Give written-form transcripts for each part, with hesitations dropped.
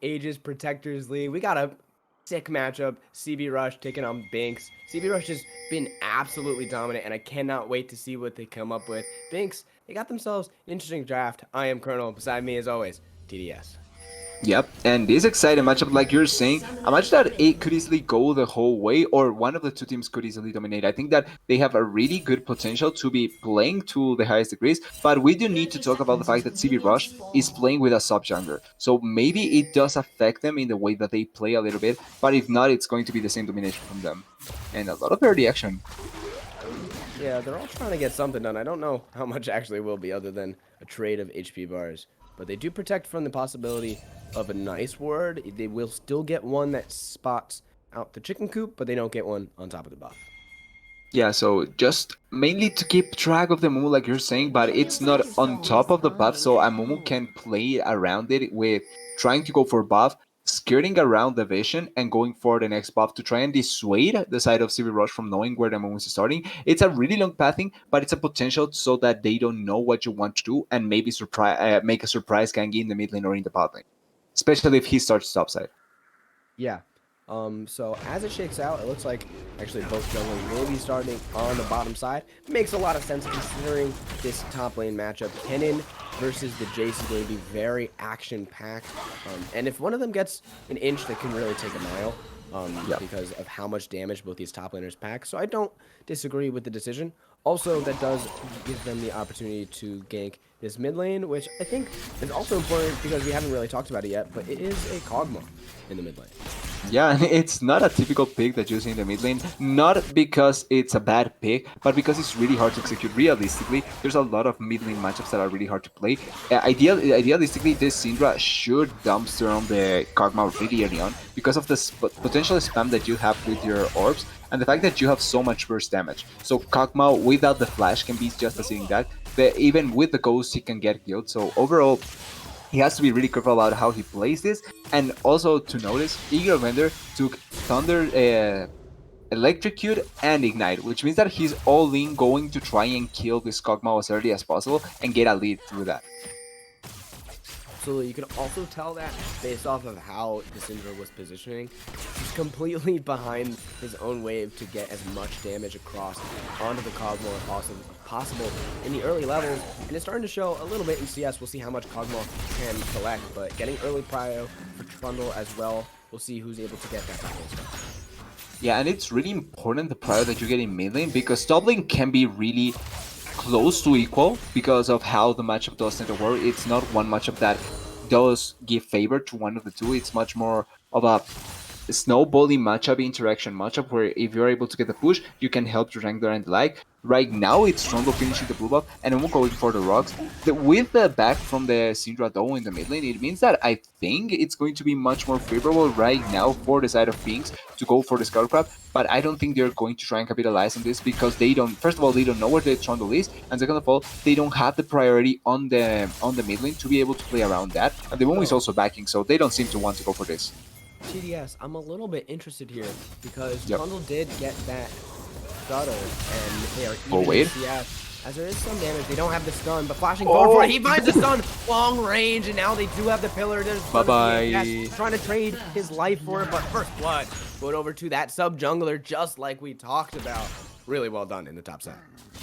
Aegis Protectors League. We got a sick matchup. CB Rush taking on BINX. CB Rush has been absolutely dominant, and I cannot wait to see what they come up with. BINX, they got themselves an interesting draft. I am Colonel. Beside me, as always, TDS. Yep, and this exciting matchup, like you're saying, a match that it could easily go the whole way, or one of the two teams could easily dominate. I think that they have a really good potential to be playing to the highest degrees, but we do need to talk about the fact that CB Rush is playing with a sub jungler, so maybe it does affect them in the way that they play a little bit, but if not, it's going to be the same domination from them. And a lot of early action. Yeah, they're all trying to get something done. I don't know how much actually will be other than a trade of HP bars. But they do protect from the possibility of a nice ward. They will still get one that spots out the chicken coop, but they don't get one on top of the buff. Yeah, so just mainly to keep track of the Mumu, like you're saying, but it's not on top of the buff, so a Mumu can play around it with trying to go for buff, skirting around the vision, and going for the next buff to try and dissuade the side of CB Rush from knowing where the Mumu is starting. It's a really long pathing, but it's a potential so that they don't know what you want to do and maybe make a surprise gangi in the mid lane or in the bot lane, especially if he starts topside. Yeah. So as it shakes out, it looks like actually both junglers will be starting on the bottom side. Makes a lot of sense considering this top lane matchup. Kennen versus the Jace is going to be very action-packed. And if one of them gets an inch, they can really take a mile. Because of how much damage both these top laners pack. So I don't disagree with the decision. Also, that does give them the opportunity to gank this mid lane, which I think is also important because we haven't really talked about it yet, but it is a Kog'Maw in the mid lane. Yeah, and it's not a typical pick that you see in the mid lane, not because it's a bad pick, but because it's really hard to execute realistically. There's a lot of mid lane matchups that are really hard to play. Idealistically, this Syndra should dumpster on the Kog'Maw really early on because of the potential spam that you have with your orbs and the fact that you have so much burst damage. So Kog'Maw without the flash can be just a sitting that. Even with the ghost, he can get killed. So overall, he has to be really careful about how he plays this, and also to notice, Eager Vendor took Thunder, Electrocute, and Ignite, which means that he's all in going to try and kill this Kog'Maw as early as possible and get a lead through that. Absolutely, you can also tell that based off of how the Syndra was positioning. He's completely behind his own wave to get as much damage across onto the Kog'Maw as possible in the early levels, and it's starting to show a little bit in CS. We'll see how much Kog'Maw can collect, but getting early prio for Trundle as well. We'll see who's able to get that back stuff. Yeah, and it's really important the prio that you get in mid lane because top lane can be really close to equal because of how the matchup does tend to work. It's not one matchup that does give favor to one of the two. It's much more of a snowballing matchup, interaction matchup, where if you're able to get the push, you can help your wrangler and the like. Right now, it's Trundle finishing the blue buff, and then we're going for the rocks. With the back from the Syndra though in the mid lane, it means that I think it's going to be much more favorable right now for the side of BINX to go for the Scout Crab, but I don't think they're going to try and capitalize on this because they don't, first of all, they don't know where the Trundle is, and second of all, they don't have the priority on the mid lane to be able to play around that, and the Moon is also backing, so they don't seem to want to go for this. TDS, I'm a little bit interested here because Trundle did get that stutter, and they are even in CS. As there is some damage, they don't have the stun, but flashing forward for it, he finds the stun, long range, and now they do have the pillar. There's bye-bye. Trying to trade his life for it, but first blood put over to that sub jungler, just like we talked about. Really well done in the top side.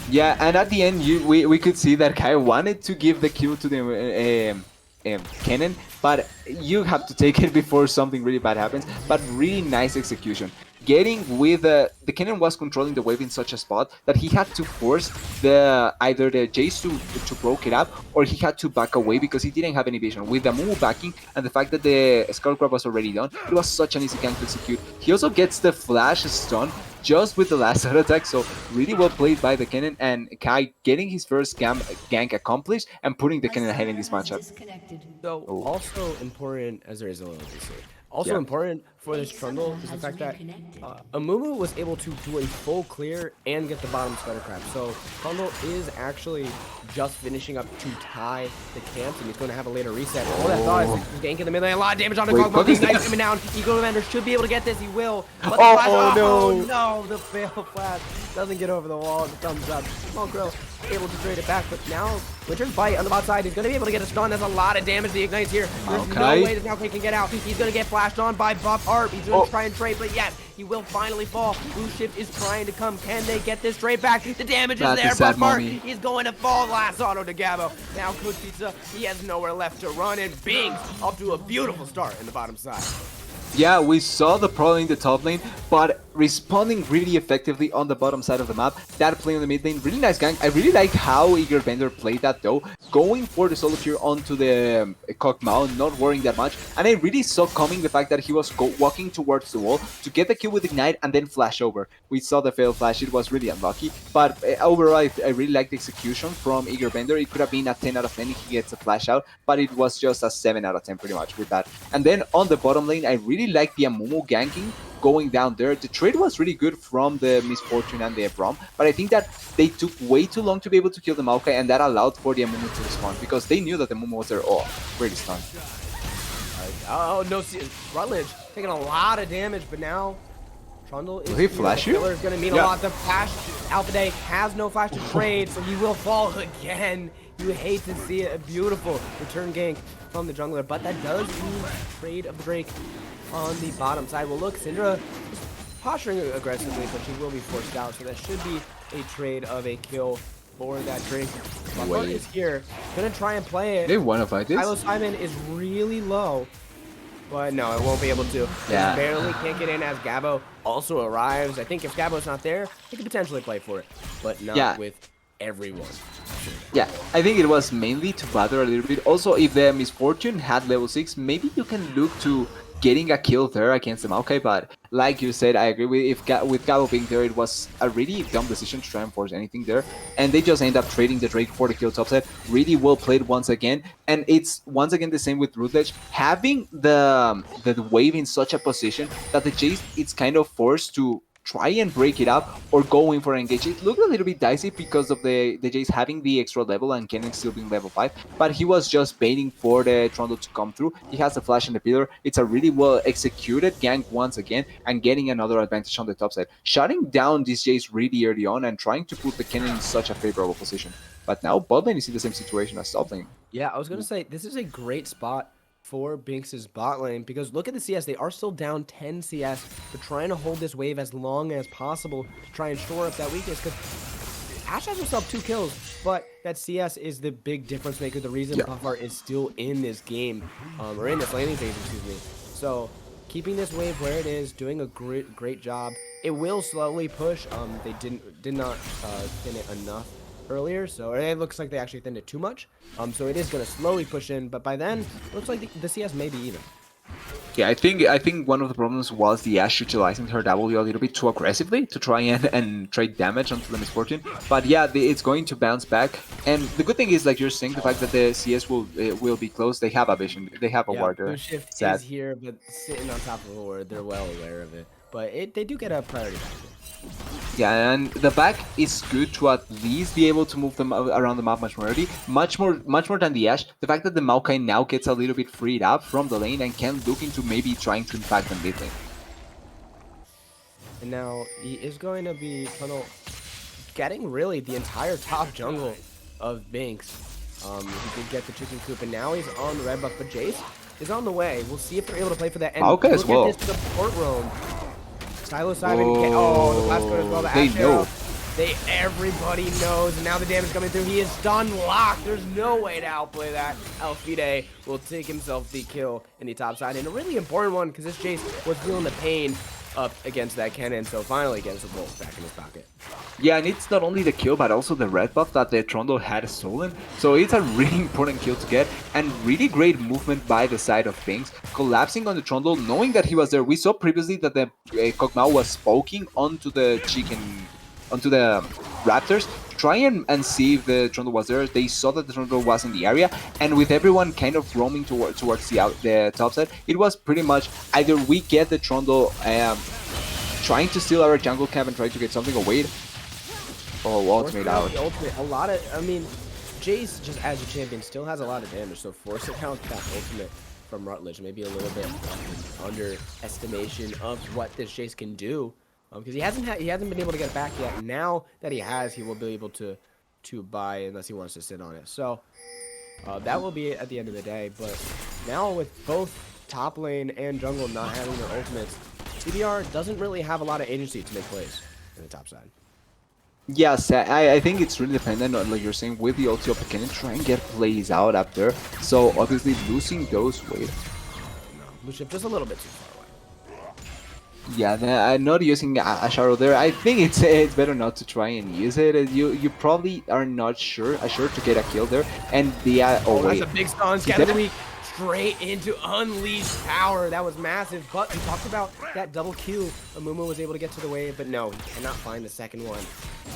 Yeah, and at the end, we could see that Kai wanted to give the kill to the Kennen, but you have to take it before something really bad happens. But really nice execution. Getting with the Kennen was controlling the wave in such a spot that he had to force either the Jace to broke it up, or he had to back away because he didn't have any vision. With the Mumu backing and the fact that the Skull Crab was already done, it was such an easy gank to execute. He also gets the flash stun just with the last auto attack, so really well played by the Kennen, and Kai getting his first gank accomplished and putting the Kennen ahead in this matchup. So also important, as there is a little display. Also important for this Trundle is the fact that Amumu was able to do a full clear and get the bottom Spider Crab. So Trundle is actually just finishing up to tie the camps, and he's going to have a later reset. All that thought is gank in the mid-lane, a lot of damage on the Kog'Maw. Ignite coming down. Eagle Commander should be able to get this. He will. But oh no! now the fail flash doesn't get over the wall. The thumbs up. Smokro able to trade it back, but now Winter's Bite on the bot side. He's going to be able to get a stun. That's a lot of damage the Ignites here. There's no way that Maokai can get out. He's going to get flashed on by Buff Arp. He's going to try and trade, but yes, he will finally fall. Blue Shift is trying to come. Can they get this trade back? The damage is there. Buff Arp, he's going to fall. Last auto to Gabo. Now Coach Pizza, he has nowhere left to run, and BINX off to a beautiful start in the bottom side. Yeah, we saw the problem in the top lane, but responding really effectively on the bottom side of the map. That play on the mid lane, really nice gank. I really like how Eager Bender played that though, going for the solo tier onto the Kog'Maw, not worrying that much. And I really saw coming the fact that he was walking towards the wall to get the kill with Ignite and then flash over. We saw the fail flash, it was really unlucky, but overall I really liked the execution from Eager Bender. It could have been a 10 out of 10 if he gets a flash out, but it was just a 7 out of 10 pretty much with that. And then on the bottom lane, I really like the Amumu ganking going down there. The trade was really good from the Misfortune and the Braum, but I think that they took way too long to be able to kill the Maokai, and that allowed for the Amumu to respond because they knew that the Amumu was there. Oh, really stunned. Oh no, Rutledge taking a lot of damage, but now Trundle is he flash you? Is going to mean a lot. The flash, Alpha Day has no flash to trade, so he will fall again. You hate to see it. A beautiful return gank from the jungler, but that does mean trade of the Drake on the bottom side. Well, look, Syndra is posturing aggressively, but she will be forced out, so that should be a trade of a kill for that Drake. Buffalo is here, gonna try and play it. They want to fight this. Kylo Simon is really low, but no, it won't be able to. Yeah. It barely can't get in as Gabo also arrives. I think if Gabo's not there, he could potentially play for it, but not with everyone. Yeah, I think it was mainly to bother a little bit. Also, if the Misfortune had level 6, maybe you can look to getting a kill there against the Maokai, but like you said, I agree with Gabo being there, it was a really dumb decision to try and force anything there, and they just end up trading the Drake for the kill topside. Really well played once again, and it's once again the same with Rutledge, having the wave in such a position that the Jace it's kind of forced to try and break it up or go in for an engage. It looked a little bit dicey because of the Jace having the extra level and Kennen still being level 5, but he was just baiting for the Trundle to come through. He has the flash and the pillar. It's a really well executed gank once again and getting another advantage on the top side. Shutting down this Jace really early on and trying to put the Kennen in such a favorable position. But now bot lane is in the same situation as top lane. Yeah, I was going to say, this is a great spot for BINX's bot lane, because look at the CS. They are still down 10 CS. They're trying to hold this wave as long as possible to try and shore up that weakness, because Ashe has himself 2 kills, but that CS is the big difference maker, the reason Buffart is still in this game, or in this laning phase, excuse me. So keeping this wave where it is, doing a great job. It will slowly push. They did not thin it enough earlier, so it looks like they actually thinned it too much. So it is going to slowly push in, but by then, it looks like the CS may be even. Yeah, I think one of the problems was the Ashe utilizing her W a little bit too aggressively to try and trade damage onto the Misfortune. But yeah, it's going to bounce back. And the good thing is, like you're saying, the fact that the CS will be close. They have a vision. They have a ward. Blue Shift is here, but sitting on top of a ward, they're well aware of it. But they do get a priority back. Yeah, and the back is good to at least be able to move them around the map much more early, much more than the Ashe. The fact that the Maokai now gets a little bit freed up from the lane and can look into maybe trying to impact the mid lane. And now he is going to be getting really the entire top jungle of BINX. He did get the chicken coop, and now he's on the red buff, but Jace is on the way. We'll see if they're able to play for that. And Maokai as well. Look at this support roam. Stylo Simon, the last one as well. The they Ashe know. Everybody knows, and now the damage coming through. He is stun locked. There's no way to outplay that. Alfide will take himself the kill in the top side, and a really important one because this Jace was feeling the pain up against that Kennen, so finally gets the bolt back in his pocket. Yeah, and it's not only the kill, but also the red buff that the Trundle had stolen. So it's a really important kill to get, and really great movement by the side of BINX, collapsing on the Trundle, knowing that he was there. We saw previously that the Kog'Maw was poking onto the Raptors, try and see if the Trundle was there. They saw that the Trundle was in the area, and with everyone kind of roaming towards the top side, it was pretty much either we get the Trundle trying to steal our jungle camp and trying to get something away. Oh, ultimate out. A lot of, I mean, Jace, just as a champion, still has a lot of damage, so forcing out that ultimate from Rutledge, maybe a little bit underestimation of what this Jace can do. because he hasn't been able to get it back yet. Now that he has, he will be able to buy unless he wants to sit on it. So that will be it at the end of the day. But now with both top lane and jungle not having their ultimates, CBR doesn't really have a lot of agency to make plays in the top side. Yes, I think it's really dependent on, like you're saying, with the ulti of the cannon, try and get plays out up there. So obviously losing those, wait. No, blue chip just a little bit too far away. Yeah, I'm not using a shadow there. I think it's better not to try and use it. You probably are not sure to get a kill there. And the Oh, wait, that's a big stun. Scatter the weak straight into unleashed power. That was massive. But we talked about that double Q. Amumu was able to get to the wave, but no, he cannot find the second one.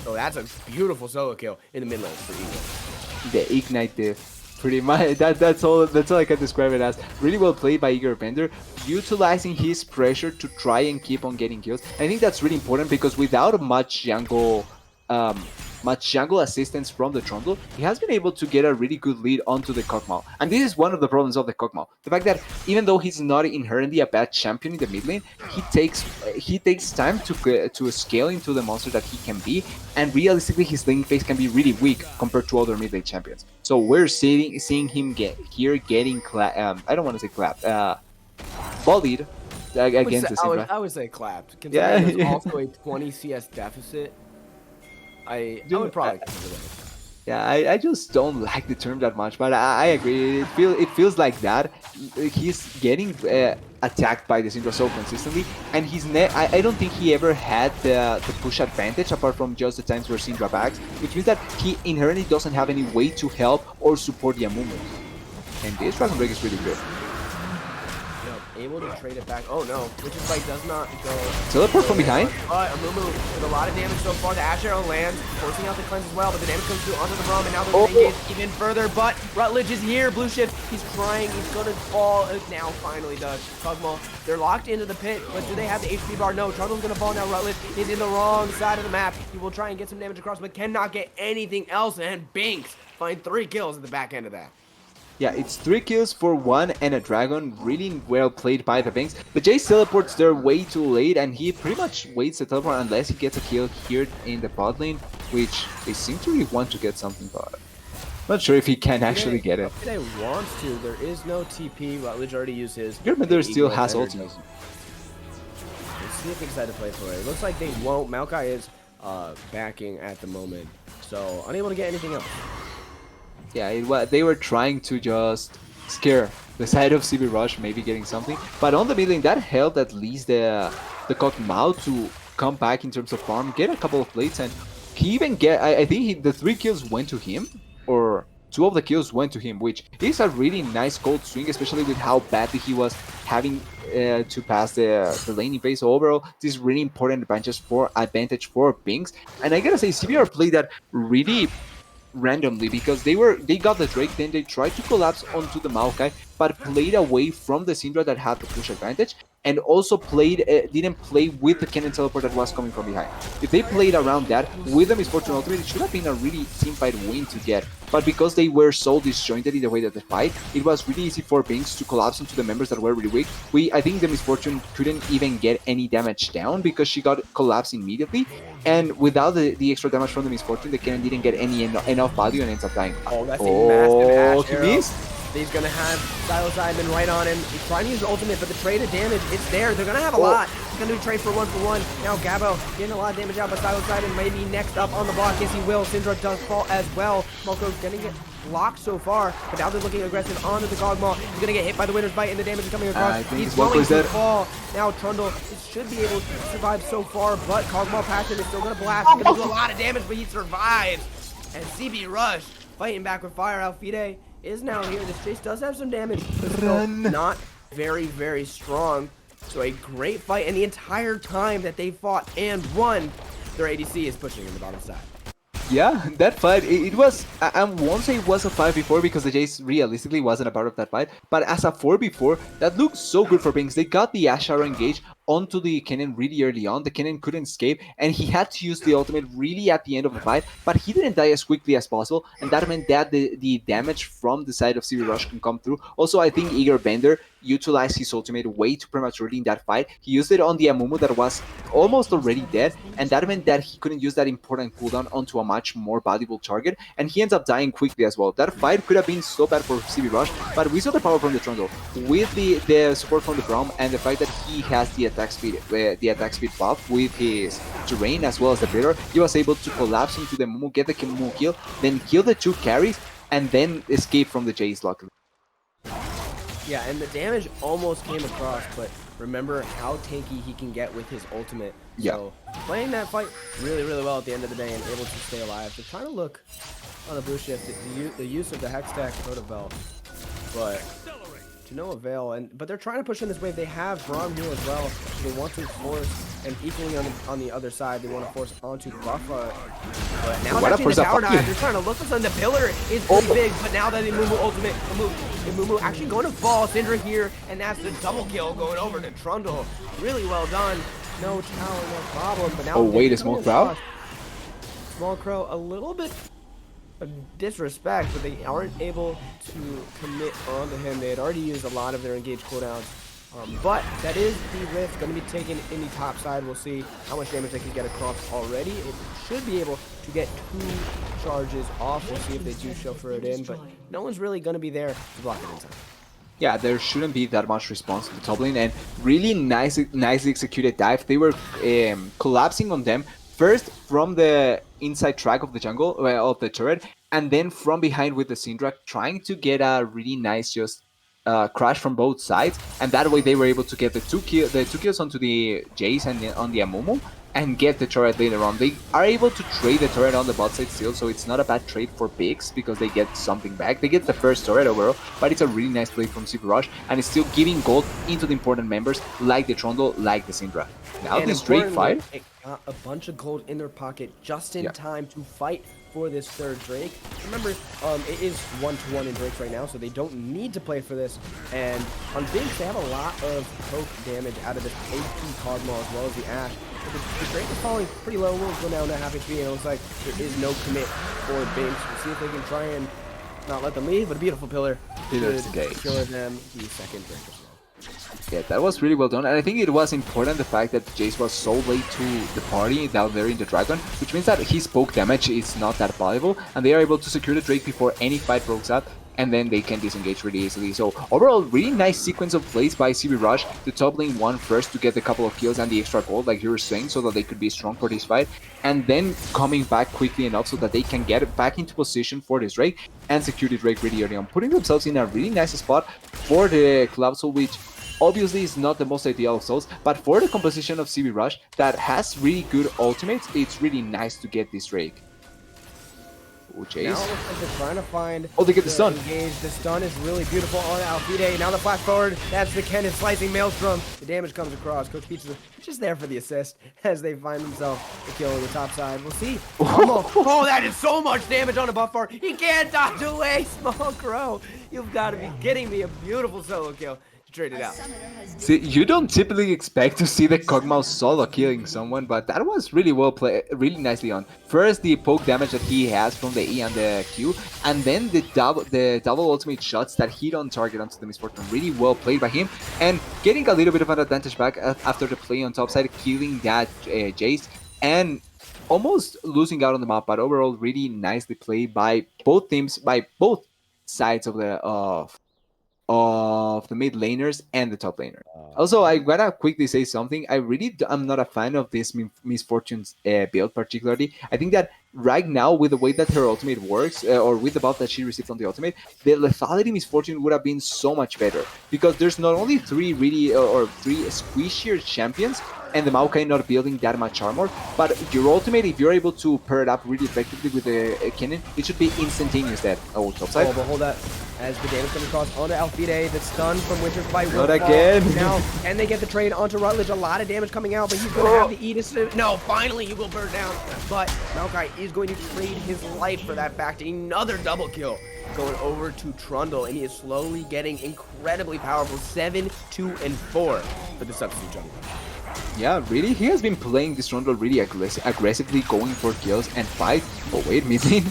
So that's a beautiful solo kill in the mid lane for Eagle. the ignite diff. Pretty much that's all I can describe it as. Really well played by Igor Bender, utilizing his pressure to try and keep on getting kills. I think that's really important because without much jungle assistance from the Trundle, he has been able to get a really good lead onto the Kog'Maw. And this is one of the problems of the Kog'Maw. The fact that even though he's not inherently a bad champion in the mid lane, he takes time to scale into the monster that he can be, and realistically his lane phase can be really weak compared to other mid lane champions. So we're seeing him getting I don't want to say clapped, bullied against the Syndra. I would say clapped. Considering there's also a 20 CS deficit, I would probably consider that. Yeah, I just don't like the term that much, but I agree. It feels like that. He's getting attacked by the Syndra so consistently, and I don't think he ever had the push advantage apart from just the times where Syndra backs, which means that he inherently doesn't have any way to help or support the Amumu. And this Dragon Break is really good. Able to trade it back. Oh no, Witch's Bite does not go. Teleport from behind. But Amumu with a lot of damage so far. The Ash Arrow lands, forcing out the cleanse as well, but the damage comes through onto the roam, and now the engage even further. But Rutledge is here. Blue Shift, he's trying, he's gonna fall. Now finally does. Kog'Maw, they're locked into the pit, but do they have the HP bar? No, Trundle's gonna fall now. Rutledge is in the wrong side of the map. He will try and get some damage across, but cannot get anything else, and BINX find 3 kills at the back end of that. Yeah, it's 3 kills for 1 and a dragon. Really well played by the BINX. The Jace teleports there way too late, and he pretty much waits to teleport unless he gets a kill here in the bot lane, which they seem to really want to get something, but not sure if he can actually get it. They wants to. There is no TP. Rutledge already used his. Germander still has ultimate. Let's see if they decide to play for it. It looks like they won't. Maokai is backing at the moment, so unable to get anything else. Yeah, they were trying to just scare the side of CB Rush, maybe getting something. But on the mid lane, that helped at least the Kog'Maw to come back in terms of farm, get a couple of plates, and he even get. I think the 3 kills went to him, or 2 of the kills went to him, which is a really nice cold swing, especially with how badly he was having to pass the laning phase. So overall, this is really important advantage for BINX. And I gotta say, CBR played that really randomly because they got the Drake, then they tried to collapse onto the Maokai, but played away from the Syndra that had the push advantage, and also didn't play with the cannon teleport that was coming from behind. If they played around that with the Misfortune ultimate, it should have been a really teamfight win to get. But because they were so disjointed in the way that they fight, it was really easy for BINX to collapse into the members that were really weak. I think the Misfortune couldn't even get any damage down because she got collapsed immediately, and without the extra damage from the Misfortune, the cannon didn't get enough value and ends up dying. Oh, that's a massive Ash Arrow. He missed. He's going to have Psilocybin right on him. He's trying to use the ultimate, but the trade of damage, it's there. They're going to have a lot. He's going to do trade for 1-for-1. Now Gabo getting a lot of damage out, but Psilocybin may be next up on the block. Yes, he will. Syndra does fall as well. Smoko's getting it blocked so far, but now they're looking aggressive onto the Kog'Maw. He's going to get hit by the Winter's Bite, and the damage is coming across. He's going to fall. Now Trundle should be able to survive so far, but Kog'Maw Passion is still going to blast. He's going to do a lot of damage, but he survives. And CB Rush fighting back with Fire. Alfide is now here. This chase does have some damage, but still not very, very strong. So a great fight, and the entire time that they fought and won, their ADC is pushing in the bottom side. Yeah, that fight, it was, I won't say it was a 5v4 because the Jace realistically wasn't a part of that fight, but as a 4v4, that looked so good for BINX. They got the Ash Arrow engage onto the cannon really early on. The cannon couldn't escape, and he had to use the ultimate really at the end of the fight, but he didn't die as quickly as possible, and that meant that the damage from the side of CB Rush can come through. Also, I think Igor Bender utilized his ultimate way too prematurely in that fight. He used it on the Amumu that was almost already dead, and that meant that he couldn't use that important cooldown onto a much more valuable target, and he ends up dying quickly as well. That fight could have been so bad for CB Rush, but we saw the power from the Trundle with the support from the Braum and the fact that he has the attack speed buff with his terrain as well as the pillar. He was able to collapse into the Mumu, get the Mumu kill, then kill the 2 carries, and then escape from the Jace luckily. Yeah, and the damage almost came across, but remember how tanky he can get with his ultimate. Yeah. So playing that fight really, really well at the end of the day and able to stay alive. They're trying to look on the blue shift, the use of the Hextech Protobelt, but to no avail. But they're trying to push in this wave. They have Braum here as well. So they want to force, and equally on the other side, they want to force onto Buffa. But now they're actually in the tower dive. They're trying to look for something. The pillar is pretty big, but now that the Mumu ultimate, the Mumu actually going to fall. Syndra here, and that's the double kill going over to Trundle. Really well done. No tower, no problem. But now wait, a Small Crow? Small Crow, a little bit of disrespect, but they aren't able to commit onto him. They had already used a lot of their engaged cooldowns. But that is the rift going to be taken in the top side. We'll see how much damage they can get across already. It should be able to get 2 charges off. We'll see if they do chauffeur it in, but no one's really going to be there to block it in time. Yeah, there shouldn't be that much response to the top lane, and really nicely executed dive. They were collapsing on them first from the inside track of the jungle, of the turret, and then from behind with the Syndra, trying to get a really nice just crash from both sides, and that way they were able to get the two kills onto the Jace and on the Amumu, and get the turret later on. They are able to trade the turret on the bot side still, so it's not a bad trade for BINX because they get something back. They get the first turret overall, but it's a really nice play from CB Rush, and it's still giving gold into the important members like the Trundle, like the Syndra. Now this Drake fight, it got a bunch of gold in their pocket just in time to fight for this third Drake. Remember, it is 1-1 in Drakes right now, so they don't need to play for this. And on BINX, they have a lot of poke damage out of this AP Cogmaw as well as the Ashe. But the Drake is falling pretty low. We'll go down to half HP, and it looks like there is no commit for BINX. We'll see if they can try and not let them leave, but a beautiful pillar should secure them the second Drake as well. Yeah, that was really well done, and I think it was important the fact that Jace was so late to the party down there in the Dragon, which means that his poke damage is not that valuable, and they are able to secure the Drake before any fight breaks out, and then they can disengage really easily. So overall, really nice sequence of plays by CB Rush. The top lane won first to get a couple of kills and the extra gold, like you were saying, so that they could be strong for this fight, and then coming back quickly enough so that they can get back into position for this Drake and secure the Drake really early on, putting themselves in a really nice spot for the Club Soul, which obviously is not the most ideal of souls, but for the composition of CB Rush that has really good ultimates, it's really nice to get this Drake. Oh, Jace. Now it looks like they're trying to find they get the stun. Engage. The stun is really beautiful on Alfide. Now the flash forward. That's the Kennen slicing Maelstrom. The damage comes across. Coach Peach is just there for the assist as they find themselves the kill on the top side. We'll see. Oh, that is so much damage on a Buffer. He can't dodge away. Small Crow. You've got to be kidding me. A beautiful solo kill. Trade it out. See, you don't typically expect to see the Kog'Maw solo killing someone, but that was really well played, really nicely on. First, the poke damage that he has from the E and the Q, and then the double ultimate shots that hit on target onto the Miss Fortune. Really well played by him, and getting a little bit of an advantage back after the play on top side, killing that Jace, and almost losing out on the map, but overall really nicely played by both teams, by both sides of the mid laners and the top laner. Also, I gotta quickly say something. I'm not a fan of this Miss Fortune's build particularly. I think that right now, with the way that her ultimate works, or with the buff that she received on the ultimate, the lethality Miss Fortune would have been so much better, because there's not only 3 really or 3 squishier champions and the Maokai not building that much armor, but your ultimate, if you're able to pair it up really effectively with the Kennen, it should be instantaneous death. Oh, top side. Oh, but hold that. As the damage comes across onto Alfide, the stun from Winter's Bite will Not again. Now, and they get the trade onto Rutledge. A lot of damage coming out, but he's going to have the Aegis. No, finally he will burn down. But Maokai is going to trade his life for that fact. Another double kill going over to Trundle, and he is slowly getting incredibly powerful. 7, 2, and 4 for the substitute jungle. Yeah, really, he has been playing this Trundle really aggressively, going for kills and fight. Oh wait, mid lane.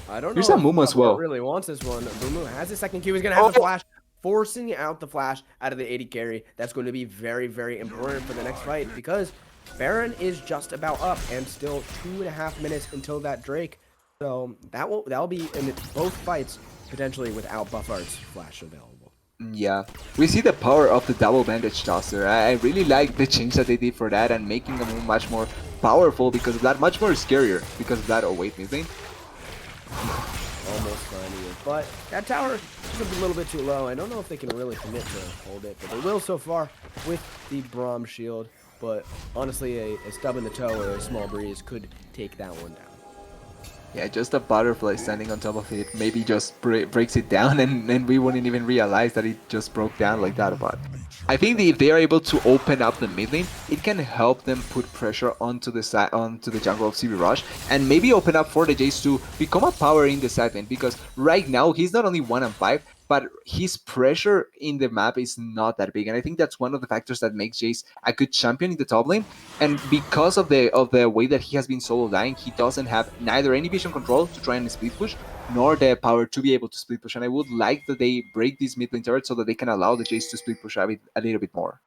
I don't know. Here's a Mumu as well. Really wants this one. Mumu has his second Q. He's gonna have the flash. forcing out the flash out of the AD carry. That's going to be very, very important for the next fight because Baron is just about up and still 2.5 minutes until that Drake. So that'll be in both fights potentially without Buff Art's flash available. Yeah, we see the power of the double bandage tosser. I really like the change that they did for that and making them much more powerful because of that, much more scarier because of that. Oh wait, mid lane. Almost finding it, but that tower is a little bit too low. I don't know if they can really commit to hold it, but they will so far with the Braum shield. But honestly, a stub in the toe or a small breeze could take that one down. Yeah, just a butterfly standing on top of it maybe just breaks it down and we wouldn't even realize that it just broke down like that. But I think that if they are able to open up the mid lane, it can help them put pressure onto the side, onto the jungle of CB Rush, and maybe open up for the Jace to become a power in the side lane, because right now he's not only 1-5, but his pressure in the map is not that big, and I think that's one of the factors that makes Jace a good champion in the top lane. And because of the way that he has been solo dying, he doesn't have neither any vision control to try and split push, nor the power to be able to split push. And I would like that they break this mid lane turret so that they can allow the Jace to split push a little bit more.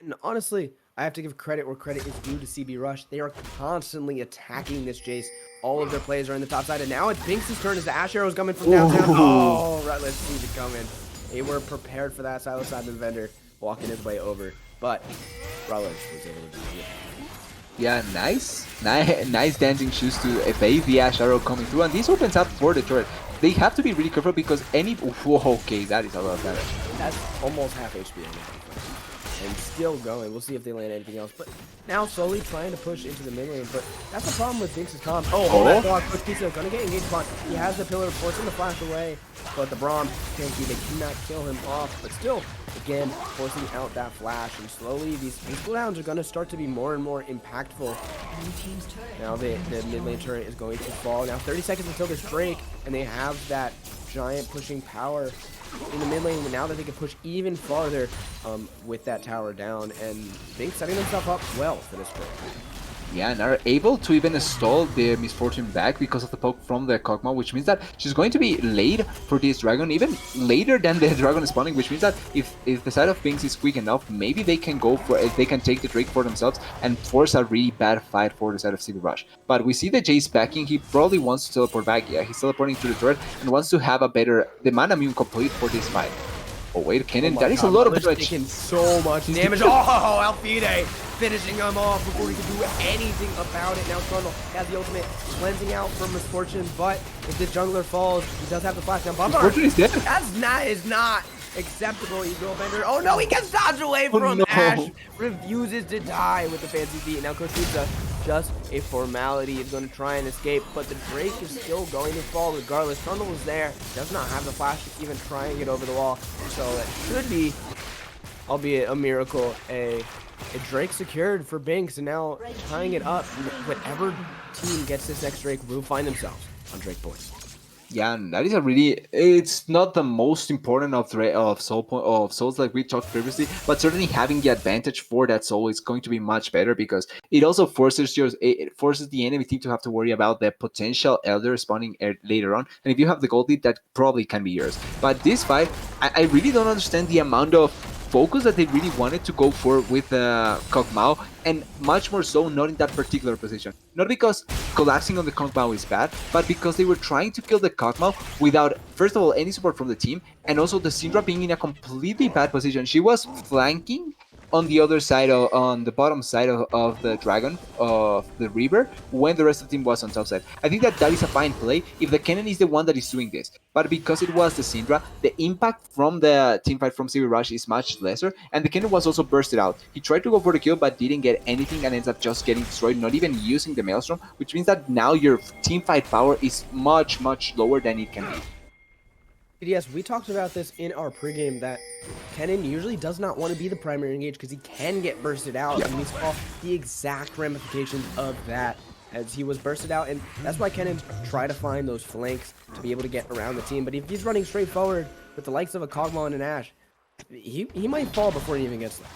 And honestly, I have to give credit where credit is due to CB Rush. They are constantly attacking this Jace. All of their plays are in the top side, and now it's BINX' turn as the Ash Arrow is coming from downtown. Oh, right, let's see it coming. They were prepared for that. Silo Simon Vendor walking his way over, but Rutledge was able to do it. Yeah, nice dancing shoes to evade the Ash Arrow coming through, and this opens up for the turret. They have to be really careful because any... Whoa, okay, that is a lot of damage. That's almost half HP on that. And still going. We'll see if they land anything else. But now slowly trying to push into the mid lane. But that's the problem with BINX's comp. Oh, hold that thought. Quick pizza. Gonna get engaged upon. He has the pillar, forcing the flash away. But the Braum can't keep it. Cannot kill him off. But still, again, forcing out that flash. And slowly, these cooldowns are gonna start to be more and more impactful. Now the mid lane turret is going to fall. Now 30 seconds until this Drake. And they have that giant pushing power in the mid lane, but now that they can push even farther with that tower down, and BINX setting themselves up well for this break. Yeah, and are able to even stall the Misfortune back because of the poke from the Kog'Maw, which means that she's going to be late for this dragon, even later than the dragon spawning, which means that if the side of BINX is quick enough, maybe they can go for it, they can take the Drake for themselves and force a really bad fight for the side of CB Rush. But we see the Jace backing, he probably wants to teleport back. Yeah, he's teleporting to the turret and wants to have the mana immune complete for this fight. Oh wait, Kennen, that is a lot of damage. Taking so much damage. Oh, Alfide finishing him off before he can do anything about it. Now Trundle has the ultimate cleansing out from Misfortune, but if the jungler falls, he does have the flash. Now Misfortune is dead. That is not acceptable, Ego Bender. Oh no, he gets dodged away from Ash. Refuses to die with the fancy feet. Now Coach Pizza, just a formality. He's going to try and escape, but the Drake is still going to fall regardless. Trundle is there, does not have the flash to even try and get over the wall. So it should be, albeit a miracle, a Drake secured for BINX, and now tying it up. Whatever team gets this next Drake will find themselves on Drake points. Yeah, and that is a really, it's not the most important of souls like we talked previously, but certainly having the advantage for that soul is going to be much better because it also forces the enemy team to have to worry about the potential Elder spawning later on, and if you have the gold lead, that probably can be yours. But this fight, I really don't understand the amount of focus that they really wanted to go for with Kog'Maw, and much more so not in that particular position. Not because collapsing on the Kog'Maw is bad, but because they were trying to kill the Kog'Maw without, first of all, any support from the team, and also the Syndra being in a completely bad position. She was flanking on the other side, on the bottom side of the dragon, of the river, when the rest of the team was on top side. I think that is a fine play if the Kennen is the one that is doing this. But because it was the Syndra, the impact from the teamfight from CB Rush is much lesser, and the Kennen was also bursted out. He tried to go for the kill, but didn't get anything and ends up just getting destroyed, not even using the Maelstrom, which means that now your teamfight power is much, much lower than it can be. Yes, we talked about this in our pregame that Kennen usually does not want to be the primary engage because he can get bursted out, and we saw the exact ramifications of that as he was bursted out, and that's why Kennen tried to find those flanks to be able to get around the team. But if he's running straight forward with the likes of a Kog'Maw and an Ash, he might fall before he even gets there.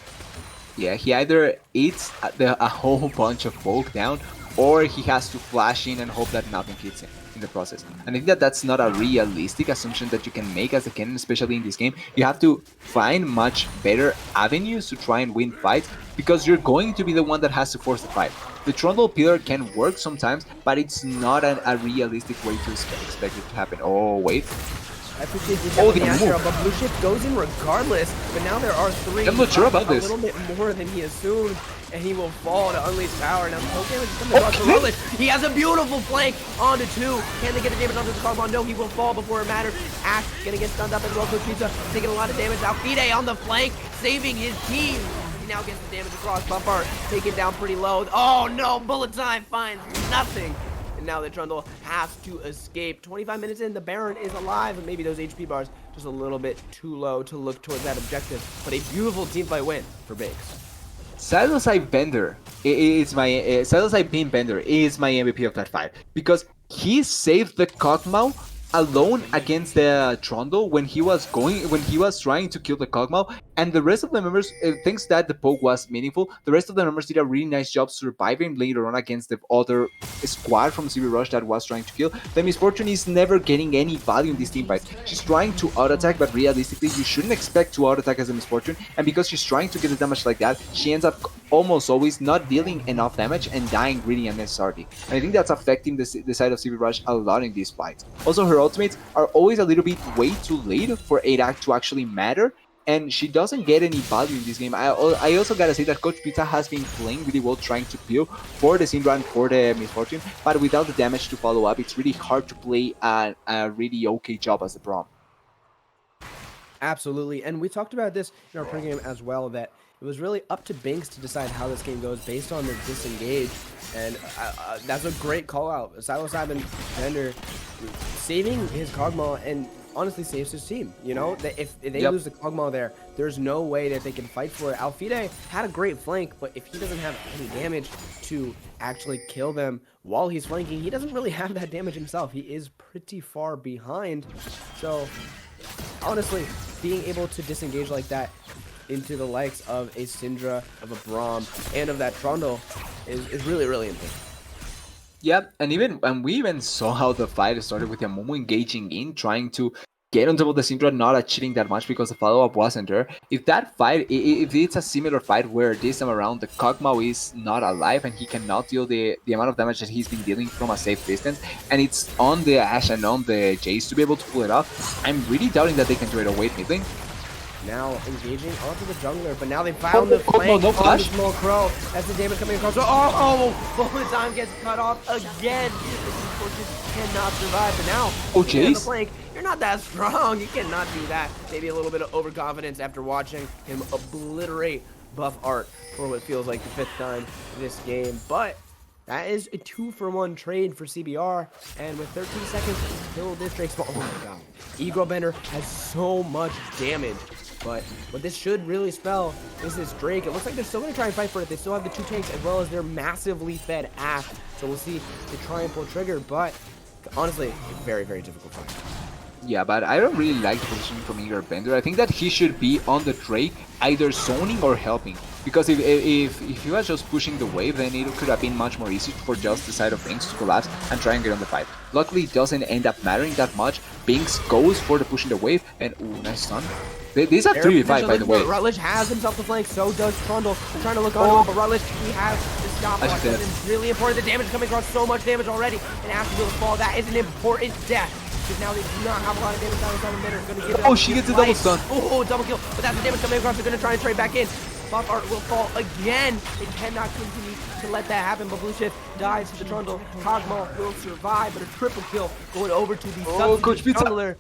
Yeah, he either eats a whole bunch of bulk down, or he has to flash in and hope that nothing hits him. in the process. And I think that that's not a realistic assumption that you can make as a Kennen, especially in this game. You have to find much better avenues to try and win fights because you're going to be the one that has to force the fight. The Trundle pillar can work sometimes, but it's not a realistic way to expect it to happen. Oh, wait. I appreciate the Oh, the the Astro, move. but Blue Shift goes in regardless. But now there are three. I'm not sure about a this. little bit more than he assumed, and he will fall to unleash power. Now the poke damage is coming across the Rutledge. He has a beautiful flank onto 2. Can they get the damage onto the Carbon? No, he will fall before it matters. Ash gonna get stunned up as well. Coach Pizza taking a lot of damage. Now Fide on the flank, saving his team. He now gets the damage across. Bumper taken down pretty low. Oh no, bullet time finds nothing. And now the Trundle has to escape. 25 minutes in, the Baron is alive, and maybe those HP bars just a little bit too low to look towards that objective. But a beautiful teamfight win for BINX. Sideside Bender is my Sideside Beam Bender is my MVP of that fight because he saved the Kog'Maw alone against the Trundle when he was trying to kill the Kog'Maw, and the rest of the members thinks that the poke was meaningful. The rest of the members did a really nice job surviving later on against the other squad from CB Rush that was trying to kill. The Misfortune is never getting any value in this team fight. She's trying to auto attack, but realistically you shouldn't expect to auto attack as a Misfortune, and because she's trying to get the damage like that, she ends up almost always not dealing enough damage and dying really unnecessarily. And I think that's affecting the side of CB Rush a lot in these fights. Also, her ultimates are always a little bit way too late for ADAC to actually matter, and she doesn't get any value in this game. I also gotta say that Coach Pizza has been playing really well trying to peel for the Syndra and for the Misfortune, but without the damage to follow up, it's really hard to play a really okay job as the Braum. Absolutely, and we talked about this in our pregame as well, that it was really up to BINX to decide how this game goes based on the disengage, and that's a great call out. Psilocybin Bender saving his Kog'Maw and honestly saves his team. You know, that if they lose the Kog'Maw there, there's no way that they can fight for it. Alfide had a great flank, but if he doesn't have any damage to actually kill them while he's flanking, he doesn't really have that damage himself. He is pretty far behind. So honestly, being able to disengage like that into the likes of a Syndra, of a Braum, and of that Trundle is really, really important. Yep, and we even saw how the fight started with Yamumu engaging in, trying to get on top of the Syndra, not achieving that much because the follow-up wasn't there. If that fight, if it's a similar fight where this time around the Kog'Maw is not alive and he cannot deal the amount of damage that he's been dealing from a safe distance, and it's on the Ashe and on the Jace to be able to pull it off, I'm really doubting that they can do it. Wait, mid lane. Now engaging onto the jungler, but now they found the flank no on flash. the small crow. That's the damage coming across. Oh, bullet time gets cut off again. This Misfortune cannot survive, but now Oh, looking at the Jace. flank, you're not that strong. You cannot do that. Maybe a little bit of overconfidence after watching him obliterate Buff Art for what feels like the 5th time this game, but that is a 2-for-1 trade for CBR, and with 13 seconds until this Drake's fall. Oh my god. Egro Bender has so much damage, but what this should really spell is this Drake. It looks like they're still going to try and fight for it. They still have the 2 tanks as well as their massively fed Ashe, so we'll see the try and pull trigger, but honestly, a very, very difficult fight. Yeah, but I don't really like the positioning from Egro Bender. I think that he should be on the Drake, either zoning or helping. Because if he was just pushing the wave, then it could have been much more easy for just the side of BINX to collapse and try and get on the fight. Luckily, it doesn't end up mattering that much. BINX goes for the pushing the wave, and ooh, nice stun. These are 3v5, by the way. Rutledge has himself the flank, so does Trundle. They're trying to look on, but Rutledge, he has the stopwatch. It's really important. The damage coming across, so much damage already, and after the fall, that is an important death. Because now they do not have a lot of damage down the Bender. Going to give Oh, she gets a double stun. Oh, double kill. But that's the damage coming across. They're going to try and trade back in. Buff Art will fall again. They cannot continue to let that happen, but Blue Shift dies to the Trundle. Kog'Maw will survive, but a triple kill going over to the Coach Pizza. jungler.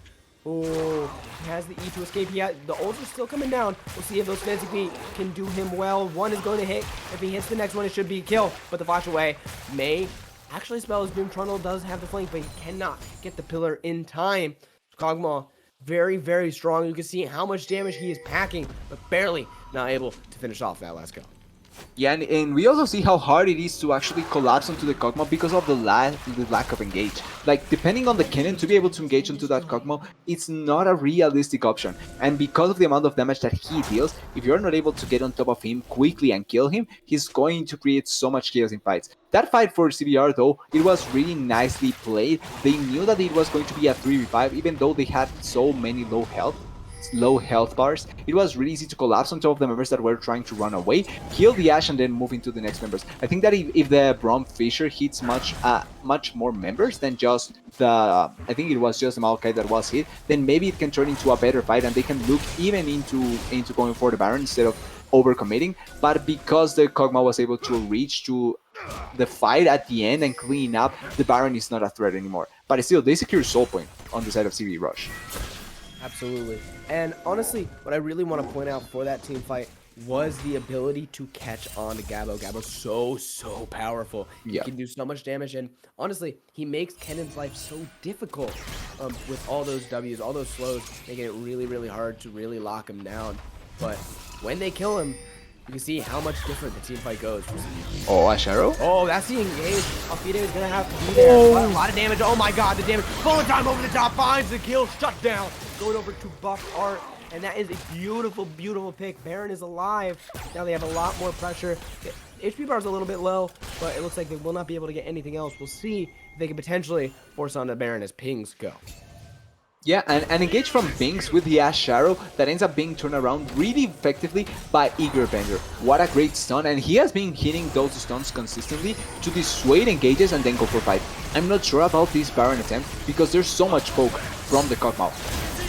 Oh, he has the E to escape. The ults are still coming down. We'll see if those fancy feet can do him well. One is going to hit. If he hits the next one, it should be a kill. But the flash away may actually spell his Boom. Trundle does have the flank, but he cannot get the pillar in time. Kog'Maw, very, very strong. You can see how much damage he is packing, but barely not able to finish off that last kill. Yeah, and we also see how hard it is to actually collapse onto the Kog'Maw because of the lack of engage. Like, depending on the cannon, to be able to engage onto that Kog'Maw, it's not a realistic option. And because of the amount of damage that he deals, if you're not able to get on top of him quickly and kill him, he's going to create so much chaos in fights. That fight for CBR, though, it was really nicely played. They knew that it was going to be a 3v5, even though they had so many low health bars. It was really easy to collapse on top of the members that were trying to run away, kill the Ashe, and then move into the next members. I think that if the Braum Fisher hits much more members than just the, I think it was just the Maokai that was hit, then maybe it can turn into a better fight and they can look even into going for the Baron instead of overcommitting. But because the Kog'Maw was able to reach to the fight at the end and clean up, the Baron is not a threat anymore. But still, they secure Soul Point on the side of CB Rush. Absolutely. And honestly, what I really want to point out for that team fight was the ability to catch on to Gabo. Gabo's so powerful. Yeah. He can do so much damage, and honestly, he makes Kennen's life so difficult with all those Ws, all those slows, making it really hard to really lock him down. But when they kill him, you can see how much different the team fight goes. Oh, Asharo? Oh, that's the engage. Alfide is going to have to be there. A lot of damage. Oh my god, the damage. Bullet time over the top, finds the kill, shut down. Going over to Buff Art, and that is a beautiful pick. Baron is alive. Now they have a lot more pressure. HP bar is a little bit low, but it looks like they will not be able to get anything else. We'll see if they can potentially force on the Baron as pings go. Yeah, and engage from BINX with the Ashe Arrow that ends up being turned around really effectively by Eager Bender. What a great stun, and he has been hitting those stuns consistently to dissuade engages and then go for fight. I'm not sure about this Baron attempt because there's so much poke from the Kog'Maw.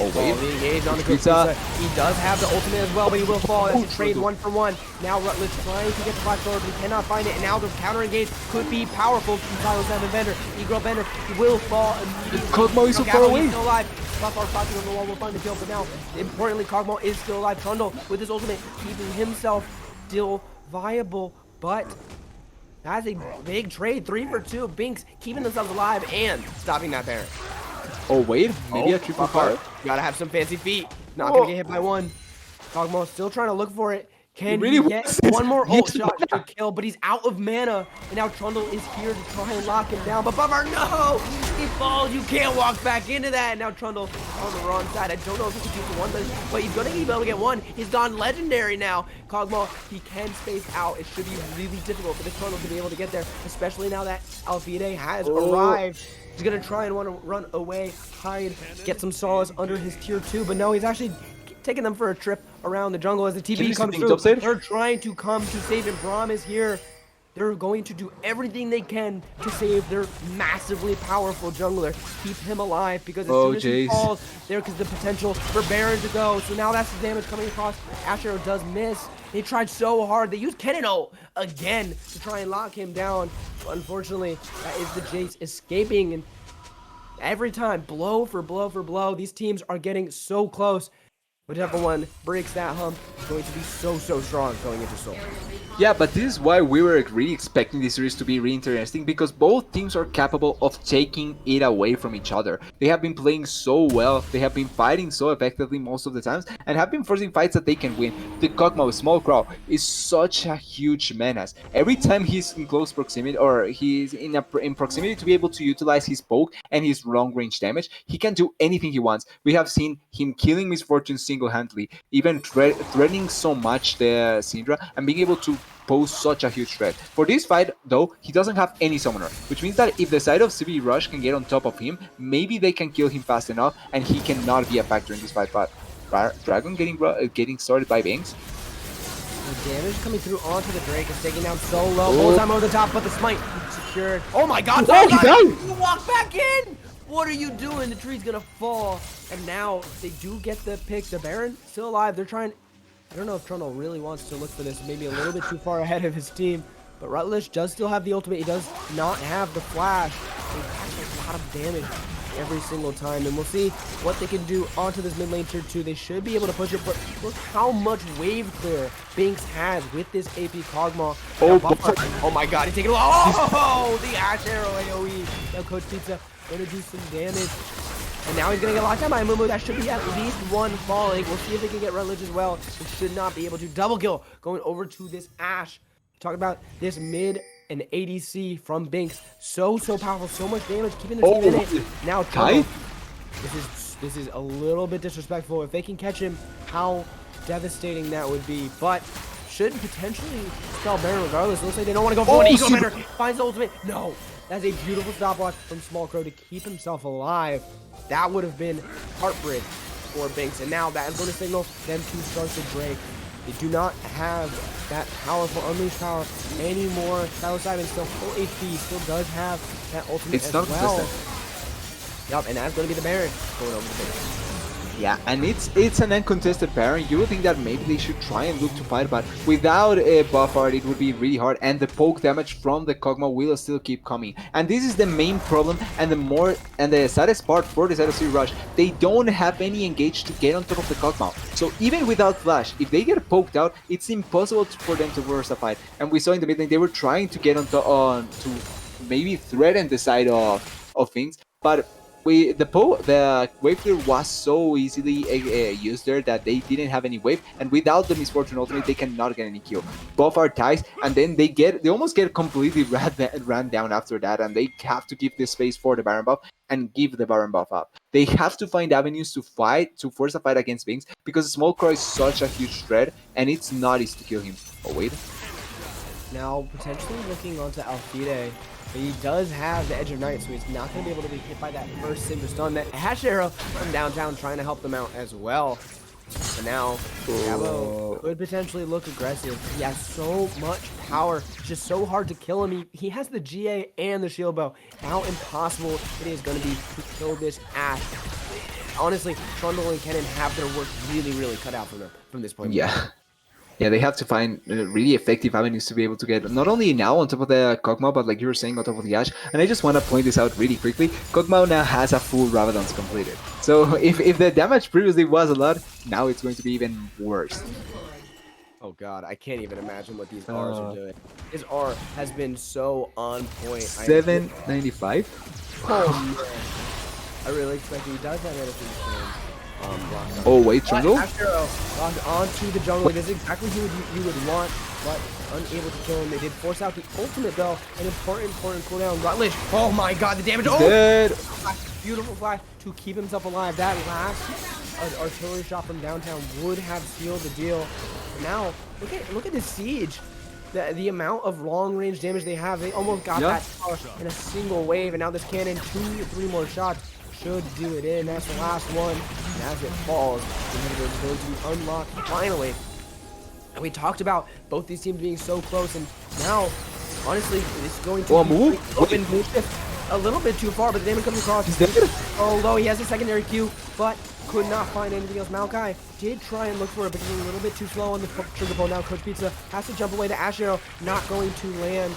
Oh wait, the engage on the Pizza. He does have the ultimate as well, but he will fall. That's a trade 1-for-1. Now Rutledge trying to get the Black Sword, but he cannot find it. And now the counter engage could be powerful from Tyler 7 Bender. Eagle Bender will fall immediately. Kog'Maw is so far away. Still alive. Buff Art fighting on the wall will find the kill, but now, importantly, Kog'Maw is still alive. Trundle with his ultimate, keeping himself still viable, but that's a big trade. 3-for-2. BINX keeping themselves alive and stopping that Baron. Oh wait, maybe a triple card. Gotta have some fancy feet. Not gonna get hit by one. Kog'Maw still trying to look for it. Can he get one more ult shot to kill? But he's out of mana. And now Trundle is here to try and lock him down. But Bummer, no! He falls. You can't walk back into that. And now Trundle on the wrong side. I don't know if he can keep the one, but he's gonna be able to get one. He's gone legendary now. Kog'Maw, he can space out. It should be really difficult for this Trundle to be able to get there, especially now that Alfide has arrived. He's gonna try and want to run away, hide, get some solace under his tier 2, but no, he's actually taking them for a trip around the jungle as the TP comes through. They're trying to come to save him. Braum is here. They're going to do everything they can to save their massively powerful jungler. Keep him alive because as soon as he falls, there is the potential for Baron to go. So now that's the damage coming across. Ashe Arrow does miss. They tried so hard. They used Kennen ult again to try and lock him down. But unfortunately, that is the Jace escaping. And every time, blow for blow for blow, these teams are getting so close. Whichever one breaks that hump is going to be so strong going into Seoul. Yeah, but this is why we were really expecting this series to be really interesting, because both teams are capable of taking it away from each other. They have been playing so well, they have been fighting so effectively most of the times, and have been forcing fights that they can win. The Kog'Maw Small Crow is such a huge menace. Every time he's in close proximity, or he's in proximity to be able to utilize his poke and his long range damage, he can do anything he wants. We have seen him killing Miss Fortune single-handedly, even threatening so much the Syndra, and being able to pose such a huge threat. For this fight, though, he doesn't have any summoner, which means that if the side of CB Rush can get on top of him, maybe they can kill him fast enough, and he cannot be a factor in this fight. But Dragon getting started by BINX. The damage coming through onto the Drake is taking down so low. Whole time over the top, but the smite secured. Oh my god! Oh, he died! You walk back in! What are you doing? The tree's gonna fall. And now they do get the pick. The Baron still alive. They're trying. I don't know if Trundle really wants to look for this. Maybe a little bit too far ahead of his team. But Rutledge does still have the ultimate. He does not have the flash. He has a lot of damage every single time. And we'll see what they can do onto this mid lane tier 2. They should be able to push it. But look how much wave clear BINX has with this AP Kog'Maw. Oh my god, he's taking a lot. Oh, the Ashe Arrow AoE. Now Coach Pizza going to do some damage. And now he's going to get locked down by Mumu. That should be at least one falling. We'll see if they can get Rutledge as well. They should not be able to. Double kill going over to this Ashe. Talk about this mid and ADC from BINX. So powerful, so much damage, keeping the team in it. Now Kai? This is a little bit disrespectful. If they can catch him, how devastating that would be. But should potentially spell Baron regardless. It looks like they don't want to go for an Eco Banner. Finds the ultimate. No. That's a beautiful stopwatch from Small Crow to keep himself alive. That would have been heartbreak for BINX. And now that is going to signal them to start to break. They do not have that powerful unleashed power anymore. Tyler Simon still full HP, still does have that ultimate It's as not well. consistent. Yep, and that's going to be the Baron going over the BINX. Yeah, and it's an uncontested Baron. You would think that maybe they should try and look to fight, but without a buff art, it would be really hard, and the poke damage from the Kog'Maw will still keep coming. And this is the main problem, and the saddest part for the side of City Rush, they don't have any engage to get on top of the Kog'Maw. So even without flash, if they get poked out, it's impossible for them to force a fight. And we saw in the mid lane they were trying to get on to maybe threaten the side of things, but the wave clear was so easily used there that they didn't have any wave, and without the Misfortune ultimate they cannot get any kill. Buff are ties, and then they almost get completely ran down after that, and they have to give this space for the Baron buff and give the Baron buff up. They have to find avenues to force a fight against BINX, because Small Crow is such a huge threat and it's not easy to kill him. Oh wait. Now potentially looking onto Alfide. But he does have the Edge of Night, so he's not going to be able to be hit by that first Cinder Stun. That Hash Arrow from downtown trying to help them out as well. But now, Gabo could potentially look aggressive. He has so much power. It's just so hard to kill him. He has the GA and the Shield Bow. How impossible it is going to be to kill this Ashe. Honestly, Trundle and Kennen have their work really cut out for them from this point. Yeah. Yeah, they have to find really effective avenues to be able to get not only now on top of the Kog'Maw, but like you were saying, on top of the Ashe. And I just want to point this out really quickly. Kog'Maw now has a full Rabadon's completed. So if the damage previously was a lot, now it's going to be even worse. Oh god, I can't even imagine what these Rs are doing. His R has been so on point. 795? Oh man. I really expect he does have anything. Oh wait, Trundle? Locked onto the jungle. It is exactly who you would want, but unable to kill him. They did force out the ultimate though. An important cooldown. Rutledge. Oh my god, the damage. Dead. Beautiful flash to keep himself alive. That last artillery shot from downtown would have sealed the deal. Now look at the siege. The amount of long range damage they have. They almost got that in a single wave, and now this cannon 2 or 3 more shots should do it in. That's the last one. And as it falls, the inhibitor is going to be unlocked finally. And we talked about both these teams being so close, and now, honestly, it's going to be open blue shift a little bit too far, but the damage comes across. Although he has a secondary Q, but could not find anything else. Maokai did try and look for it, but he's a little bit too slow on the trigger pull. Now Coach Pizza has to jump away. The Ashe Arrow not going to land.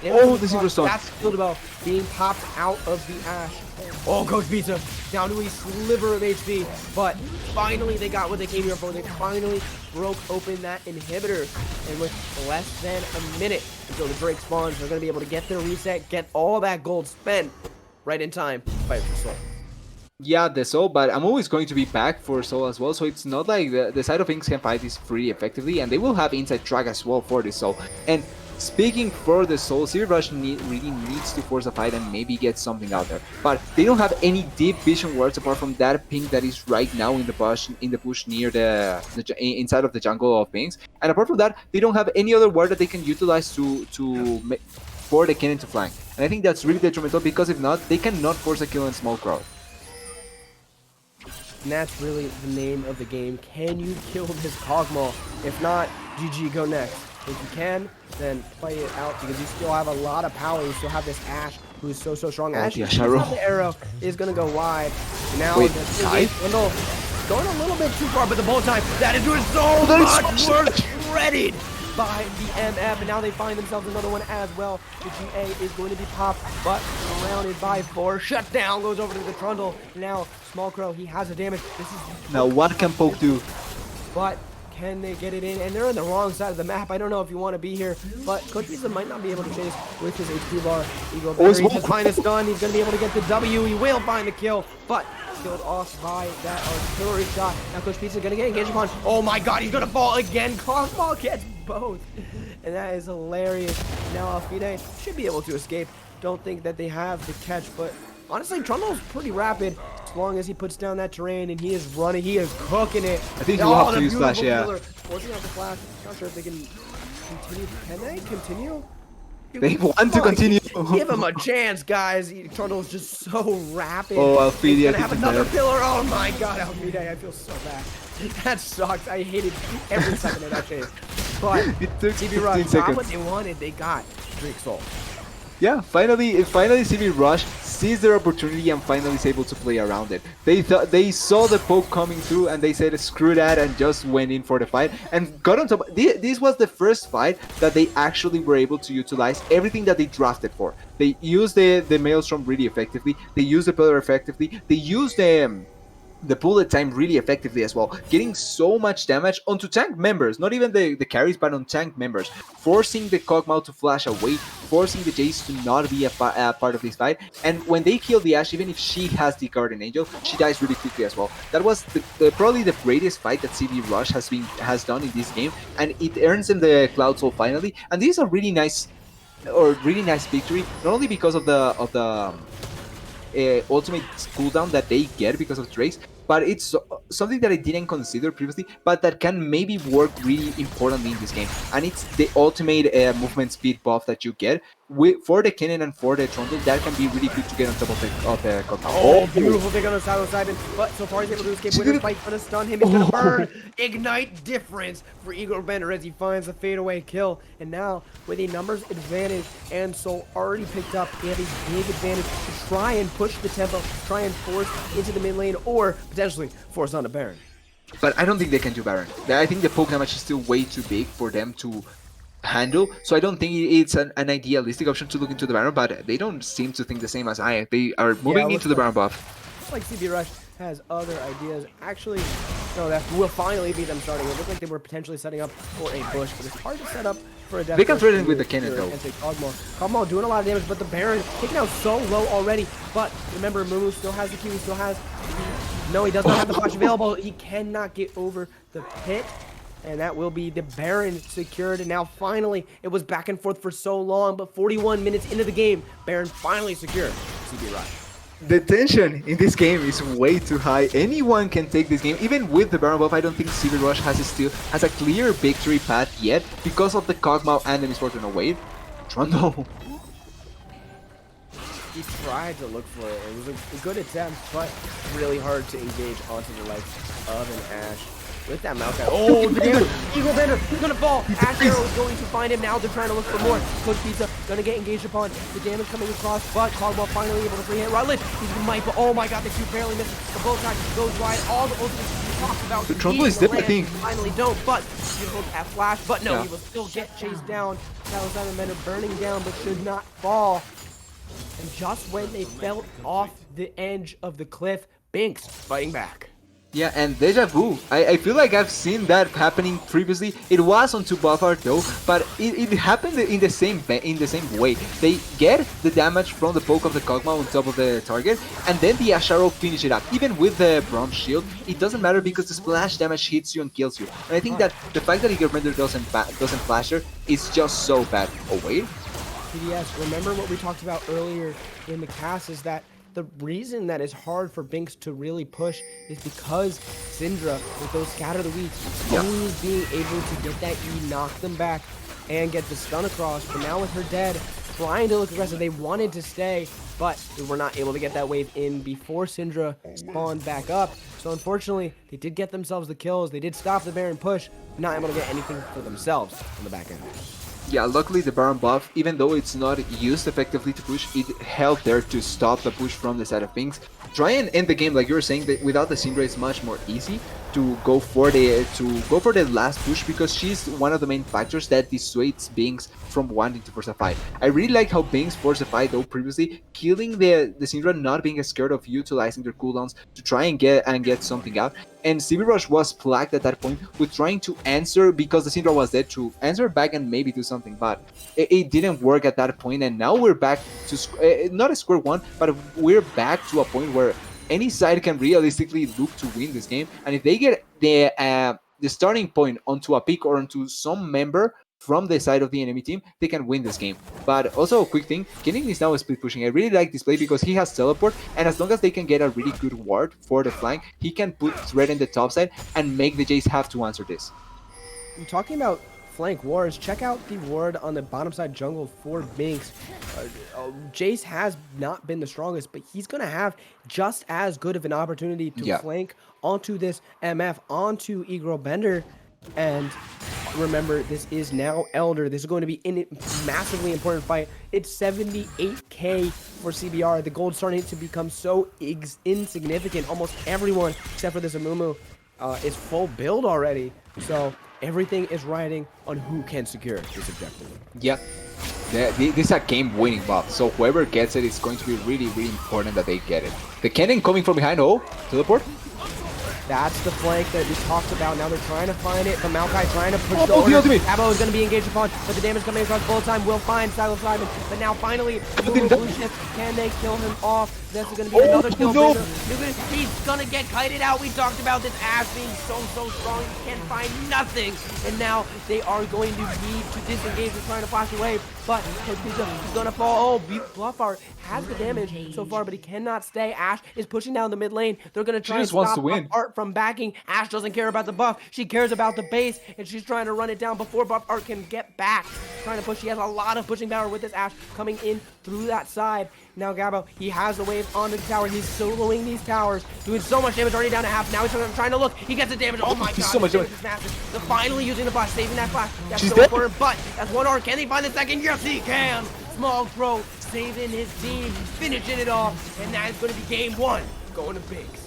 Oh, the Silver Stone. That's Shield Bow being popped out of the Ashe. Oh, Coach Pizza down to a sliver of HP, but finally they got what they came here for. They finally broke open that inhibitor, and with less than a minute until the Drake spawns, they're going to be able to get their reset, get all that gold spent right in time to fight for Soul. Yeah, the Soul, but I'm always going to be back for Soul as well, so it's not like the side of BINX can fight this pretty effectively, and they will have inside track as well for the Soul. And speaking for the Soul, City Rush really needs to force a fight and maybe get something out there. But they don't have any deep vision wards apart from that ping that is right now in the bush near the inside of the jungle of BINX. And apart from that, they don't have any other ward that they can utilize for the cannon to flank. And I think that's really detrimental, because if not, they cannot force a kill in Small Crow. And that's really the name of the game. Can you kill this Kog'Maw? If not, GG, go next. If you can, then play it out, because you still have a lot of power. You still have this Ashe who is so strong. Ashe, the arrow is going to go wide. And now the Swindle going a little bit too far, but the bullet time, that is doing so much work. Shredded by the MF, and now they find themselves another one as well. The GA is going to be popped, but surrounded by 4. Shut down, goes over to the Trundle. Now, Small Crow, he has a damage. This is now what can Poke do? But can they get it in? And they're on the wrong side of the map. I don't know if you want to be here, but Coach Pizza might not be able to chase with his HP bar. He just find a stun. He's going to be able to get the W. He will find the kill, but killed off by that artillery shot. Now Coach Pizza is going to get engaged upon. Oh my god, he's going to fall again. Kog'Maw gets both. And that is hilarious. Now Alfide should be able to escape. Don't think that they have the catch, but honestly, Trundle's pretty rapid as long as he puts down that terrain and he is running. He is cooking it. I think he will have to use flash, yeah. Forcing out the flash. Not sure if they can continue. Can they continue? They want to continue. Give him a chance, guys. Trundle's just so rapid. Oh, Alfide, He's gonna have another pillar. Oh my god, Alfide, I feel so bad. That sucks. I hated every second of that chase. But It took CB Rush 15 got what seconds. they wanted. They got Streak Soul. Yeah, finally CB Rush sees their opportunity and finally is able to play around it. They saw the poke coming through and they said screw that and just went in for the fight and got on top. This was the first fight that they actually were able to utilize everything that they drafted for. They used the Maelstrom really effectively. They used the pillar effectively. They used the bullet time really effectively as well, getting so much damage onto tank members, not even the carries, but on tank members, forcing the Kog'Maw to flash away, forcing the Jace to not be a part of this fight. And when they kill the Ashe, even if she has the Guardian Angel, she dies really quickly as well. That was probably the greatest fight that CB Rush has done in this game, and it earns them the Cloud Soul finally. And this is a really nice victory, not only because of the ultimate cooldown that they get because of Drake's, but it's something that I didn't consider previously, but that can maybe work really importantly in this game. And it's the ultimate movement speed buff that you get for the Kennen and for the Trundle. That can be really good to get on top of the Kog'Maw. Oh, beautiful pick on the side of Simon, but so far he's able to escape with his fight. Gonna stun him, he's gonna burn. Ignite difference for Igor Bender as he finds a fadeaway kill. And now, with a numbers advantage and Soul already picked up, they have a big advantage to try and push the tempo, try and force into the mid lane, or potentially force on a Baron. But I don't think they can do Baron. I think the poke damage is still way too big for them to handle, so I don't think it's an idealistic option to look into the Baron, but they don't seem to think the same as I. They are moving into the Baron buff. Looks like CB Rush has other ideas. Actually, no, that will finally be them starting. It looked like they were potentially setting up for a bush, but it's hard to set up for a death. They can threaten with the Kennen though. Kog'Maw doing a lot of damage, but the Baron taken out so low already. But remember, Mumu still has the Q, he still has... No, he does not have the flash available. He cannot get over the pit. And that will be the Baron secured. And now finally, it was back and forth for so long, but 41 minutes into the game, Baron finally secured CB Rush. The tension in this game is way too high. Anyone can take this game. Even with the Baron buff, I don't think CB Rush has a clear victory path yet because of the Kog'Maw and the Misfortune of Wade. Trundle. He tried to look for it. It was a good attempt, but really hard to engage onto the likes of an Ashe. With that Maokai. Oh, damn! Eagle Bender, he's gonna fall. Ashe Arrow is going to find him. Now they're trying to look for more. Coach Pizza gonna get engaged upon. The damage coming across, but Kog'Maw finally able to free hit. Rutledge, he's might, but oh my god, the Q barely misses. The bow tie goes wide. All the ultimates we talked about. The Trundle is definitely finally don't, but beautiful at flash. But no, he will still get chased down. Simon Bender burning down, but should not fall. And just when they fell off the edge of the cliff, BINX fighting back. Yeah, and deja vu. I feel like I've seen that happening previously. It was on 2 buff art though, but it happened in the same way. They get the damage from the poke of the Kog'Maw on top of the target, and then the Ashe Arrow finish it up. Even with the bronze shield, it doesn't matter because the splash damage hits you and kills you. And I think that the fact that Igor Bender doesn't flash her is just so bad. Oh wait. PDS, remember what we talked about earlier in the cast is that the reason that it's hard for BINX to really push is because Syndra, with those Scatter the Weeds, always being able to get that E, knock them back, and get the stun across. But now with her dead, trying to look aggressive, they wanted to stay, but they were not able to get that wave in before Syndra spawned back up. So unfortunately, they did get themselves the kills. They did stop the Baron push, not able to get anything for themselves on the back end. Yeah, luckily the Baron buff, even though it's not used effectively to push, it helped there to stop the push from the side of BINX. Try and end the game, like you were saying, that without the Syndra it's much more easy to go for the last push because she's one of the main factors that dissuades BINX from wanting to force a fight. I really like how BINX forced a fight though previously, killing the Syndra, not being scared of utilizing their cooldowns to try and get something out. And CB Rush was plagued at that point with trying to answer because the Syndra was dead, to answer back and maybe do something, but it didn't work at that point. And now we're back to not a square one, but we're back to a point where any side can realistically look to win this game. And if they get the the starting point onto a pick or onto some member from the side of the enemy team, they can win this game. But also a quick thing, Kennen is now split pushing. I really like this play because he has teleport, and as long as they can get a really good ward for the flank, he can put threat in the top side and make the Jace have to answer this. Talking about flank wars, check out the ward on the bottom side jungle for BINX. Jace has not been the strongest, but he's going to have just as good of an opportunity to Yeah. flank onto this MF, onto Egro Bender. And remember, this is now Elder. This is going to be a massively important fight. It's 78k for CBR. The gold starting to become so insignificant. Almost everyone, except for this Amumu, is full build already. So everything is riding on who can secure this objective. Yeah. This is a game-winning buff, so whoever gets it is going to be really, really important that they get it. The Kennen coming from behind, oh, teleport. That's the flank that we talked about. Now they're trying to find it, but Maokai trying to push the the order. ultimate. Abo is going to be engaged upon, but the damage coming across bullet time will find Silo Simon. But now finally, Blue Shift, can they kill him off? This is going to be another kill. No. He's going to get kited out. We talked about this Ash being so strong. He can't find nothing. And now they are going to need to disengage. They're trying to flash away, but he's going to fall. Oh, Bluffart has the damage so far, but he cannot stay. Ash is pushing down the mid lane. They're going to try and stop Art from backing. Ash doesn't care about the buff. She cares about the base, and she's trying to run it down before Buff Art can get back. Trying to push. She has a lot of pushing power with this Ash coming in through that side. Now Gabo, he has the wave onto the tower. He's soloing these towers, doing so much damage, already down to half. Now he's trying to look. He gets the damage. Oh my god, so much damage. Is massive. They're finally using the flash, saving that flash. That's She's so dead. important, but that's one arc. Can they find the second? Yes, he can. Small Crow saving his team, finishing it off, and that is going to be game one. Going to BINX.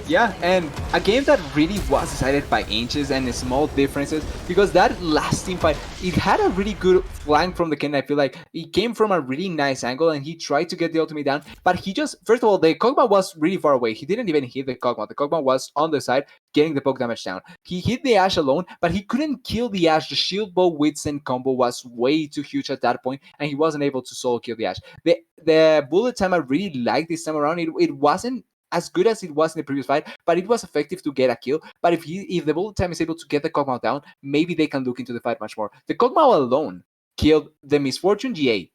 Yeah, and a game that really was decided by inches and small differences, because that last team fight, it had a really good flank from the Kennen. I feel like he came from a really nice angle and he tried to get the ultimate down, but he just, first of all, the Kog'Maw was really far away. He didn't even hit the Kog'Maw. The Kog'Maw was on the side, getting the poke damage down. He hit the Ashe alone, but he couldn't kill the Ashe. The shield bow Witsend combo was way too huge at that point, and he wasn't able to solo kill the Ashe. The bullet time I really liked this time around. It wasn't as good as it was in the previous fight, but it was effective to get a kill. But if the bullet time is able to get the Kog'Maw down, maybe they can look into the fight much more. The Kog'Maw alone killed the Misfortune GA,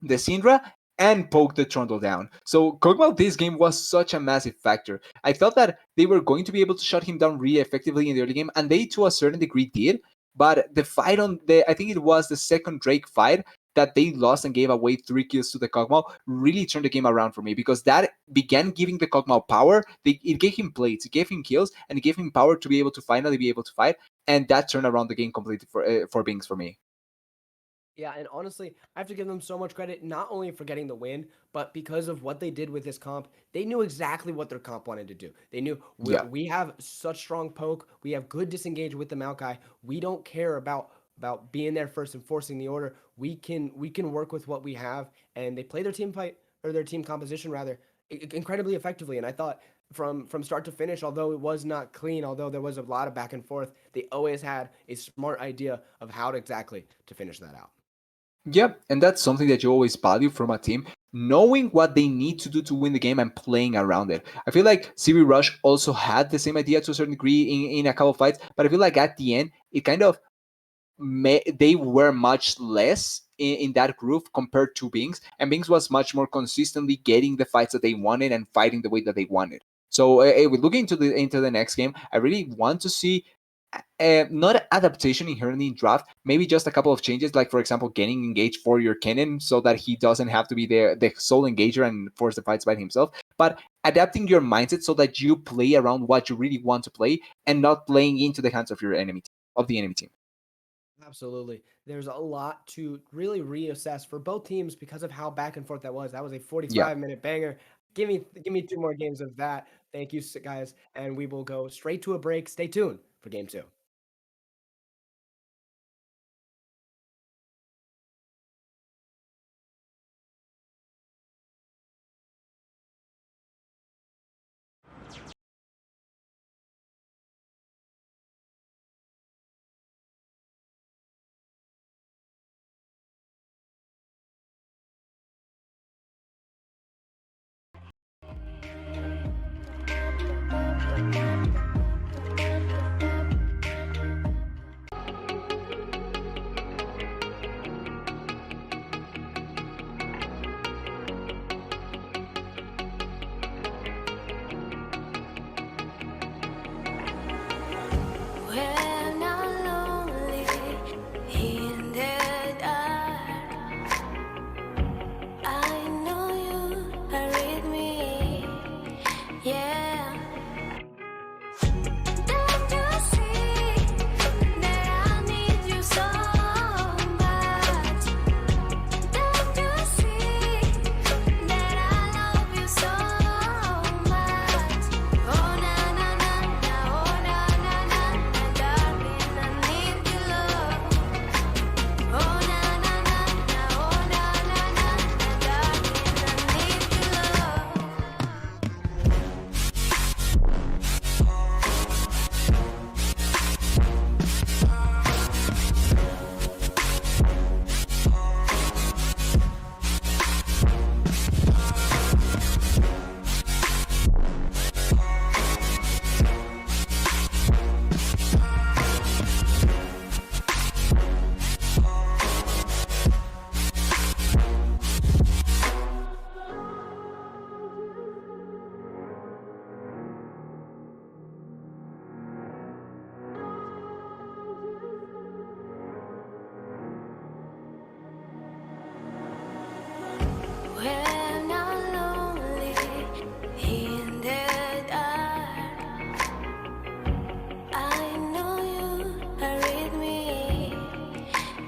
the Syndra, and poked the Trundle down. So Kog'Maw this game was such a massive factor. I thought that they were going to be able to shut him down really effectively in the early game, and they to a certain degree did. But the fight I think it was the second Drake fight that they lost and gave away 3 kills to the Kog'Maw really turned the game around for me, because that began giving the Kog'Maw power. It gave him plates, it gave him kills, and it gave him power to be able to finally be able to fight, and that turned around the game completely for BINX for me. Yeah, and honestly, I have to give them so much credit, not only for getting the win, but because of what they did with this comp. They knew exactly what their comp wanted to do. They knew we have such strong poke, we have good disengage with the Maokai. We don't care about being there first and forcing the order. We can work with what we have, and they play their team fight, or their team composition rather, incredibly effectively. And I thought from start to finish, although it was not clean, although there was a lot of back and forth, they always had a smart idea of how exactly to finish that out. Yep, and that's something that you always value from a team, knowing what they need to do to win the game and playing around it. I feel like CB Rush also had the same idea to a certain degree in a couple of fights, but I feel like at the end, it kind of they were much less in that groove compared to BINX, and BINX was much more consistently getting the fights that they wanted and fighting the way that they wanted. So looking into the next game, I really want to see not adaptation inherently in draft, maybe just a couple of changes, like for example getting engaged for your Kennen so that he doesn't have to be the sole engager and force the fights by himself, but adapting your mindset so that you play around what you really want to play and not playing into the hands of your enemy team. Absolutely. There's a lot to really reassess for both teams because of how back and forth that was. That was a 45-minute banger. Give me 2 more games of that. Thank you, guys. And we will go straight to a break. Stay tuned for game 2.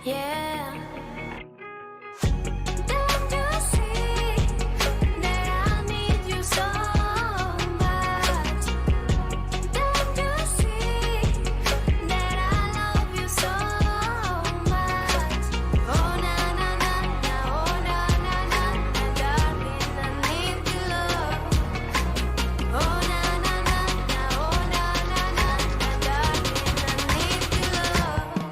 Yeah. Don't you see that I need you so much? Don't you see that I love you so much? Oh na na na na, oh na na na na, darling, I need your love. Oh na na na na, oh na na na na, darling, I need your love.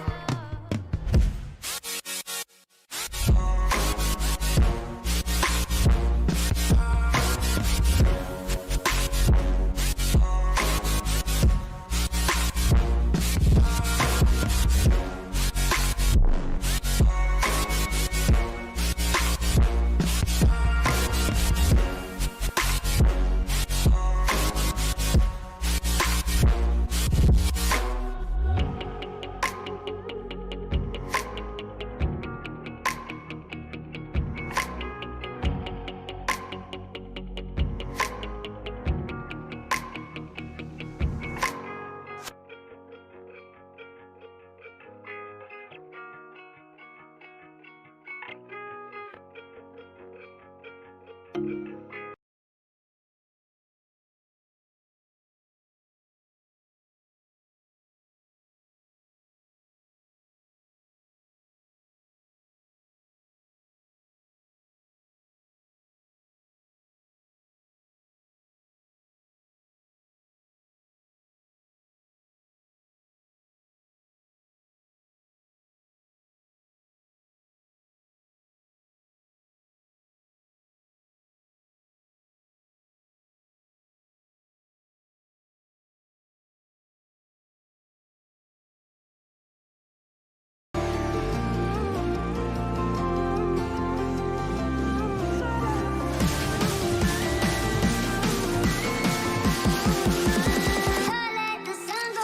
Let the sun go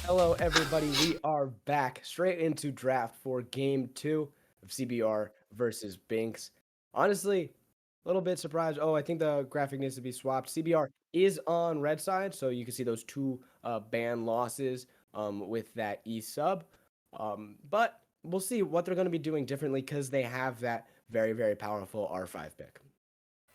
Hello, everybody. We are back straight into draft for game 2 of CBR versus BINX. Honestly, a little bit surprised. Oh, I think the graphic needs to be swapped. CBR is on red side, so you can see those two ban losses with that E sub. But we'll see what they're going to be doing differently because they have that very, very powerful R5 pick.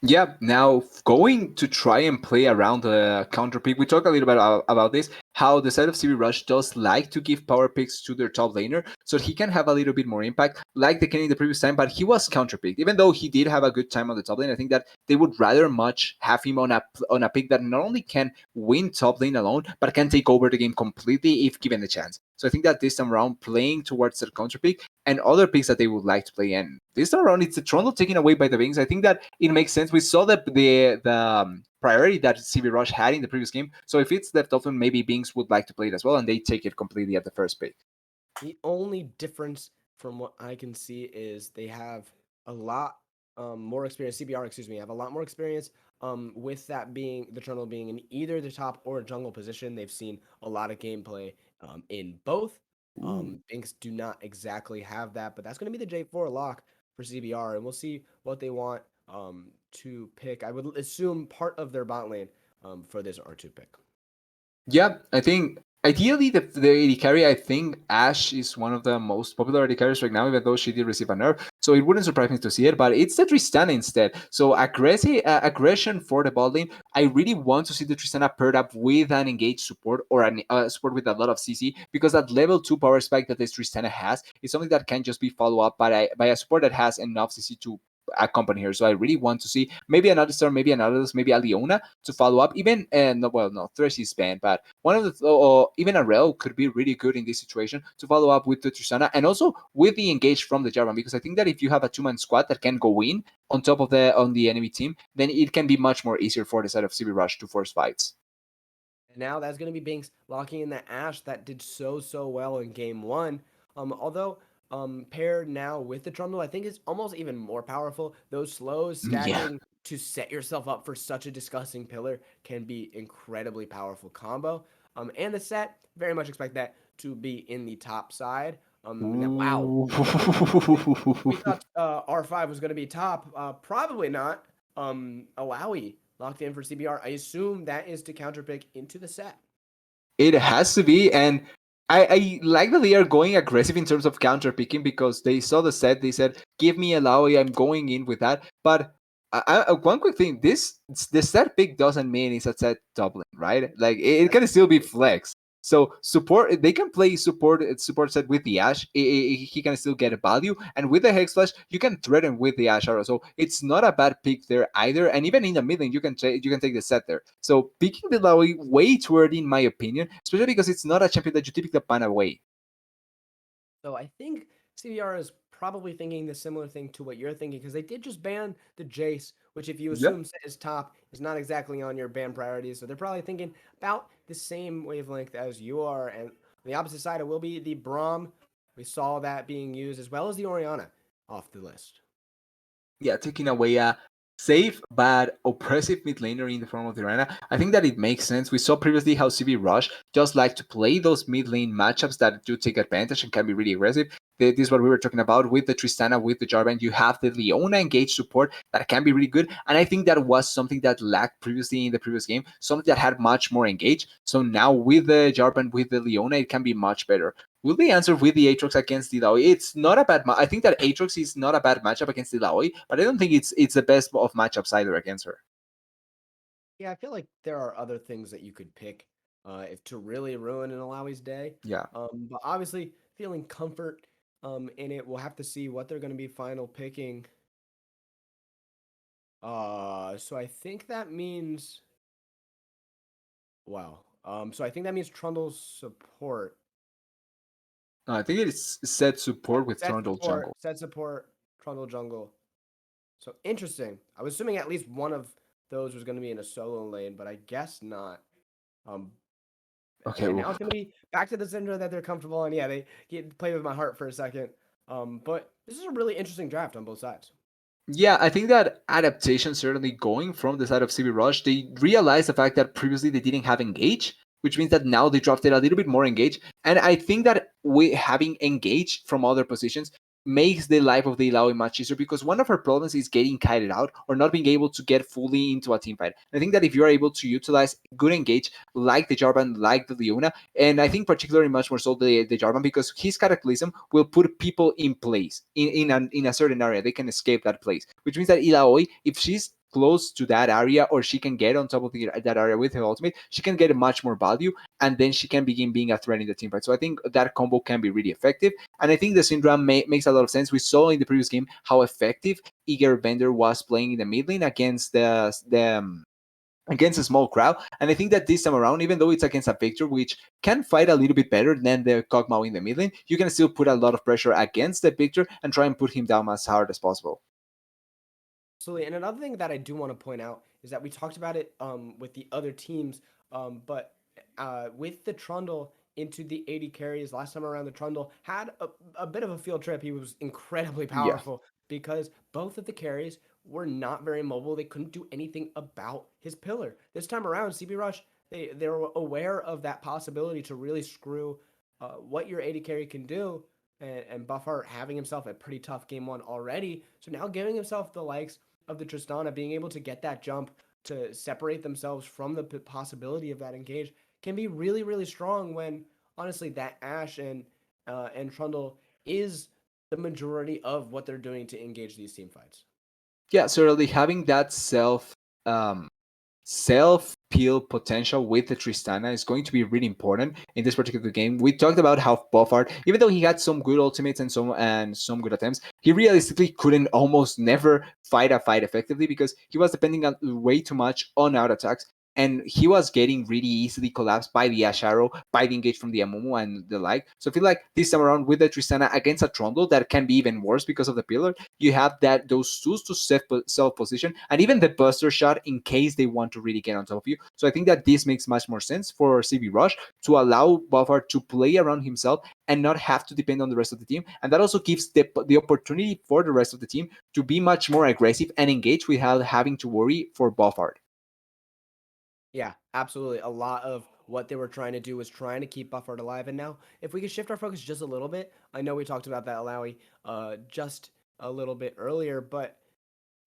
Yeah, now going to try and play around the counter pick. We talked a little bit about this, how the side of CB Rush does like to give power picks to their top laner, so he can have a little bit more impact, like the Kenny the previous time, but he was counter picked. Even though he did have a good time on the top lane, I think that they would rather much have him on a pick that not only can win top lane alone, but can take over the game completely if given the chance. So I think that this time around, playing towards the counter pick and other picks that they would like to play. And this time around, it's the Toronto taken away by the BINX. I think that it makes sense. We saw that the priority that CB Rush had in the previous game. So if it's left open, maybe BINX would like to play it as well, and they take it completely at the first pick. The only difference from what I can see is they have a lot more experience. CBR, excuse me, have a lot more experience with that being the Eternal being in either the top or jungle position. They've seen a lot of gameplay in both. BINX do not exactly have that, but that's going to be the J4 lock for CBR, and we'll see what they want to pick. I would assume part of their bot lane for this R2 pick. Yeah, I think ideally the AD carry, I think Ashe is one of the most popular AD carries right now, even though she did receive a nerf. So it wouldn't surprise me to see it, but it's the Tristana instead. So aggression for the bot lane. I really want to see the Tristana paired up with an engaged support or an support with a lot of CC, because that level 2 power spike that this Tristana has is something that can just be followed up by a support that has enough CC to accompany her. So I really want to see maybe another star, maybe another, maybe a Leona to follow up. Even no, Thresh is banned, but one of the even a Rel could be really good in this situation to follow up with the Tristana and also with the engage from the Jarvan, because I think that if you have a 2-man squad that can go in on top of on the enemy team, then it can be much more easier for the side of CB Rush to force fights. now that's going to be BINX locking in that Ashe that did so well in game one. Although paired now with the Trundle, I think it's almost even more powerful. Those slows Yeah. stacking to set yourself up for such a disgusting pillar can be incredibly powerful combo. And the set, very much expect that to be in the top side. Now, wow, Ooh. we thought R5 was going to be top. Probably not. Alawi locked in for CBR. I assume that is to counterpick into the set. It has to be, and I like that they are going aggressive in terms of counter picking because they saw the set. They said, "Give me a Laoi, I'm going in with that." But one quick thing: the set pick doesn't mean it's a set doubling, right? Like it can still be flex. So support, they can play support set with the Ashe. He can still get a value, and with the Hex Flash, you can threaten with the Ashe arrow. So it's not a bad pick there either. And even in the mid lane, you can take the set there. So picking the Laoi way too early, in my opinion, especially because it's not a champion that you typically ban away. So I think CBR is probably thinking the similar thing to what you're thinking because they did just ban the Jace, which if you Yep. assume set is top is not exactly on your ban priorities. So they're probably thinking about the same wavelength as you are. And on the opposite side, it will be the Braum. We saw that being used as well as the Oriana off the list. Yeah, taking away a safe but oppressive mid laner in the form of the arena. I think that it makes sense. We saw previously how CB Rush just like to play those mid lane matchups that do take advantage and can be really aggressive. This is what we were talking about with the Tristana, with the Jarvan. You have the Leona engaged support that can be really good. And I think that was something that lacked previously in the previous game, something that had much more engaged. So now with the Jarvan, with the Leona, it can be much better. Will they answer with the Aatrox against the Laoi? It's not a bad. I think that Aatrox is not a bad matchup against the Laoi, but I don't think it's the best of matchups either against her. Yeah, I feel like there are other things that you could pick if to really ruin an Alawi's day. Yeah. But obviously, feeling comfort in it, we'll have to see what they're going to be final picking. So I think that means wow. So I think that means Trundle's support. No, I think it's set support with Trundle jungle. Set support, Trundle jungle. So interesting. I was assuming at least one of those was going to be in a solo lane, but I guess not. Um, Okay. and now it's going to be back to the center that they're comfortable in. Yeah, they play with my heart for a second. But this is a really interesting draft on both sides. Yeah, I think that adaptation certainly going from the side of CB Rush, they realized the fact that previously they didn't have engage, which means that now they drafted a little bit more engage. And I think that we having engage from other positions makes the life of the Illaoi much easier because one of her problems is getting kited out or not being able to get fully into a team fight. I think that if you're able to utilize good engage like the Jarvan, like the Leona, and I think particularly much more so the Jarvan because his Cataclysm will put people in place in a certain area. They can escape that place, which means that Illaoi, if she's close to that area or she can get on top of that area with her ultimate, she can get much more value and then she can begin being a threat in the team fight. So I think that combo can be really effective. And I think the Syndrome makes a lot of sense. We saw in the previous game how effective Eager Bender was playing in the mid lane against against a small crowd. And I think that this time around, even though it's against a Victor, which can fight a little bit better than the Kog'Maw in the mid lane, you can still put a lot of pressure against the Victor and try and put him down as hard as possible. Absolutely. And another thing that I do want to point out is that we talked about it with the other teams, but with the Trundle into the 80 carries last time around, the Trundle had a bit of a field trip. He was incredibly Yeah. powerful because both of the carries were not very mobile. They couldn't do anything about his pillar. This time around, CB Rush, they were aware of that possibility to really screw what your 80 carry can do. And Buffheart having himself a pretty tough game one already. So now giving himself the likes of the Tristana, being able to get that jump to separate themselves from the possibility of that engage can be really, really strong when honestly that Ashe and Trundle is the majority of what they're doing to engage these team fights. Yeah, certainly having that self peel potential with the Tristana is going to be really important in this particular game. We talked about how Buffard, even though he had some good ultimates and some good attempts, he realistically couldn't almost never fight a fight effectively because he was depending on way too much on out attacks. and he was getting really easily collapsed by the Ash Arrow, by the engage from the Amumu and the like. So I feel like this time around with the Tristana against a Trundle that can be even worse because of the pillar, you have those tools to self position and even the Buster Shot in case they want to really get on top of you. So I think that this makes much more sense for CB Rush to allow Buffard to play around himself and not have to depend on the rest of the team. And that also gives the opportunity for the rest of the team to be much more aggressive and engage without having to worry for Buffard. Yeah, absolutely. A lot of what they were trying to do was trying to keep Buffard alive. And now, if we could shift our focus just a little bit, I know we talked about that Alawi just a little bit earlier, but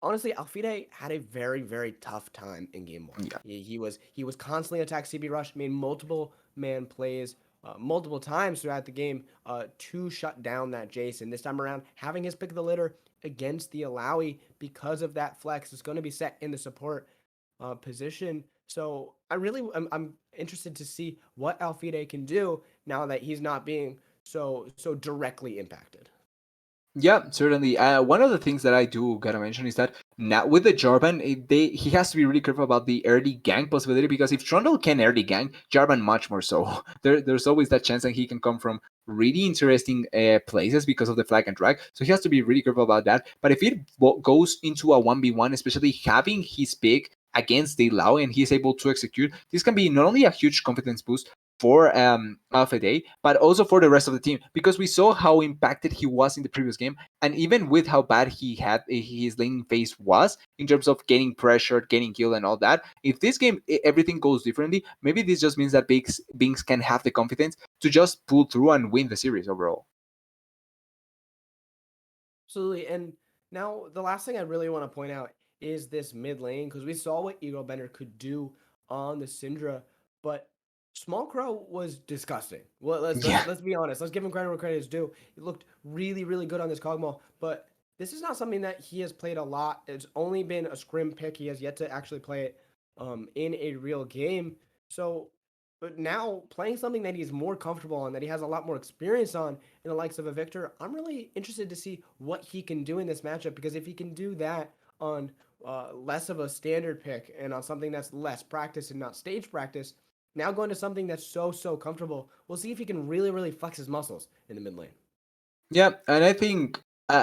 honestly, Alfide had a very, very tough time in game one. Yeah. He was constantly attacked CB Rush, made multiple man plays multiple times throughout the game to shut down that Jason. This time around, having his pick of the litter against the Alawi because of that flex is going to be set in the support position. So I'm interested to see what Alfide can do now that he's not being so directly impacted. Yeah, certainly. One of the things that I do gotta mention is that now with the Jarvan, he has to be really careful about the early gank possibility because if Trundle can early gank, Jarvan much more so. There's always that chance that he can come from really interesting places because of the flag and drag. So he has to be really careful about that. But if it goes into a 1v1, especially having his pick against the Lao and he's able to execute, this can be not only a huge confidence boost for Alpha Day, but also for the rest of the team because we saw how impacted he was in the previous game, and even with how bad he had his laning phase was in terms of getting pressured, getting killed, and all that. If this game everything goes differently, maybe this just means that BINX can have the confidence to just pull through and win the series overall. Absolutely. And now the last thing I really want to point out is this mid lane because we saw what Eagle Bender could do on the Syndra, but Small Crow was disgusting. Well, let's Yeah. let's let's be honest. Let's give him credit where credit is due. He looked really really good on this Cogmall, but this is not something that he has played a lot. It's only been a scrim pick. He has yet to actually play it in a real game. So, but now playing something that he's more comfortable on, that he has a lot more experience on, in the likes of a Victor, I'm really interested to see what he can do in this matchup because if he can do that on less of a standard pick and on something that's less practice and not stage practice, now going to something that's so comfortable, we'll see if he can really flex his muscles in the mid lane. Yeah, and I think,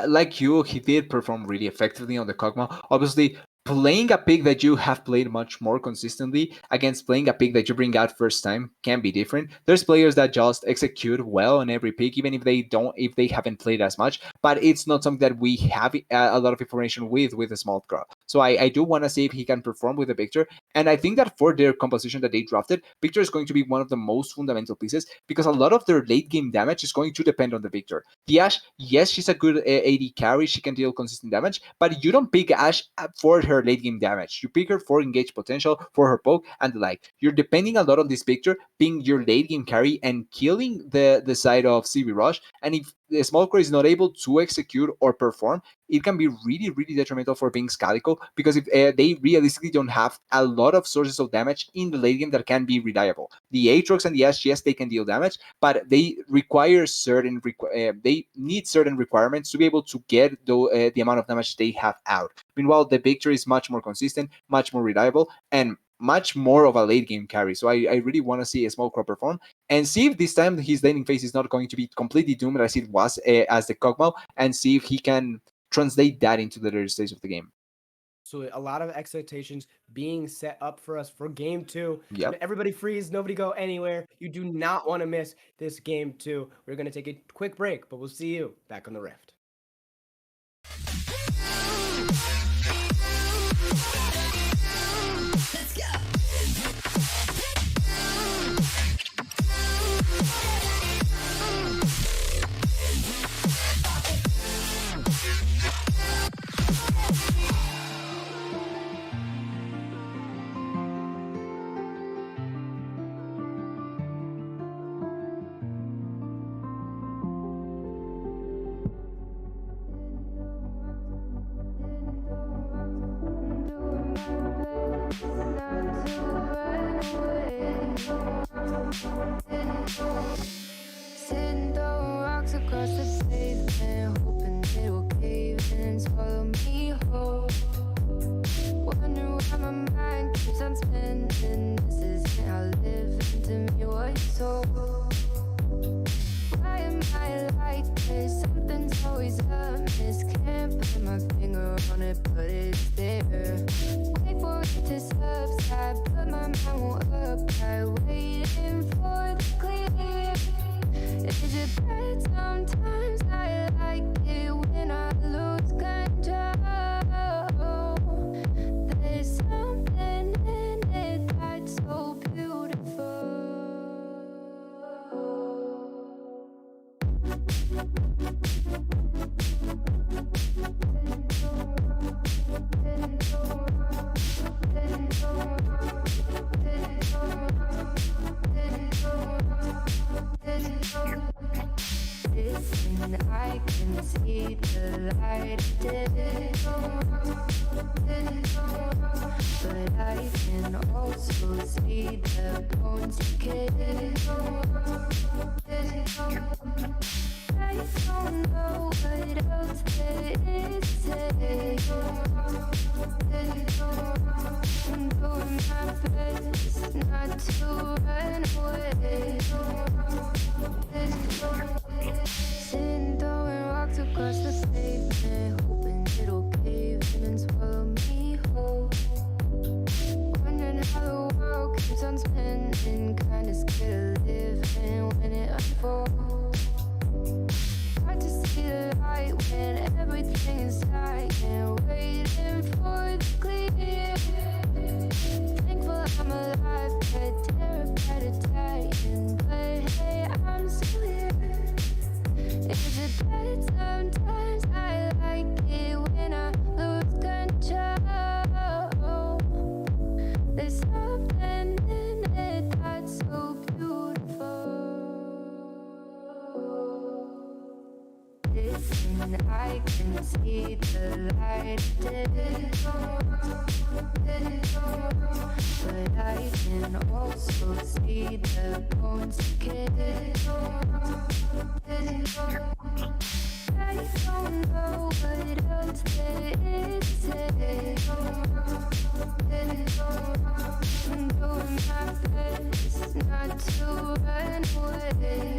like you, he did perform really effectively on the Kog'Maw. Obviously, playing a pick that you have played much more consistently against playing a pick that you bring out first time can be different. There's players that just execute well on every pick, even if they haven't played as much. But it's not something that we have a lot of information with a small crowd. So I do want to see if he can perform with the Victor. And I think that for their composition that they drafted, Victor is going to be one of the most fundamental pieces because a lot of their late game damage is going to depend on the Victor. The Ashe, yes, she's a good AD carry. She can deal consistent damage, but you don't pick Ashe for her late game damage. You pick her for engage potential, for her poke, and the like. You're depending a lot on this Victor being your late game carry and killing the side of CB Rush. And if the small core is not able to execute or perform, it can be really detrimental for BINX Calico because if they realistically don't have a lot of sources of damage in the late game that can be reliable. The Aatrox and the Ashe, yes, they can deal damage, but they require they need certain requirements to be able to get the amount of damage they have out. Meanwhile, the Victor is much more consistent, much more reliable, and much more of a late game carry. So I really want to see a Small Crow perform and see if this time his laning phase is not going to be completely doomed as it was as the Kog'Maw, and see if he can translate that into the later stage of the game. So a lot of expectations being set up for us for game two. Yep. Everybody freeze, nobody go anywhere. You do not want to miss this game two. We're going to take a quick break, but we'll see you back on the Rift. Sitting throwing rocks across the pavement, hoping it will cave in and swallow me whole. Wonder why my mind keeps on spinning. This isn't how living to me was told. Why am I like this? Something's always amiss. Can't put my finger on it, but it's there. Wait for it to subside, but my mind won't apply. Waiting for the clear. Is it bad? Sometimes I like it when I lose control. There's something in it that's so beautiful. Listen, I can see the light, but I can also see the bones decay. I don't know what else there is to say. I'm doing my best not to run away. Sitting throwing rocks across the pavement, hoping it'll cave in and swallow me whole. Wondering how the world keeps on spinning, kinda scared of living when it unfolds. Hard to see the light when everything is dying, waiting for the clear. Thankful I'm alive, but terrified of dying. But hey, I'm still here. Is it bad? Sometimes I like it when I lose control. There's something in it that's so beautiful. Listen, I can see the light, but I can also see the bones decay. I don't know what else there is to say. I'm doing my best not to run away.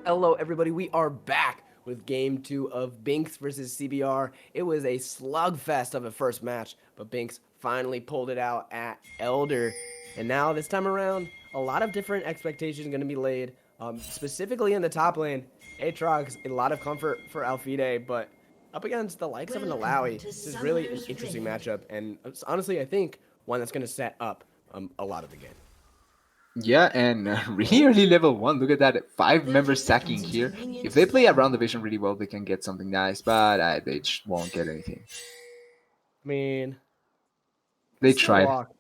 Hello, everybody. We are back with Game 2 of BINX versus CBR. It was a slugfest of a first match, but BINX finally pulled it out at Elder. And now, this time around, a lot of different expectations going to be laid, specifically in the top lane. Aatrox, a lot of comfort for Alfide, but up against the likes of an Alawi, this is really an interesting matchup. And honestly, I think one that's going to set up a lot of the game. Yeah, and really early level 1. Look at that 5-member stacking here. If they play around the vision really well, they can get something nice, but they just won't get anything. I mean, They still tried. walk.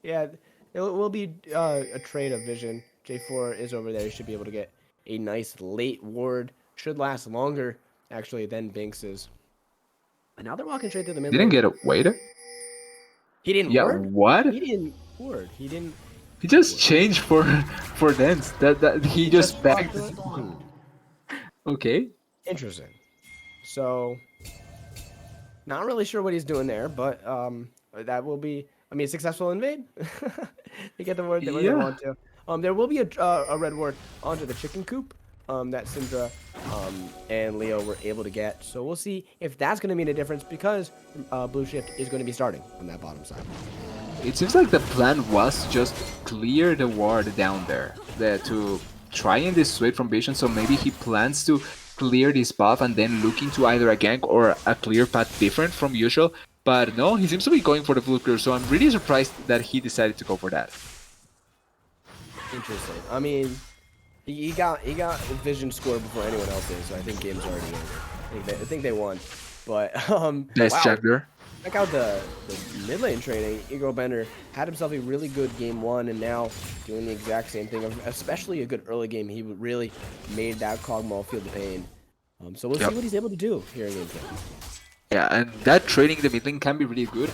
Yeah, it will be a trade of vision. J4 is over there. He should be able to get a nice late ward. Should last longer, actually, than BINX is. And now they're walking straight through the mid Didn't lane. get a waiter? He didn't Yeah, ward? what? He didn't ward. He didn't. He just changed for dance. That he just backed. Okay. Interesting. So, not really sure what he's doing there, but that will be, I mean, successful invade. They get the ward that they Yeah. want to. There will be a red ward onto the chicken coop that Syndra and Leo were able to get. So we'll see if that's going to mean a difference because Blue Shift is going to be starting on that bottom side. It seems like the plan was just clear the ward down there to try and dissuade from vision. So maybe he plans to clear this buff and then look into either a gank or a clear path different from usual. But no, he seems to be going for the full clear. So I'm really surprised that he decided to go for that. Interesting. I mean, he got vision score before anyone else did, so I think game's already over. I think they won. But Nice wow, check there. check out the mid lane trading. Eagle Bender had himself a really good game 1, and now doing the exact same thing. Especially a good early game. He really made that Kog'Maw feel the pain. So we'll see what he's able to do here in game 2. Yeah, and that trading the mid lane can be really good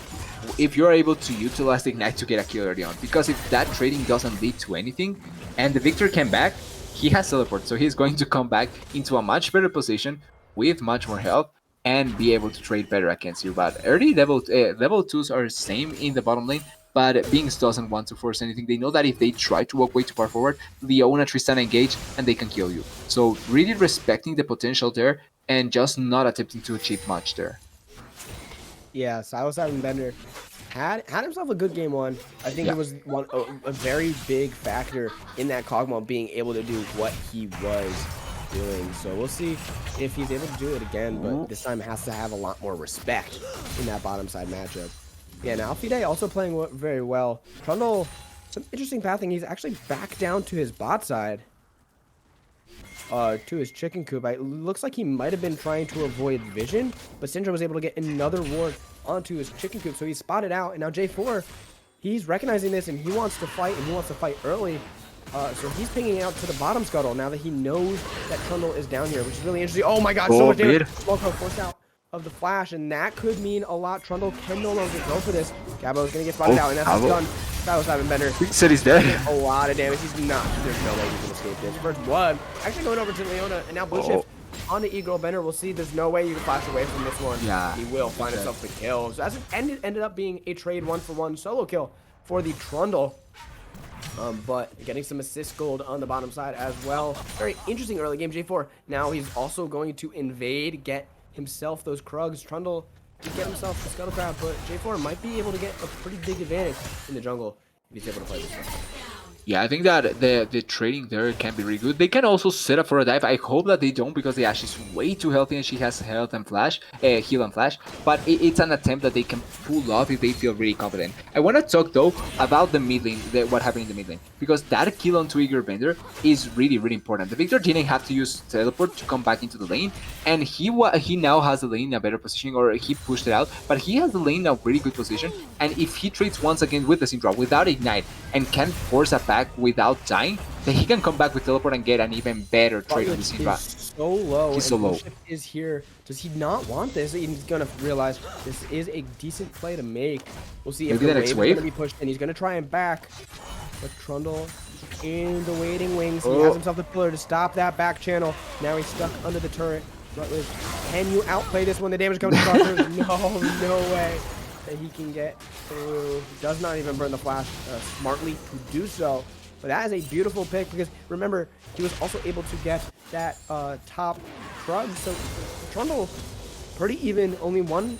if you're able to utilize the Ignite to get a kill early on. Because if that trading doesn't lead to anything, and the Victor came back, he has teleport, so he's going to come back into a much better position with much more health and be able to trade better against you. But early level 2s are same in the bottom lane, but BINX doesn't want to force anything. They know that if they try to walk way too far forward, Leona, Tristana engage and they can kill you. So really respecting the potential there and just not attempting to achieve much there. Yeah, Silas Bender had himself a good game 1. I think it was a very big factor in that Kog'Maw being able to do what he was doing. So we'll see if he's able to do it again, but this time has to have a lot more respect in that bottom side matchup. Yeah, now Fide also playing very well. Trundle, some interesting pathing. He's actually back down to his bot side. To his chicken coop. It looks like he might have been trying to avoid vision, but Syndra was able to get another ward onto his chicken coop, so he's spotted out, and now J4, he's recognizing this, and he wants to fight, and he wants to fight early. So he's pinging out to the bottom scuttle now that he knows that Trundle is down here, which is really interesting. Oh my god, so much damage. Smoko forced out of the flash, and that could mean a lot. Trundle can no longer go for this. Gabo's gonna get spotted out, and that's done. That was Simon Bender. He said he's dead. A lot of damage. He's not. There's no way he can escape this. First blood. Actually going over to Leona, and now blue shift on the Eagle Bender. We'll see. There's no way you can flash away from this one. Yeah. He will find himself the kill. So that's ended up being a trade 1-for-1 solo kill for the Trundle. But getting some assist gold on the bottom side as well. Very interesting early game. J4. Now he's also going to invade, get himself those Krugs. Trundle to get himself the Scuttle Crab, but J4 might be able to get a pretty big advantage in the jungle if he's able to play this one. Yeah, I think that the trading there can be really good. They can also set up for a dive. I hope that they don't because the Ashe is way too healthy and she has health and flash, heal and flash. But it's an attempt that they can pull off if they feel really confident. I want to talk though about the mid lane, what happened in the mid lane, because that kill on Eagle Bender is really important. The Victor didn't have to use teleport to come back into the lane, and he now has the lane in a better position, or he pushed it out. But he has the lane in a really good position, and if he trades once again with the Syndra without ignite and can force a back without dying, then he can come back with teleport and get an even better trade with Syndra. So low. He's so low. Is here. Does he not want this? He's gonna realize this is a decent play to make. We'll see if the wave is gonna be pushed, and he's gonna try and back. But Trundle in the waiting wings. He has himself the pillar to stop that back channel. Now he's stuck under the turret. Rutledge, can you outplay this when the damage comes across? No way that he can get through. Does not even burn the flash smartly to do so. But that is a beautiful pick because remember, he was also able to get that top Krug. So Trundle, pretty even, only one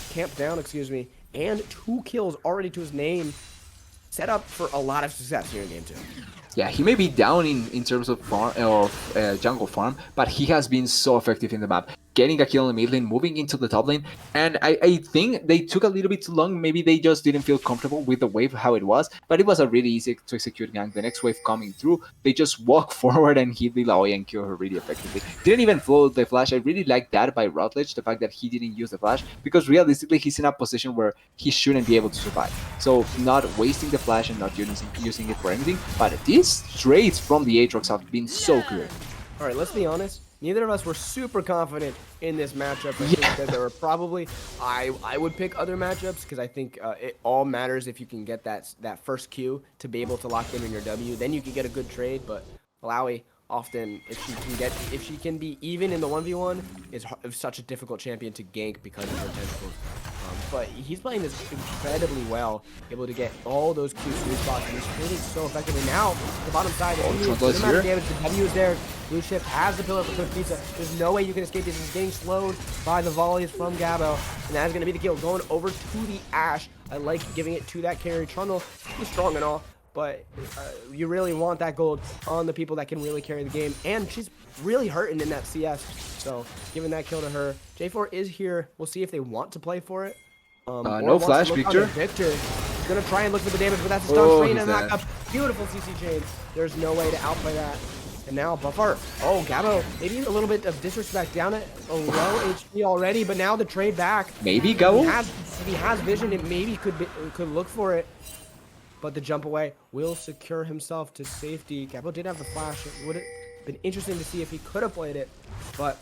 camp down, excuse me, and 2 kills already to his name. Set up for a lot of success here in game 2. Yeah, he may be down in terms of farm or jungle farm, but he has been so effective in the map. Getting a kill in the mid lane, moving into the top lane, and I think they took a little bit too long. Maybe they just didn't feel comfortable with the wave how it was, but it was a really easy to execute gank. The next wave coming through, they just walk forward and hit Lilaoi and kill her really effectively. Didn't even follow the flash. I really like that by Rutledge, the fact that he didn't use the flash, because realistically he's in a position where he shouldn't be able to survive. So not wasting the flash and not using it for anything, but these trades from the Aatrox have been so good. All right, let's be honest. Neither of us were super confident in this matchup. I think that there were probably, I would pick other matchups because I think it all matters if you can get that first Q to be able to lock in your W. Then you can get a good trade. But Malawi often, if she can be even in the 1v1, is such a difficult champion to gank because of her tentacles. But he's playing this incredibly well, able to get all those Q sweet spots, and he's really so effective. And now, the bottom side, the amount of damage, the W is there. Blue Shift has the pillar for Cook Pizza. There's no way you can escape this. He's getting slowed by the volleys from Gabo, and that is going to be the kill. Going over to the Ashe. I like giving it to that carry. Trundle, he's strong and all, but you really want that gold on the people that can really carry the game. And she's really hurting in that CS, so giving that kill to her. J4 is here. We'll see if they want to play for it. No flash, Victor. He's gonna try and look for the damage, but that's a stun. Train and knock up. Beautiful CC chain. There's no way to outplay that. And now Buffer. Oh, Gabo, maybe a little bit of disrespect down at a low HP already, but now the trade back. Maybe Gabo? If he has vision, it maybe could look for it. But the jump away will secure himself to safety. Gabo did have the flash. It would have been interesting to see if he could have played it. But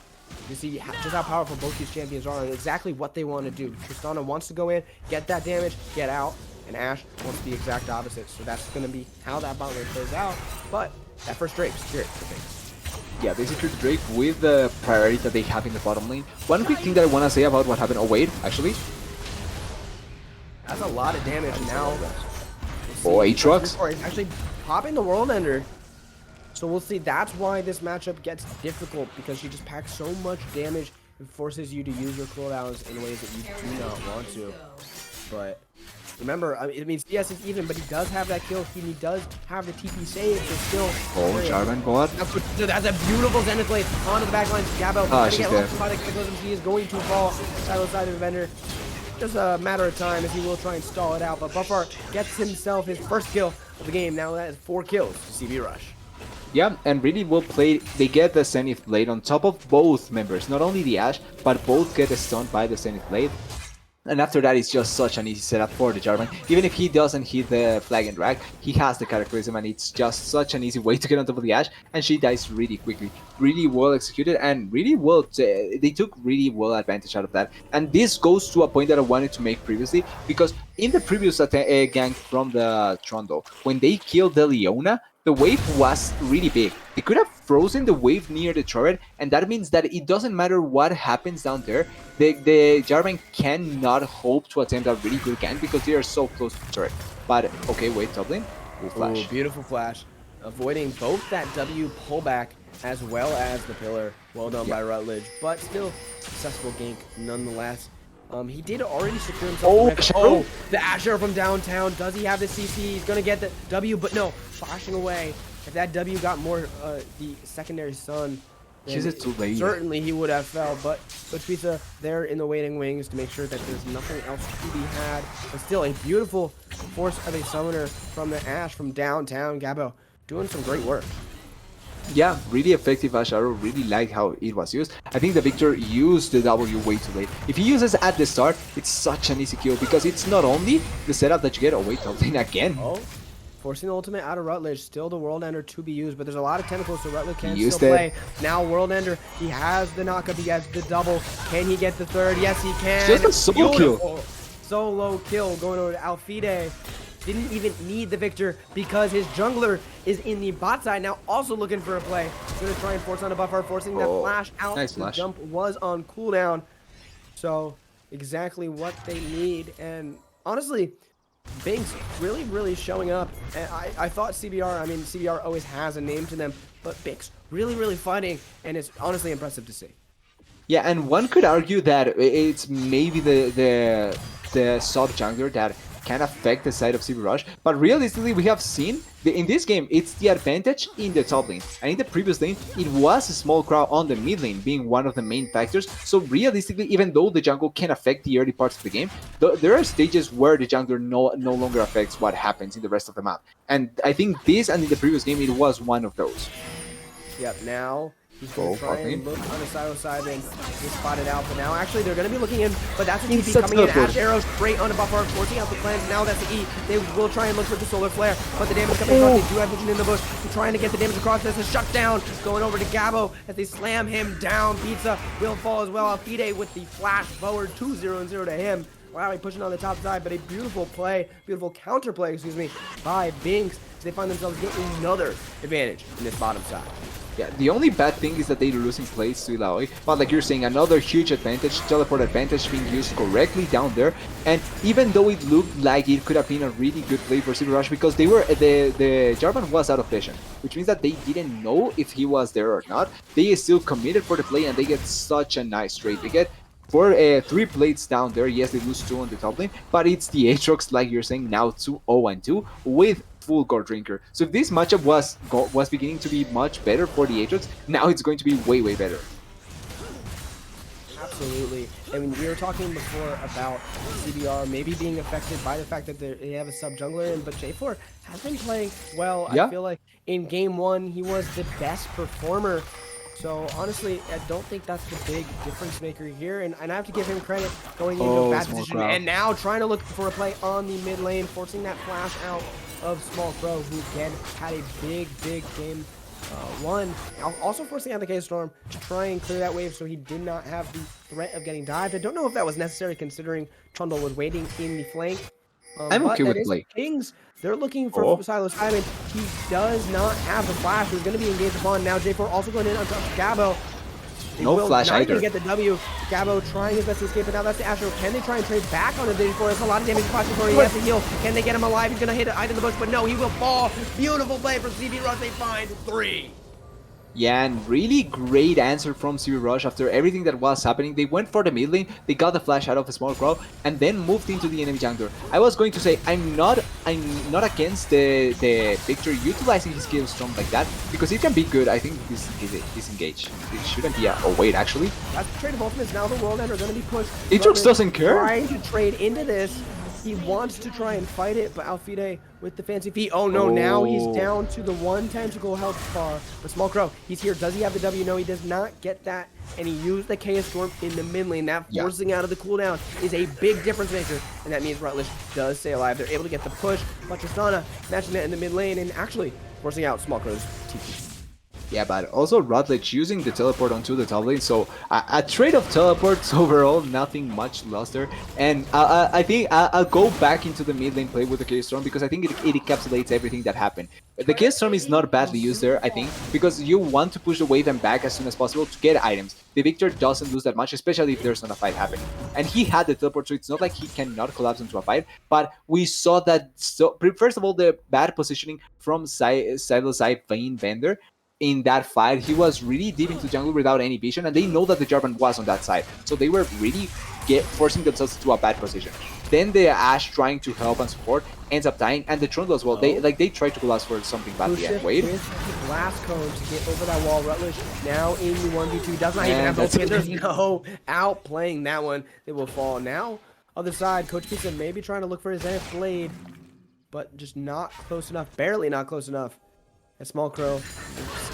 you see just how powerful both these champions are and exactly what they want to do. Tristana wants to go in, get that damage, get out. And Ash wants the exact opposite. So that's going to be how that bot lane plays out. But that first Drake, secured for BINX. Yeah, they secured Drake with the priority that they have in the bottom lane. One quick thing that I want to say about what happened. Oh, wait, actually. That's a lot of damage now. Oh, Aatrox. Actually popping the World Ender. So we'll see. That's why this matchup gets difficult, because she just packs so much damage and forces you to use your cooldowns in ways that you do not want to. But remember, I mean, it means yes, it's even, but he does have that kill. He does have the TP save, so still. Oh, Jarvan bot. That's a beautiful Zenith blade onto the back line. Gabo, oh, she's dead. She is going to fall side of the vendor. Just a matter of time as he will try and stall it out. But Buffer gets himself his first kill of the game. Now that is 4 kills to CB Rush. Yeah, and really well played. They get the Zenith Blade on top of both members. Not only the Ashe, but both get stunned by the Zenith Blade. And after that, it's just such an easy setup for the Jarvan. Even if he doesn't hit the flag and drag, he has the Cataclysm, and it's just such an easy way to get on top of the Ashe. And she dies really quickly. Really well executed, and really well. They took really well advantage out of that. And this goes to a point that I wanted to make previously, because in the previous gank from the Trundle, when they killed the Leona, the wave was really big. They could have frozen the wave near the turret, and that means that it doesn't matter what happens down there, the Jarvan cannot hope to attempt a really good gank because they are so close to the turret. But, okay, wait, top lane. Ooh, flash. Ooh, beautiful flash. Avoiding both that W pullback as well as the pillar. Well done by Rutledge, but still successful gank nonetheless. He did already secure himself. The Asher from downtown. Does he have the CC? He's going to get the W, but no. Flashing away. If that W got more the secondary stun, She's too late. Certainly he would have fell, but Pizza there in the waiting wings to make sure that there's nothing else to be had. But still, a beautiful force of a summoner from the Ashe from downtown. Gabo doing some great work. Yeah, really effective Ashe arrow. Really like how it was used. I think the Victor used the W way too late. If he uses at the start, it's such an easy kill because it's not only the setup that you get. Oh wait, top lane again. Oh, forcing the ultimate out of Rutledge. Still the World Ender to be used, but there's a lot of tentacles, so Rutledge can still play. Now World Ender, he has the knockup, he has the double. Can he get the third? Yes, he can. Just a solo kill. Solo kill going over to Alfide. Didn't even need the Victor because his jungler is in the bot side now, also looking for a play. He's going to try and force on a buffer, forcing that flash out. Nice the flash. Jump was on cooldown. So exactly what they need. And honestly, BINX really showing up. And I thought CBR always has a name to them, but BINX really fighting, and it's honestly impressive to see. Yeah, and one could argue that it's maybe the sub jungler that can affect the side of CB Rush, but realistically we have seen in this game it's the advantage in the top lane, and in the previous lane it was a small crowd on the mid lane being one of the main factors. So realistically, even though the jungle can affect the early parts of the game, there are stages where the jungler no longer affects what happens in the rest of the map, and I think this and in the previous game it was one of those. Yep, now he's going to try and look on the side and he spotted out, but now actually they're going to be looking in, but that's a TP coming in. Ash arrows straight on the buffer, forcing out the cleanse. Now that's the E. They will try and look for the solar flare, but the damage coming across. They do have vision in the bush. They're trying to get the damage across. There's a shutdown going over to Gabo as they slam him down. Pizza will fall as well. Alfide with the flash forward, 2-0 to him. Wow, he pushing on the top side, but a beautiful play, beautiful counter play, excuse me, by BINX. They find themselves getting another advantage in this bottom side. Yeah, the only bad thing is that they're losing plays to Ilaoi, but like you're saying, another huge advantage, teleport advantage being used correctly down there. And even though it looked like it could have been a really good play for CB Rush, because they were the Jarvan was out of vision, which means that they didn't know if he was there or not. They still committed for the play, and they get such a nice trade. They get 3 plates down there. Yes, they lose 2 on the top lane, but it's the Aatrox, like you're saying, now 2-0-2 with full Gold Drinker. So if this matchup was beginning to be much better for the Aatrox, now it's going to be way better. Absolutely. I mean, we were talking before about CBR maybe being affected by the fact that they have a sub jungler in, but J4 has been playing well. I Yeah. feel like in game one, he was the best performer. So honestly, I don't think that's the big difference maker here, and I have to give him credit going into a Oh, bad small position crowd. and now trying to look for a play on the mid lane, forcing that flash out of Small Crow, who again had a big game one. Also forcing out the K-Storm to try and clear that wave so he did not have the threat of getting dived. I don't know if that was necessary considering Trundle was waiting in the flank. I'm But okay that with is play. Kings. They're looking for Oh. Silo's Simon. He does not have the flash. Who's going to be engaged upon. Now J4 also going in on top of Gabo. They No will flash not either. even get the W. Gabo trying his best to escape, but now that's the Astro. Can they try and trade back on the J4? It's a lot of damage to before he has to heal. Can they get him alive? He's going to hit it in the bush, but no, he will fall. Beautiful play from CB Rush. They find 3. Yeah, and really great answer from CB Rush after everything that was happening. They went for the mid lane, they got the flash out of a small crow, and then moved into the enemy jungler. I was going to say I'm not against the Victor utilizing his skill storm like that because it can be good. I think he's engaged. It shouldn't be a wait actually. That's the trade of ultimates. Now the world end are going to be pushed. Aatrox doesn't care. Trying to trade into this. He wants to try and fight it, but Alfide with the fancy feet. Oh no, now he's Oh. down to the 1 tentacle health bar. But Small Crow, he's here. Does he have the W? No, he does not get that. And he used the Chaos Storm in the mid lane. That Yeah. forcing out of the cooldown is a big difference maker. And that means Rutledge does stay alive. They're able to get the push. But Tristana matching that in the mid lane and actually forcing out Small Crow's TP. Yeah, but also Rutledge using the teleport onto the top lane, so a trade of teleports overall, nothing much lost there. And I think I'll go back into the mid lane play with the K-Storm because I think it encapsulates everything that happened. The K-Storm is not badly used there, I think, because you want to push the wave and back as soon as possible to get items. The Victor doesn't lose that much, especially if there's not a fight happening. And he had the teleport, so it's not like he cannot collapse into a fight, but we saw that, first of all, the bad positioning from Silo Side Vayne Bender. In that fight, he was really deep into jungle without any vision, and they know that the Jarvan was on that side, so they were really forcing themselves to a bad position. Then the Ashe trying to help and support ends up dying, and the Trundle as well. They tried to collapse for something badly and wait. With the blast cone to get over that wall. Rutledge now in the 1v2. Does not even And have that's ultimate. it. There's no outplaying that one. They will fall. Now, other side, Coach Pizza maybe trying to look for his Zenith Blade, but just not close enough. Barely not close enough. And Small Crow is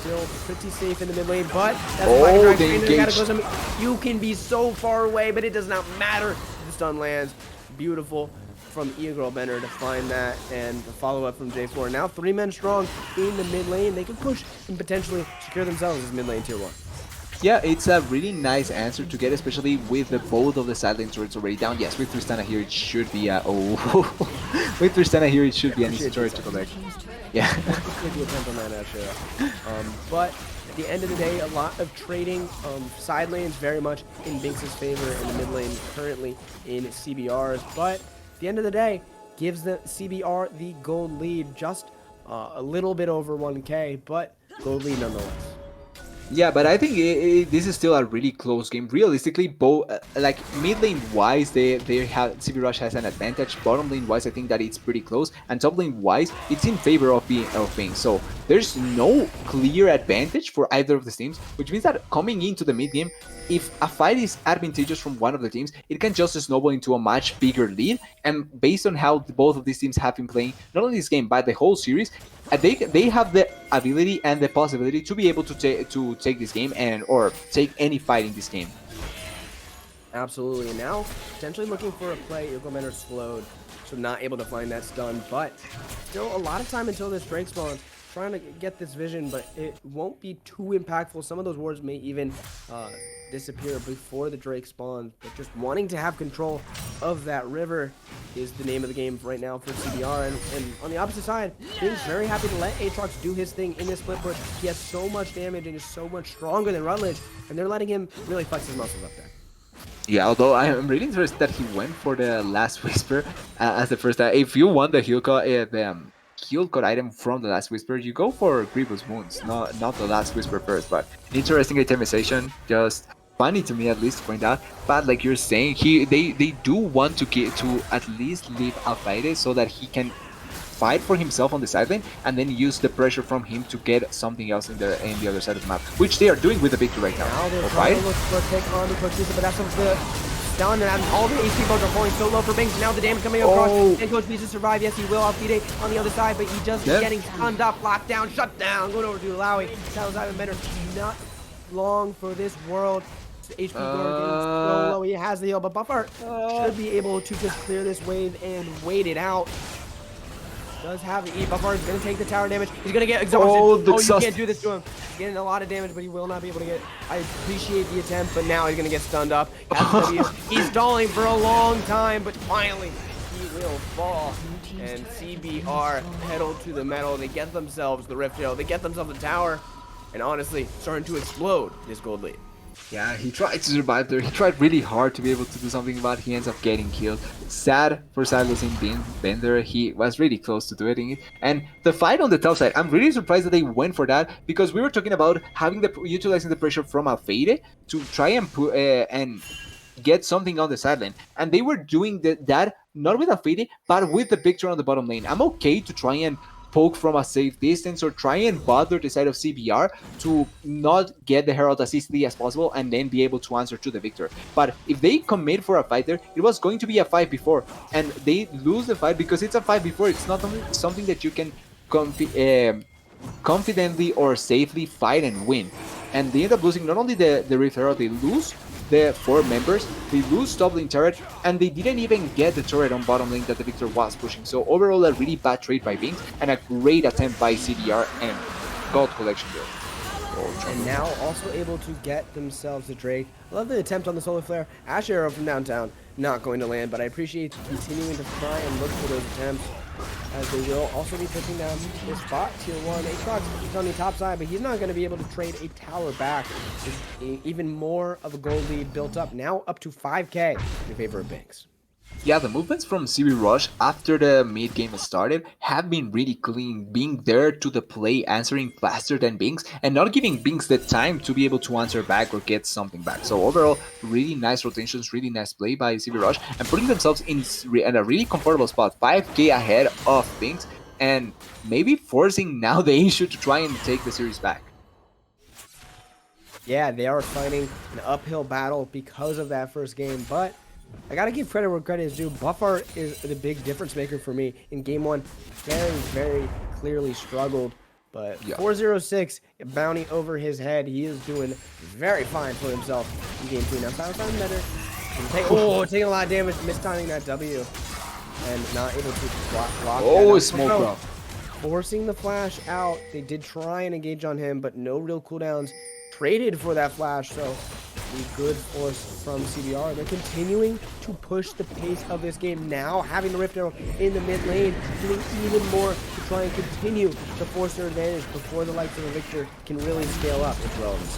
still pretty safe in the mid lane, but that's why Oh, Dragon they Trainer gotta engaged. go some. You can be so far away, but it does not matter. The stun lands. Beautiful from Eagle Bender to find that, and the follow-up from J4. Now 3 men strong in the mid lane. They can push and potentially secure themselves as mid lane tier 1. Yeah, it's a really nice answer to get, especially with the both of the side lane turrets already down. Yes, with Tristana here, it should be a with Tristana here, it should be an easy turret to collect. Yeah. Maybe attempt on that actually. But at the end of the day, a lot of trading side lanes very much in BINX's favor in the mid lane currently in CBR's. But at the end of the day, gives the CBR the gold lead, just a little bit over 1K, but gold lead nonetheless. Yeah, but I think this is still a really close game. Realistically, both like mid lane wise, they have CB Rush has an advantage. Bottom lane wise, I think that it's pretty close, and top lane wise, it's in favor of being. So there's no clear advantage for either of the teams, which means that coming into the mid game, if a fight is advantageous from one of the teams, it can just snowball into a much bigger lead. And based on how both of these teams have been playing, not only this game but the whole series, they have the ability and the possibility to be able to take this game or take any fight in this game. Absolutely, and now potentially looking for a play. Eagle Bender slowed, so not able to find that stun, but still a lot of time until this Drake spawns. Trying to get this vision, but it won't be too impactful. Some of those wards may even disappear before the Drake spawns, but just wanting to have control of that river is the name of the game right now for CBR. And on the opposite side, BINX very happy to let Aatrox do his thing in this split push. He has so much damage and is so much stronger than Rutledge, and they're letting him really flex his muscles up there. Yeah, although I am really interested that he went for the Last Whisper as the first. If you want the heal code item from the Last Whisper, you go for Grievous Wounds, not the Last Whisper first. But interesting itemization, just funny to me at least to point out. But like you're saying, they do want to get to at least leave Alfide so that he can fight for himself on the side lane and then use the pressure from him to get something else in the other side of the map, which they are doing with the victory right now. Now they're trying to look for a take on the Cochise, but that's what's good. Done, and all the HP bugs are falling so low for BINX. Now the damage coming across, and Coach needs to survive. Yes, he will. Alfide on the other side, but he just is getting stunned up, locked down, shut down. Going over to Alawi. Sounds even better. Not long for this world. HP going so low. He has the heal, but Buffer should be able to just clear this wave and wait it out. Does have the E. Buffer is going to take the tower damage. He's going to get exhausted. You can't do this to him. He's getting a lot of damage, but he will not be able to get. I appreciate the attempt, but now he's going to get stunned up. He's stalling for a long time, but finally he will fall. And CBR pedal to the metal. They get themselves the Rift Hill. They get themselves the tower. And honestly, starting to explode this gold lead. Yeah, he tried to survive there. He tried really hard to be able to do something, but he ends up getting killed. Sad for Silas in Bender. He was really close to doing it. And the fight on the top side, I'm really surprised that they went for that, because we were talking about utilizing the pressure from Alfeide to try and put and get something on the side lane. And they were doing that not with Alfeide, but with the picture on the bottom lane. I'm okay to try and poke from a safe distance or try and bother the side of CBR to not get the Herald as easily as possible and then be able to answer to the victor. But if they commit for a fight there, it was going to be a fight before, and they lose the fight because it's a fight before. It's not something that you can confidently or safely fight and win. And they end up losing not only the Rift Herald, they lose the 4 members, they lose top lane turret, and they didn't even get the turret on bottom lane that the victor was pushing. So overall, a really bad trade by BINX and a great attempt by CDR and gold collection there. And now also able to get themselves a Drake. I love the attempt on the solar flare. Ash arrow from downtown, not going to land, but I appreciate continuing to try and look for those attempts, as they will also be pushing down this bot tier 1. Aatrox is on the top side, but he's not going to be able to trade a tower back. There's even more of a gold lead built up, now up to 5k in favor of BINX. Yeah, the movements from CB Rush after the mid game started have been really clean, being there to the play, answering faster than BINX, and not giving BINX the time to be able to answer back or get something back. So overall, really nice rotations, really nice play by CB Rush, and putting themselves in a really comfortable spot, 5k ahead of BINX, and maybe forcing now the issue to try and take the series back. Yeah, they are fighting an uphill battle because of that first game, but I gotta give credit where credit is due. Buffart is the big difference maker for me in game 1. Very clearly struggled, but 406 bounty over his head. He is doing very fine for himself in game 2. Now found better. Taking a lot of damage, mistiming that W, and not able to block. Smoke bro. Forcing the flash out. They did try and engage on him, but no real cooldowns. Traded for that flash, so a good force from CBR. They're continuing to push the pace of this game now, having the Rift Arrow in the mid lane, doing even more to try and continue to force their advantage before the likes of the Victor can really scale up its relevance.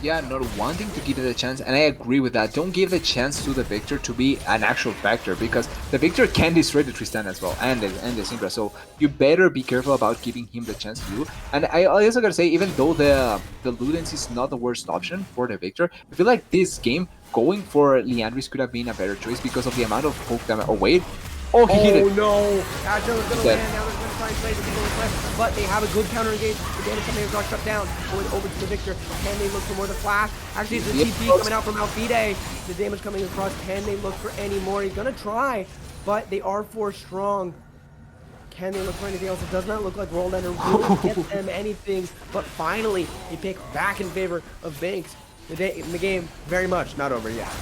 Yeah, not wanting to give it a chance, and I agree with that. Don't give the chance to the Victor to be an actual factor, because the Victor can destroy the Tristan as well, and the Syndra, so you better be careful about giving him the chance to do. And I also gotta say, even though the Ludens is not the worst option for the Victor, I feel like this game, going for Liandry's could have been a better choice because of the amount of poke damage. Oh wait, he hit it. Oh no, Agile is gonna land, now they're gonna try and play the Victor, but they have a good counter engage. The damage coming across shut down, going over to the Victor. Can they look for more to flash? Actually, it's the TP coming out from Alfide. The damage coming across, can they look for any more? He's gonna try, but they are 4 strong. Can they look for anything else? It does not look like World Ender will get them anything, but finally, he picked back in favor of BINX. The game, very much not over yet.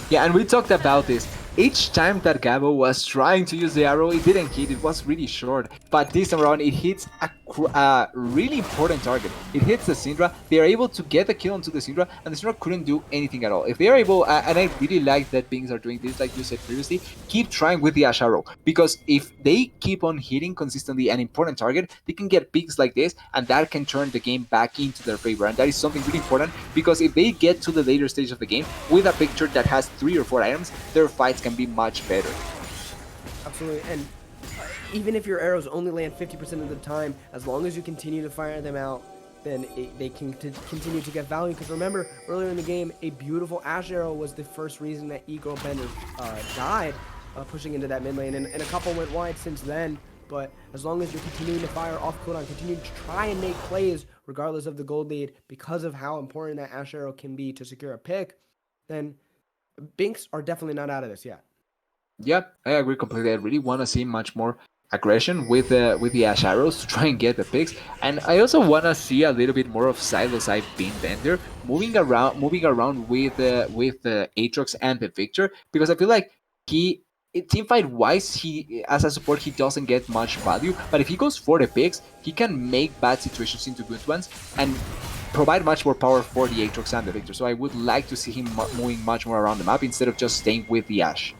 Yeah, and we talked about this. Each time that Gabo was trying to use the arrow, it didn't hit, it was really short. But this time around, it hits a really important target. It hits the Syndra, they are able to get the kill onto the Syndra, and the Syndra couldn't do anything at all. If they are able, and I really like that BINX are doing this, like you said previously, keep trying with the Ash Arrow. Because if they keep on hitting consistently an important target, they can get picks like this, and that can turn the game back into their favor. And that is something really important, because if they get to the later stage of the game with a picture that has 3 or 4 items, their fights can be much better. Absolutely, and even if your arrows only land 50% of the time, as long as you continue to fire them out, then they can continue to get value. Because remember, earlier in the game, a beautiful Ash arrow was the first reason that Eagle Bender died, pushing into that mid lane, and a couple went wide since then. but as long as you're continuing to fire off cooldown, continuing to try and make plays regardless of the gold lead because of how important that Ash Arrow can be to secure a pick, then BINX are definitely not out of this yet. Yep, I agree completely. I really want to see much more aggression with the Ash Arrows to try and get the picks, and I also want to see a little bit more of side to side being Bender moving around with the Aatrox and the Victor, because I feel like he team fight wise, he as a support he doesn't get much value, but if he goes for the picks, he can make bad situations into good ones and provide much more power for the Aatrox and the Victor. So I would like to see him moving much more around the map instead of just staying with the Ash.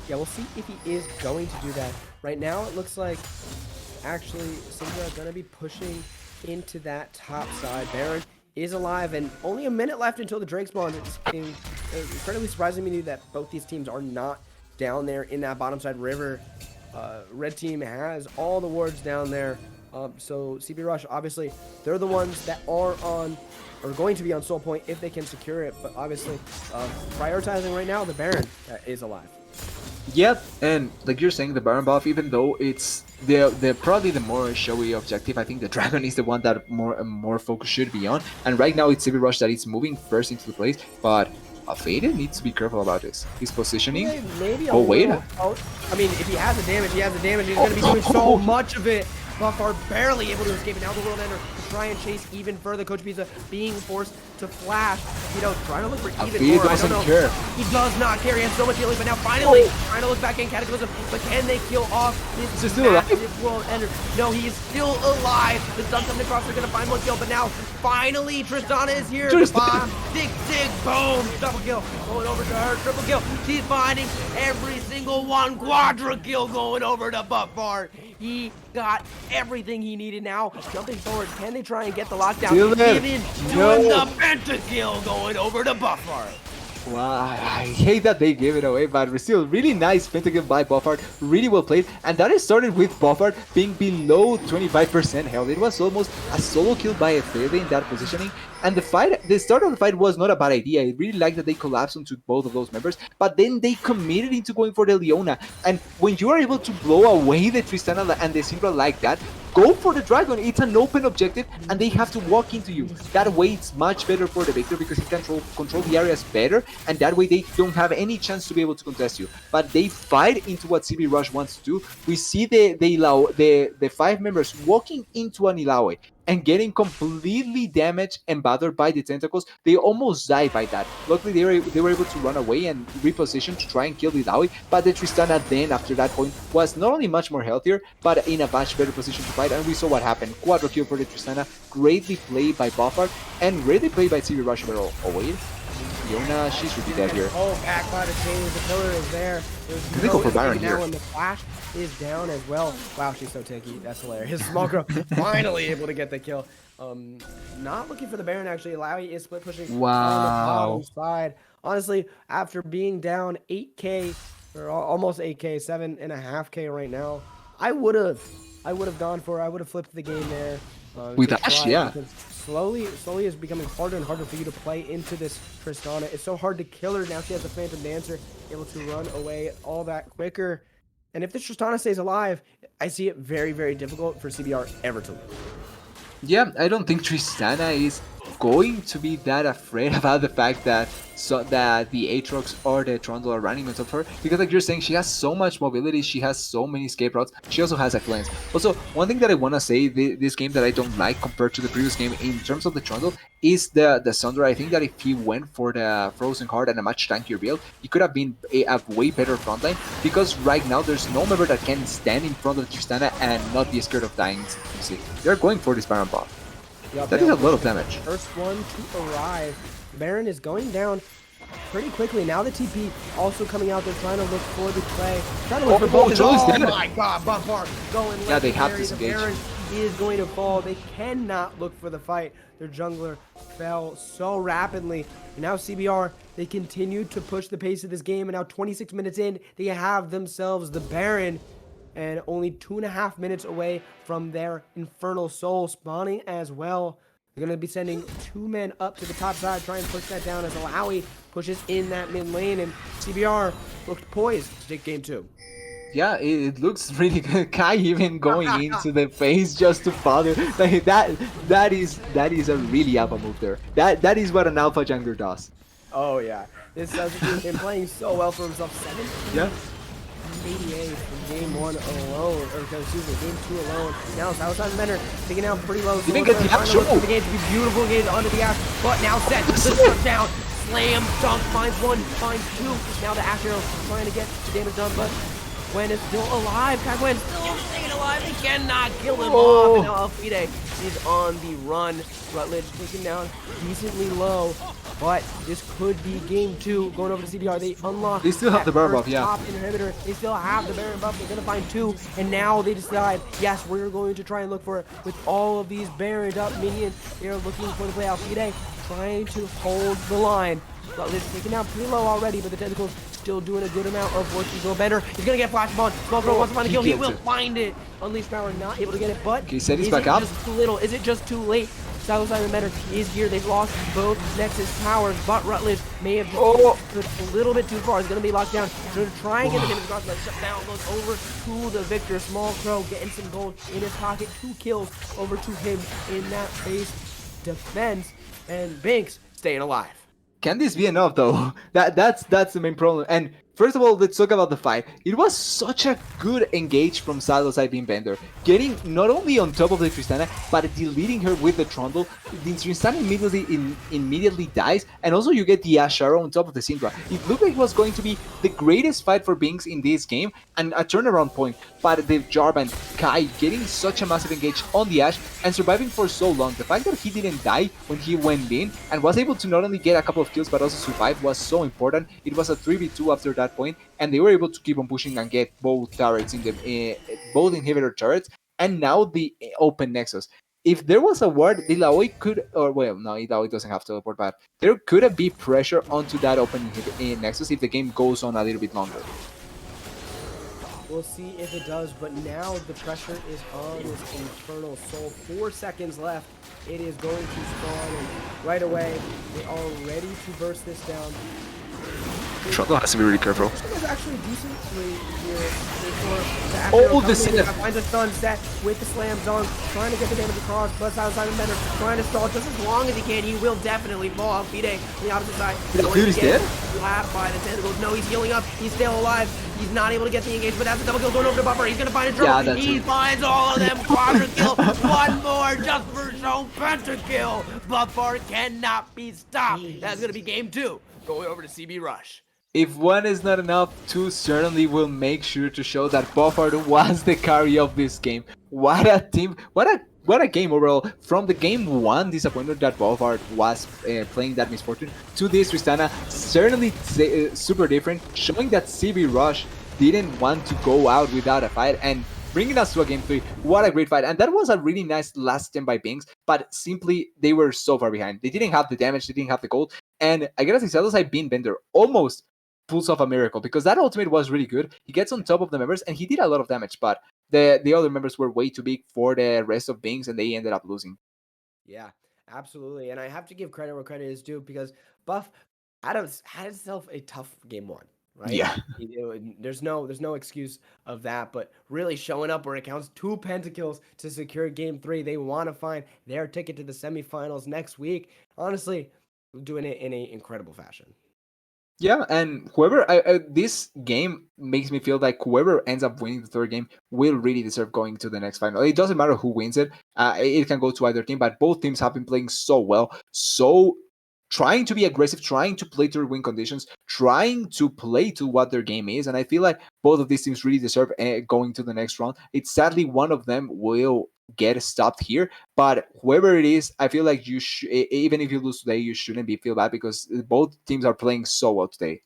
Yeah, we'll see if he is going to do that. Right now, it looks like actually Syndra are going to be pushing into that top side. Baron is alive, and only a minute left until the Drake spawn. It's incredibly surprising to me that both these teams are not down there in that bottom side river. Red team has all the wards down there. So CB Rush, obviously, they're the ones that are going to be on Soul Point if they can secure it. But obviously, prioritizing right now, the Baron is alive. Yep, and like you're saying, the Baron buff, even though it's the probably the more showy objective, I think the Dragon is the one that more focus should be on. And right now it's CB Rush that is moving first into the place, but Faded needs to be careful about this. His positioning. Maybe oh wait. I mean, if he has the damage, he has the damage. He's going to be doing so much of it. Buffar barely able to escape, and now the World Ender to try and chase even further. Coach Pizza being forced to flash. You know, trying to look for even more. Doesn't care. He does not care. He has so much healing, but now finally trying to look back in Cataclysm. But can they kill off this still massive World Ender? No, he is still alive. The stun coming across. They're going to find one kill, but now finally Tristana is here. Tristan. Dig, boom, double kill. Going over to her, triple kill. She's finding every single one. Quadra kill going over to Buffar. He got everything he needed now. Jumping forward, can they try and get the lockdown? Even doing the pentakill going over to Buffar. Wow, I hate that they gave it away, but still, really nice pentakill by Buffard, really well played, and that started with Buffard being below 25% health. It was almost a solo kill by a Fede in that positioning, and the start of the fight was not a bad idea. I really like that they collapsed onto both of those members, but then they committed into going for the Leona, and when you are able to blow away the Tristana and the Syndra like that, go for the Dragon. It's an open objective, and they have to walk into you. That way, it's much better for the Victor because he can control the areas better, and that way they don't have any chance to be able to contest you. But they fight into what CB Rush wants to do. We see the 5 members walking into an Ilaoi and getting completely damaged and battered by the tentacles. They almost died by that. Luckily, they were able to run away and reposition to try and kill the Ilaoi, but the Tristana then, after that point, was not only much more healthier, but in a much better position to fight, and we saw what happened. Quadra kill for the Tristana, greatly played by Buffard, and greatly played by CB Rush overall. Oh wait, Fiona, she's really dead here. Oh, back by the chains, the pillar is there. They go for Baron here. Now when the flash is down as well. Wow, she's so tanky. That's hilarious. Small girl finally able to get the kill. Not looking for the Baron actually. Laui is split pushing on the bottom side. Honestly, after being down 8k or almost 8k, 7.5k right now, I would have gone for it. I would have flipped the game there. With Ash, yeah. Slowly is becoming harder and harder for you to play into this Tristana. It's so hard to kill her. Now she has a Phantom Dancer, able to run away all that quicker. And if this Tristana stays alive, I see it very, very difficult for CBR ever to lose. Yeah, I don't think Tristana is going to be that afraid about the fact that the Aatrox or the Trundle are running on top of her, because like you're saying, she has so much mobility, she has so many escape routes, she also has a cleanse. Also, one thing that I want to say, this game that I don't like compared to the previous game in terms of the Trundle is the Sundra. I think that if he went for the Frozen Heart and a much tankier build, he could have been a way better frontline, because right now there's no member that can stand in front of Tristana and not be scared of dying. You see, they're going for this Baron buff. Yep, that is a lot of damage. First one to arrive. Baron is going down pretty quickly. Now the TP also coming out there trying to look for the play. Trying to look for both. Oh my god, Buffar going yeah, they have to disengage. The Baron is going to fall. They cannot look for the fight. Their jungler fell so rapidly. And now CBR, they continue to push the pace of this game. And now 26 minutes in, they have themselves the Baron. And only 2.5 minutes away from their Infernal Soul spawning as well. They're going to be sending 2 men up to the top side, try and push that down as Alawi pushes in that mid lane, and CBR looked poised to take game 2. Yeah, it looks really good. Kai even going into the face just to bother. Like that is a really alpha move there. That is what an alpha jungler does. Oh yeah, this Sasuke been playing so well for himself. Yeah. 88 from game 1 alone, or excuse me, game 2 alone. Now outside Menor taking out pretty low. Even get the trying to actual- look for the game to be beautiful again under the ash, but now set the shut down. Slam dunk finds one, finds two. Now the ash arrow trying to get the damage done, but Gwen is still alive. Kai Gwen still staying alive. They cannot kill him off. And now Alfide is on the run. Rutledge taken down decently low. But this could be game 2. Going over to CBR, they unlock. They still have that the Baron first buff, yeah. top inhibitor. They still have the Baron buff. They're gonna find 2, and now they decide, yes, we're going to try and look for it with all of these Baroned up minions. They're looking for the play out. Fide trying to hold the line. Rutledge taken down pretty low already, but the tentacles still doing a good amount of work to go. Bender, he's gonna get flash bomb. Small Crow wants to find a kill. He will find it. Unleashed power, not able to get it, but Okay, set his is back it up. just too little? Is it just too late? Silas Simon Bender is here. They've lost both Nexus towers, but Rutledge may have just stood a little bit too far. He's going to be locked down. Going to try and get the damage across, but shut down. Goes over to the victor. Small Crow getting some gold in his pocket. 2 kills over to him in that base defense. And BINX staying alive. Can this be enough though? That's the main problem. And first of all, let's talk about the fight. It was such a good engage from Silos Beam Bender, getting not only on top of the Tristana, but deleting her with the Trundle. The Tristana immediately dies, and also you get the Ashara on top of the Syndra. It looked like it was going to be the greatest fight for BINX in this game, and a turnaround point. But the Jarb and Kai getting such a massive engage on the Ashe and surviving for so long. The fact that he didn't die when he went in and was able to not only get a couple of kills but also survive was so important. It was a 3v2 after that point, and they were able to keep on pushing and get both turrets in the both inhibitor turrets, and now the open nexus. If there was a ward, Dilaoi could, or well, no, Dilaoi doesn't have teleport, but there could have been pressure onto that open nexus if the game goes on a little bit longer. We'll see if it does, but now the pressure is on this Infernal Soul. 4 seconds left. It is going to spawn, and right away, they are ready to burst this down. Trundle has to be really careful. This was actually decently here. Oh, the Sinner. Finds a stun set with the slam dunk, trying to get the damage across, but outside of Bender, trying to stall just as long as he can. He will definitely fall out. Fide on the opposite side. Dude, he's dead? Slapped by the tentacles. No, he's healing up. He's still alive. He's not able to get the engagement, but that's a double kill going over to Buffer. He's going to find a Yeah, drone. that's He it. finds all of them. Quadra kill. One more just for show. Pentakill. Buffer cannot be stopped. That's going to be game 2. Going over to CB Rush. If 1 is not enough, 2 certainly will make sure to show that Buffard was the carry of this game. What a team, what a game overall. From the game 1 disappointment that Buffard was playing that misfortune, to this Tristana, certainly super different, showing that CB Rush didn't want to go out without a fight, and bringing us to a game 3. What a great fight. And that was a really nice last stand by BINX, but simply they were so far behind. They didn't have the damage, they didn't have the gold, and I gotta say, Sadosai Bean Bender almost pulls off a miracle, because that ultimate was really good. He gets on top of the members and he did a lot of damage, but the other members were way too big for the rest of BINX, and they ended up losing. Yeah, absolutely. And I have to give credit where credit is due, because Buff had himself a tough game 1, right? Yeah. There's no excuse of that, but really showing up where it counts. 2 pentakills to secure game 3. They want to find their ticket to the semifinals next week. Honestly, doing it in an incredible fashion. Yeah, and whoever this game makes me feel like whoever ends up winning the 3rd game will really deserve going to the next final. It doesn't matter who wins it; it can go to either team. But both teams have been playing so well, so trying to be aggressive, trying to play to win conditions, trying to play to what their game is. And I feel like both of these teams really deserve going to the next round. It's sadly one of them will get stopped here, but whoever it is, I feel like you should, even if you lose today, you shouldn't feel bad, because both teams are playing so well today.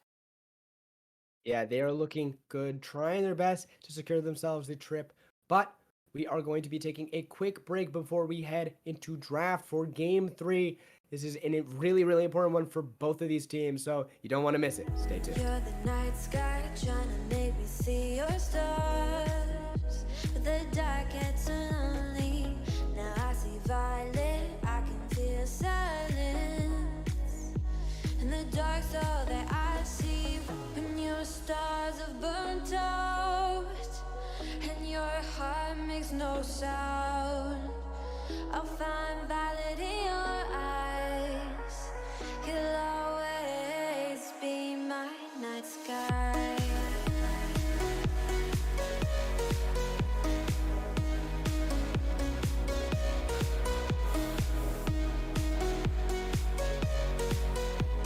Yeah, they are looking good, trying their best to secure themselves the trip, but we are going to be taking a quick break before we head into draft for game 3. This is a really, really important one for both of these teams, so you don't want to miss it. Stay tuned. You're the night sky trying to make me see your stars, but the dark gets so lonely. Now I see violet, I can feel silence, and the dark's all that I see. When your stars have burnt out, makes no sound. I'll find valid in your eyes. You'll always be my night sky.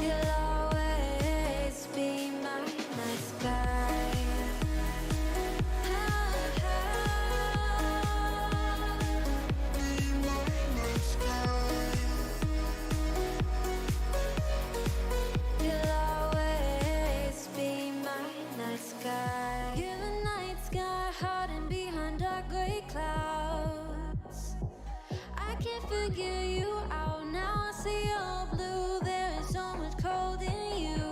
You'll always be my night sky. You'll always be my night sky. You're the night sky hiding behind dark gray clouds. I can't figure you out now. I see your blue. There is so much cold in you,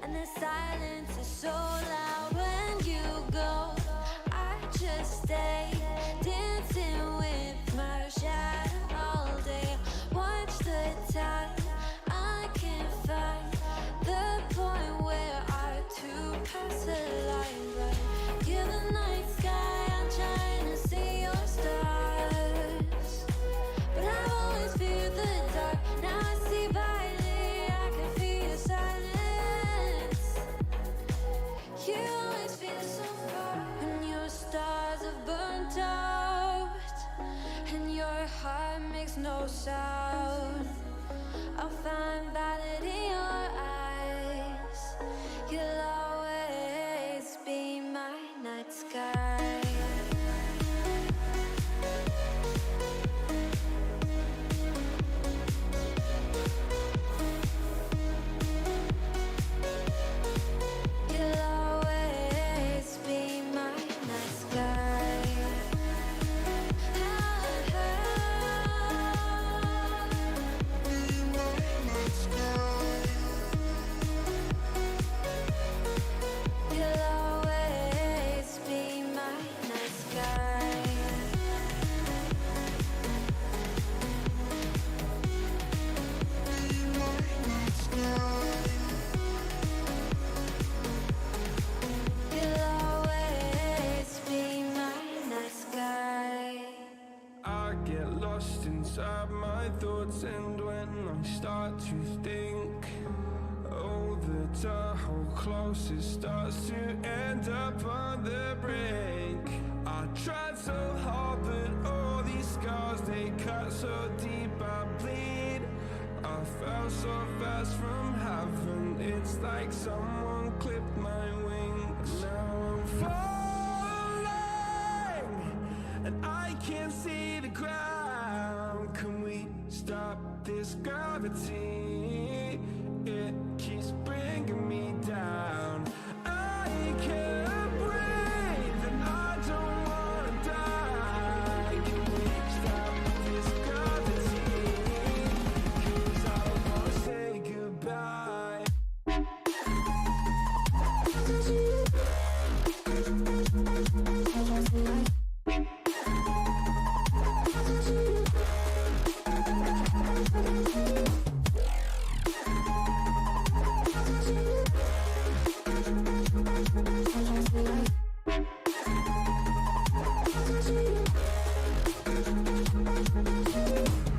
and the silence is so loud when you go. I just stay dancing with my shadow all day. Watch the tide. I can't find the point where our two paths align. But you're the night sky. I'm trying to see your stars, but I've always feared the dark. Now I see violet. I can feel your silence. You always feel so far when your stars have burnt out and your heart makes no sound. I'll find valid in your eyes. You'll always be my night sky. You'll always be my night sky. You'll always be my night sky. You'll always be my night sky. I get lost inside my thoughts, and when I start to think, oh, the tunnel close, it starts to end up on the brink. I tried so hard, but all these scars, they cut so deep, I bleed. I fell so fast from heaven, it's like someone clipped my wings. Now I'm falling, and I can't see the ground. Can we stop this gravity? It keeps bringing me down. I can't breathe, and I don't wanna die. Can we stop this gravity? 'Cause I don't wanna say goodbye.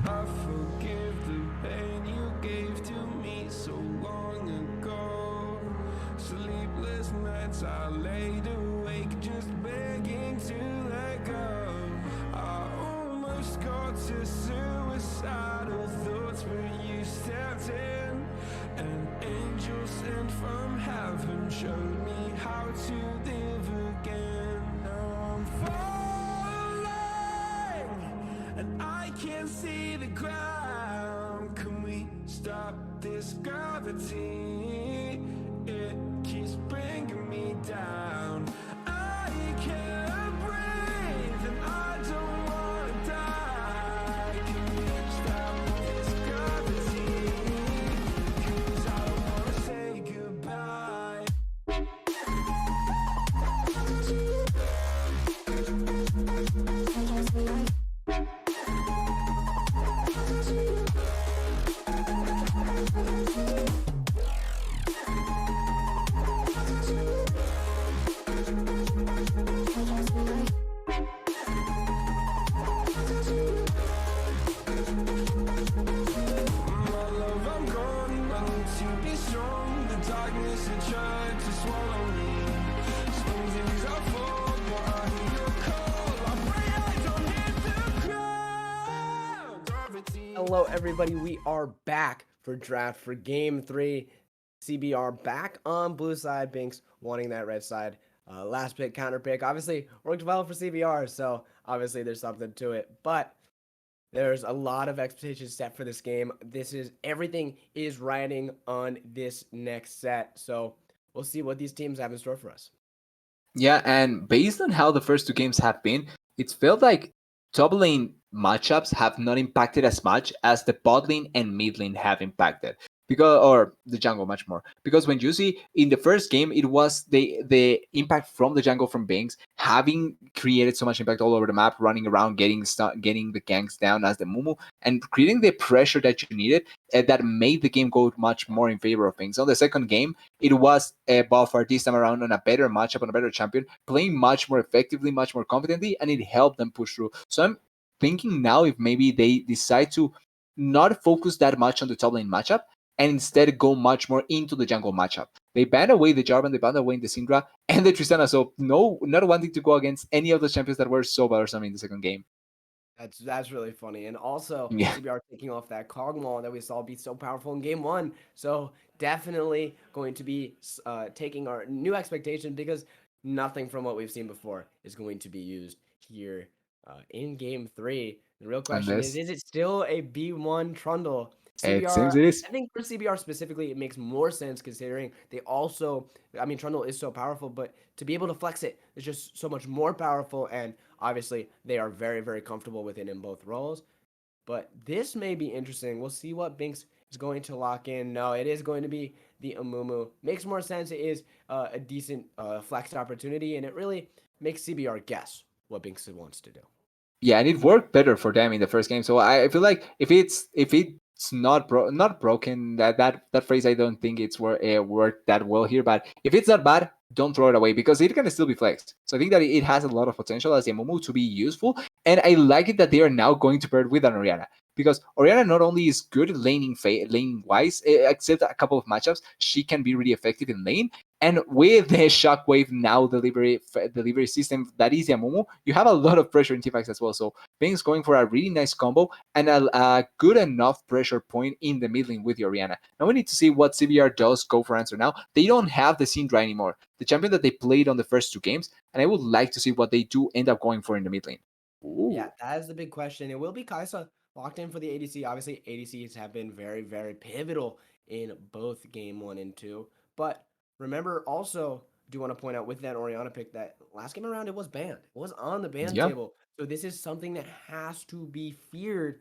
I forgive the pain you gave to me so long ago. Sleepless nights I laid awake just begging to let go. I almost got to suicidal thoughts, but you stepped in. An angel sent from heaven showed me how to live again. Now I'm falling, and I can't see the ground. Can we stop this gravity? It keeps bringing me down. I can't breathe, and I don't wanna die. Can we stop this gravity? 'Cause I don't wanna say goodbye. hello everybody. We are back for draft for game 3. CBR back on blue side, BINX wanting that red side. Last pick, counter pick. Obviously, worked well for CBR, so obviously there's something to it. But there's a lot of expectations set for this game. Everything is riding on this next set. So we'll see what these teams have in store for us. Yeah, and based on how the first two games have been, it's felt like top lane matchups have not impacted as much as the bot lane and mid lane have impacted. Because or the jungle much more. Because when you see in the first game, it was the impact from the jungle from BINX having created so much impact all over the map, running around, getting the ganks down as the Mumu, and creating the pressure that you needed that made the game go much more in favor of BINX. On the second game, it was Buffer this time around on a better matchup, on a better champion, playing much more effectively, much more confidently, and it helped them push through. So I'm thinking now if maybe they decide to not focus that much on the top lane matchup and instead go much more into the jungle matchup. They banned away the Jarvan, they banned away the Syndra, and the Tristana. So no, not wanting to go against any of the champions that were so bothersome in the second game. That's really funny. And also Yeah. CBR taking off that Cogmaw that we saw be so powerful in game 1. So definitely going to be taking our new expectation because nothing from what we've seen before is going to be used here in game 3. The real question Unless is it still a B1 Trundle? it seems CBR, it is. I think for CBR specifically, it makes more sense considering they also, I mean, Trundle is so powerful, but to be able to flex it is just so much more powerful. And obviously, they are very, very comfortable with it in both roles. But this may be interesting. We'll see what BINX is going to lock in. No, it is going to be the Amumu. Makes more sense. It is a decent flex opportunity, and it really makes CBR guess what BINX wants to do. Yeah, and it worked better for them in the first game. So I feel like if it's not broken, that phrase, I don't think it's worked that well here. But if it's not bad, don't throw it away because it can still be flexed. So I think that it has a lot of potential as a Momo to be useful, and I like it that they are now going to pair it with an Oriana because Oriana not only is good lane wise, except a couple of matchups, she can be really effective in lane. And with the Shockwave now delivery system that is Yamumu, you have a lot of pressure in teamfights as well. So BINX going for a really nice combo and a good enough pressure point in the mid lane with the Oriana. Now we need to see what CBR does go for answer now. They don't have the Syndra anymore, the champion that they played on the first two games, and I would like to see what they do end up going for in the mid lane. Yeah, Ooh. that is the big question. It will be Kaisa locked in for the ADC. Obviously, ADCs have been very, very pivotal in both game 1 and 2. But remember, also, do want to point out with that Oriana pick that last game around it was banned. It was on the ban Yeah. table. So this is something that has to be feared.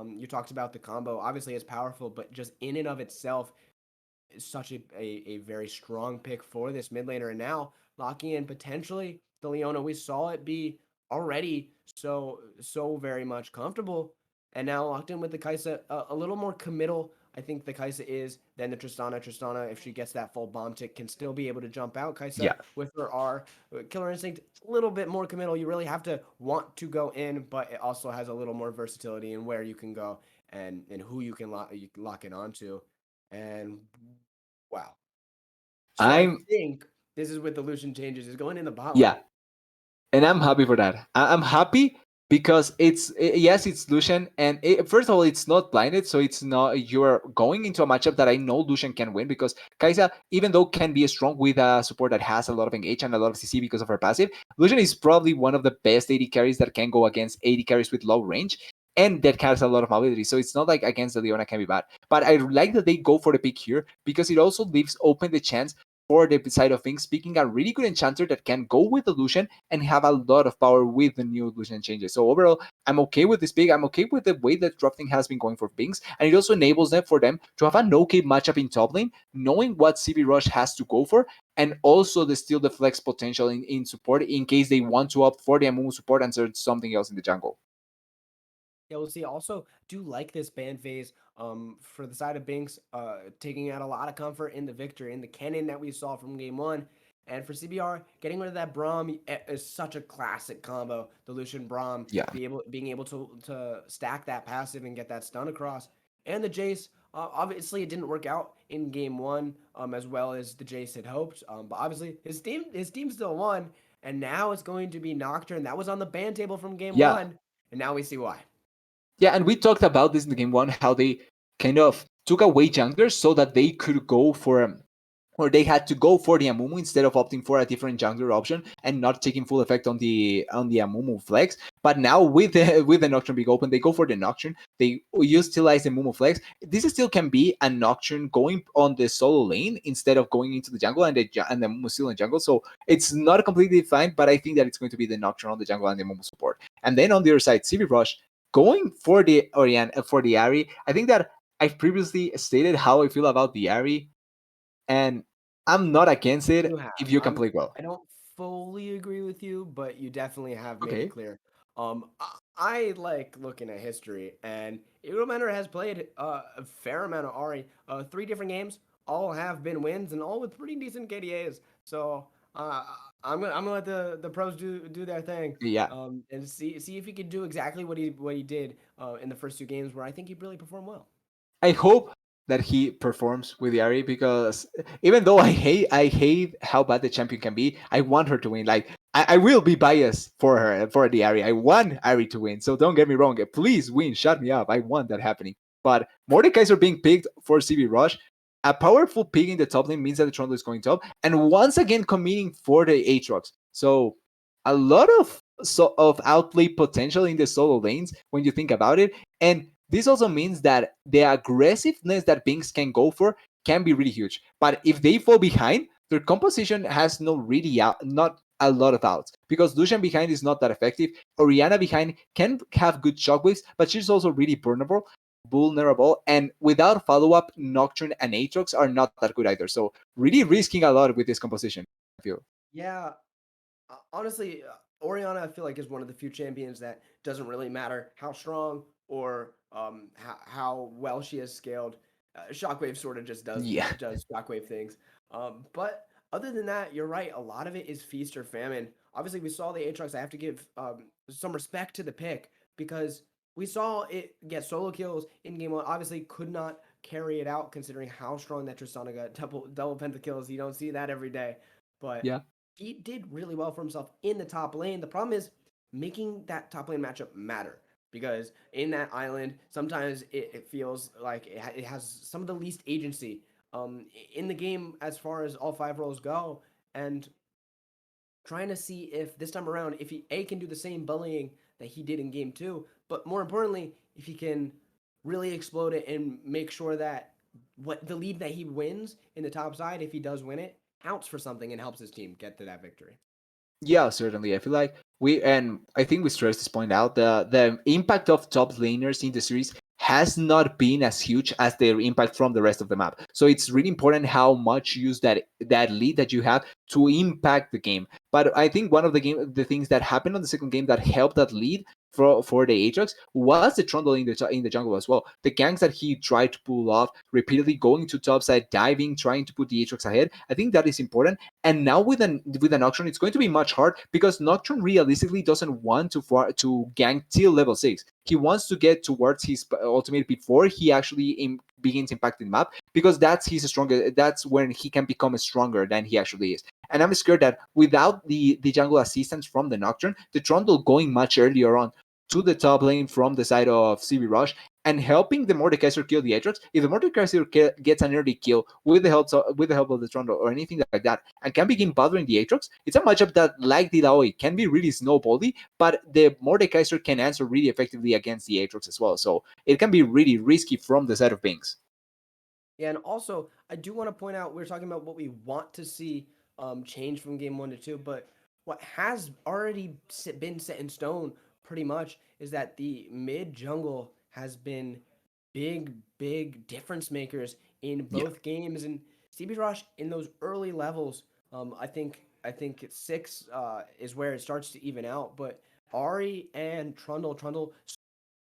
You talked about the combo. Obviously, it's powerful, but just in and of itself, is such a very strong pick for this mid laner. And now locking in potentially the Leona, we saw it be already so very much comfortable. And now locked in with the Kaisa, a little more committal. I think the Kaisa is than the Tristana. Tristana, if she gets that full bomb tick, can still be able to jump out. Yeah. Kaisa with her R, Killer Instinct, a little bit more committal. You really have to want to go in, but it also has a little more versatility in where you can go and who you can lock it onto. And wow. So I I'm think this is with the Lucian changes is going in the bot lane. yeah. And I'm happy for that. I'm happy because yes, it's Lucian, and first of all, it's not blinded, so it's not you're going into a matchup that I know Lucian can win because Kaisa, even though can be strong with a support that has a lot of engage and a lot of CC because of her passive, Lucian is probably one of the best AD carries that can go against AD carries with low range. And that has a lot of mobility, so it's not like against the Leona can be bad. But I like that they go for the pick here because it also leaves open the chance for the side of things, picking a really good enchanter that can go with the Lucian and have a lot of power with the new Lucian changes. So overall, I'm okay with this pick. I'm okay with the way that drafting has been going for BINX, and it also enables them for them to have an okay matchup in top lane, knowing what CB Rush has to go for, and also the still the flex potential in support in case they want to opt for the Amumu support and search something else in the jungle. Yeah, we'll see. Also, do like this ban phase. For the side of BINX, taking out a lot of comfort in the victory in the cannon that we saw from game 1. And for CBR, getting rid of that Braum is such a classic combo. The Lucian Braum, Yeah. being able to stack that passive and get that stun across. And the Jace, obviously it didn't work out in game 1 as well as the Jace had hoped. But obviously his team still won. And now it's going to be Nocturne. That was on the ban table from game Yeah. 1. And now we see why. Yeah, and we talked about this in the game one, how they kind of took away junglers so that they could go for or they had to go for the Amumu instead of opting for a different jungler option and not taking full effect on the Amumu flex. But now with the Nocturne being open, they go for the Nocturne. They utilize the Amumu flex. This still can be a Nocturne going on the solo lane instead of going into the jungle and the Amumu still in jungle. So it's not completely defined, but I think that it's going to be the Nocturne on the jungle and the Amumu support. And then on the other side, CV Rush going for the for the Ari. I think that I've previously stated how I feel about the Ari, and I'm not against You it have. if you can play well. I don't fully agree with you, but you definitely have made it Okay. clear. I like looking at history, and Eaglemanor has played a fair amount of Ari. Three different games, all have been wins, and all with pretty decent KDAs. So I'm gonna let the pros do their thing, Yeah. and see if he could do exactly what he did in the first two games, where I think he really performed well. I hope that he performs with Yari because even though I hate how bad the champion can be, I want her to win. Like I will be biased for her for the Ari. I want Ari to win. So don't get me wrong. Please win. Shut me up. I want that happening. But Mordekaiser being picked for CB Rush, a powerful pick in the top lane means that the Toronto is going top, and once again committing for the Aatrox. So a lot of outplay potential in the solo lanes when you think about it, and this also means that the aggressiveness that BINX can go for can be really huge. But if they fall behind, their composition has no really not a lot of outs because Lucian behind is not that effective. Oriana behind can have good shockwaves, but she's also really vulnerable, and without follow up, Nocturne and Aatrox are not that good either. So really risking a lot with this composition, I feel. Yeah, honestly, Oriana, I feel like is one of the few champions that doesn't really matter how strong or how well she has scaled. Shockwave sort of just Yeah. does Shockwave things. But other than that, you're right. A lot of it is feast or famine. Obviously, we saw the Aatrox. I have to give some respect to the pick because we saw it get solo kills in game one. Obviously, could not carry it out considering how strong that Tristana got. Double pentakills. You don't see that every day. But Yeah. he did really well for himself in the top lane. The problem is making that top lane matchup matter because in that island, sometimes it feels like it has some of the least agency in the game as far as all five roles go. And trying to see if this time around, if he A can do the same bullying that he did in game two, but more importantly, if he can really explode it and make sure that what the lead that he wins in the top side, if he does win it, counts for something and helps his team get to that victory. Yeah, certainly. I feel like and I think we stressed this point out, the impact of top laners in the series has not been as huge as their impact from the rest of the map. So it's really important how much you use that lead that you have to impact the game. But I think one of the things that happened on the second game that helped that lead for the Ajax was the Trundle in the jungle as well. The ganks that he tried to pull off repeatedly, going to topside, diving, trying to put the Ajax ahead. I think that is important. And now with an Nocturne, it's going to be much hard because Nocturne realistically doesn't want to gank till level 6. He wants to get towards his ultimate before he actually begins impacting the map because that's his strongest. That's when he can become stronger than he actually is. And I'm scared that without the jungle assistance from the Nocturne, the Trundle going much earlier on to the top lane from the side of CB Rush and helping the Mordekaiser kill the Atrox. If the Mordekaiser gets an early kill with the help of the Trundle or anything like that, and can begin bothering the Atrox, it's a matchup that, like the Laoi, can be really snowbally, but the Mordekaiser can answer really effectively against the Atrox as well. So it can be really risky from the side of BINX. Yeah, and also I do want to point out we're talking about what we want to see change from game one to two, but what has already been set in stone pretty much is that the mid jungle has been big difference makers in Yeah. both games. And CB Rush in those early levels, I think six is where it starts to even out, but Ari and Trundle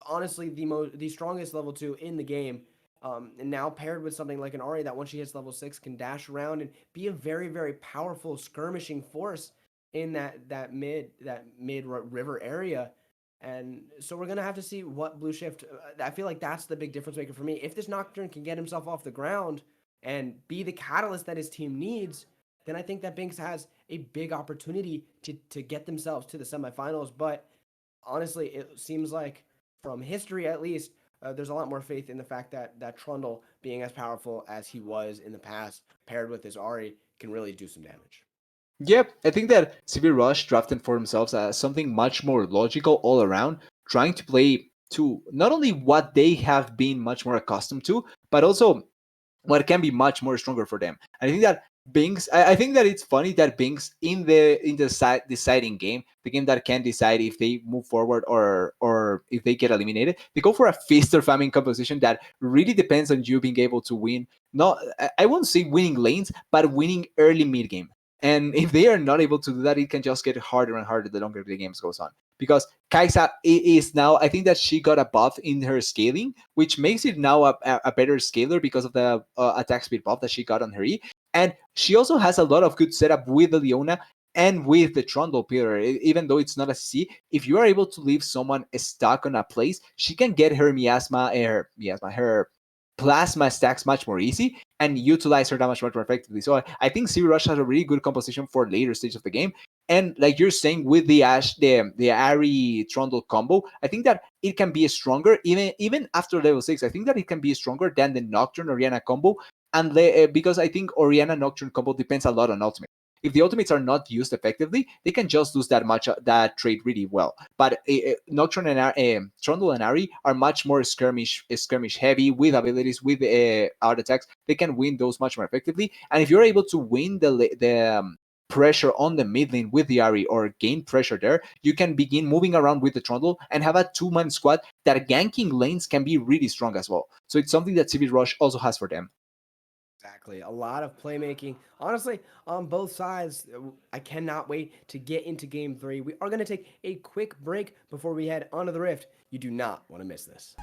honestly the strongest level two in the game. And now paired with something like an Ari that once she hits level six can dash around and be a very powerful skirmishing force in that mid river area. And so we're gonna have to see what Blue Shift. I feel like that's the big difference maker for me. If this Nocturne can get himself off the ground and be the catalyst that his team needs, then I think that BINX has a big opportunity to get themselves to the semifinals. But honestly, it seems like from history at least, there's a lot more faith in the fact that Trundle, being as powerful as he was in the past, paired with his Ari, can really do some damage. Yep, I think that CV Rush drafted for themselves as something much more logical all around, trying to play to not only what they have been much more accustomed to, but also what can be much more stronger for them. And I think that BINX, I think that it's funny that BINX in the deciding game, the game that can decide if they move forward or if they get eliminated, they go for a feast or famine composition that really depends on you being able to win. Not, I won't say winning lanes, but winning early mid game. And if they are not able to do that, it can just get harder and harder the longer the games goes on. Because Kaisa is now, I think that she got a buff in her scaling, which makes it now a better scaler because of the attack speed buff that she got on her E. And she also has a lot of good setup with the Leona and with the Trundle pillar. Even though it's not a C, if you are able to leave someone stuck on a place, she can get her her plasma stacks much more easy and utilize her damage much more effectively. So I think CV Rush has a really good composition for later stage of the game. And like you're saying with the the Ari Trundle combo, I think that it can be stronger even after level 6. I think that it can be stronger than the Nocturne Oriana combo, and because I think Oriana Nocturne combo depends a lot on ultimate. If the ultimates are not used effectively, they can just lose that trade really well. But Nocturne and Trundle and Ari are much more skirmish heavy with abilities with art attacks. They can win those much more effectively. And if you're able to win the pressure on the mid lane with the Ari or gain pressure there, you can begin moving around with the Trundle and have a two-man squad that ganking lanes can be really strong as well. So it's something that CV Rush also has for them. Exactly. A lot of playmaking. Honestly, on both sides, I cannot wait to get into game 3. We are going to take a quick break before we head onto the Rift. You do not want to miss this.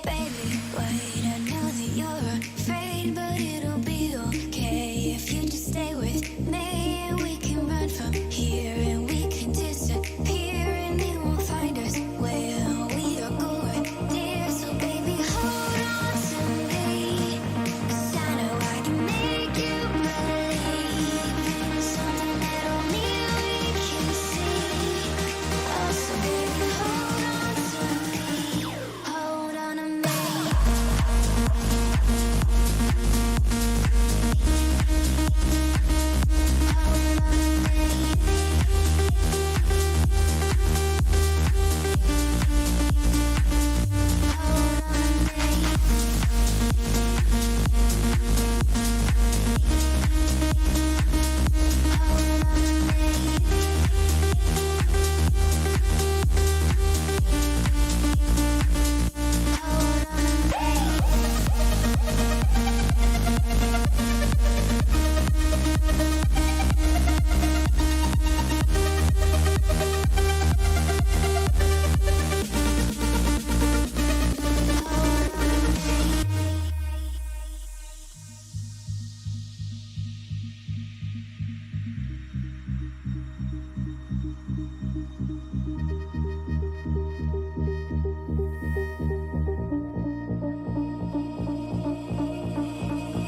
Baby, wait, I know that you're afraid, but it'll be okay if you just stay with me. And we can run from here and we can disappear, and they won't find us where we are going, dear. So baby, hold on to me, 'cause I know I can make you believe in something that only we can see. Oh, so baby, hold on to me, hold on to me.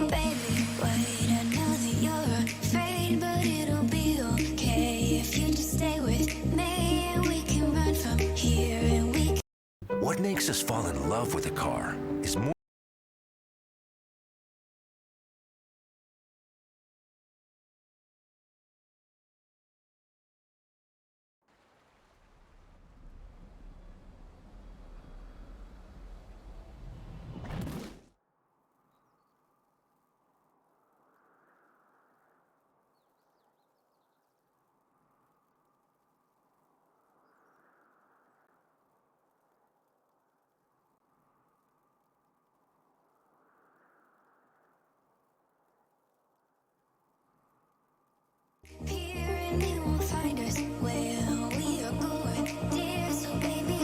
Baby, wait, I know that you're afraid, but it'll be okay if you just stay with me, and we can run from here and we can. What makes us fall in love with a car is more. Here and they won't find us where we are going, dear. So baby,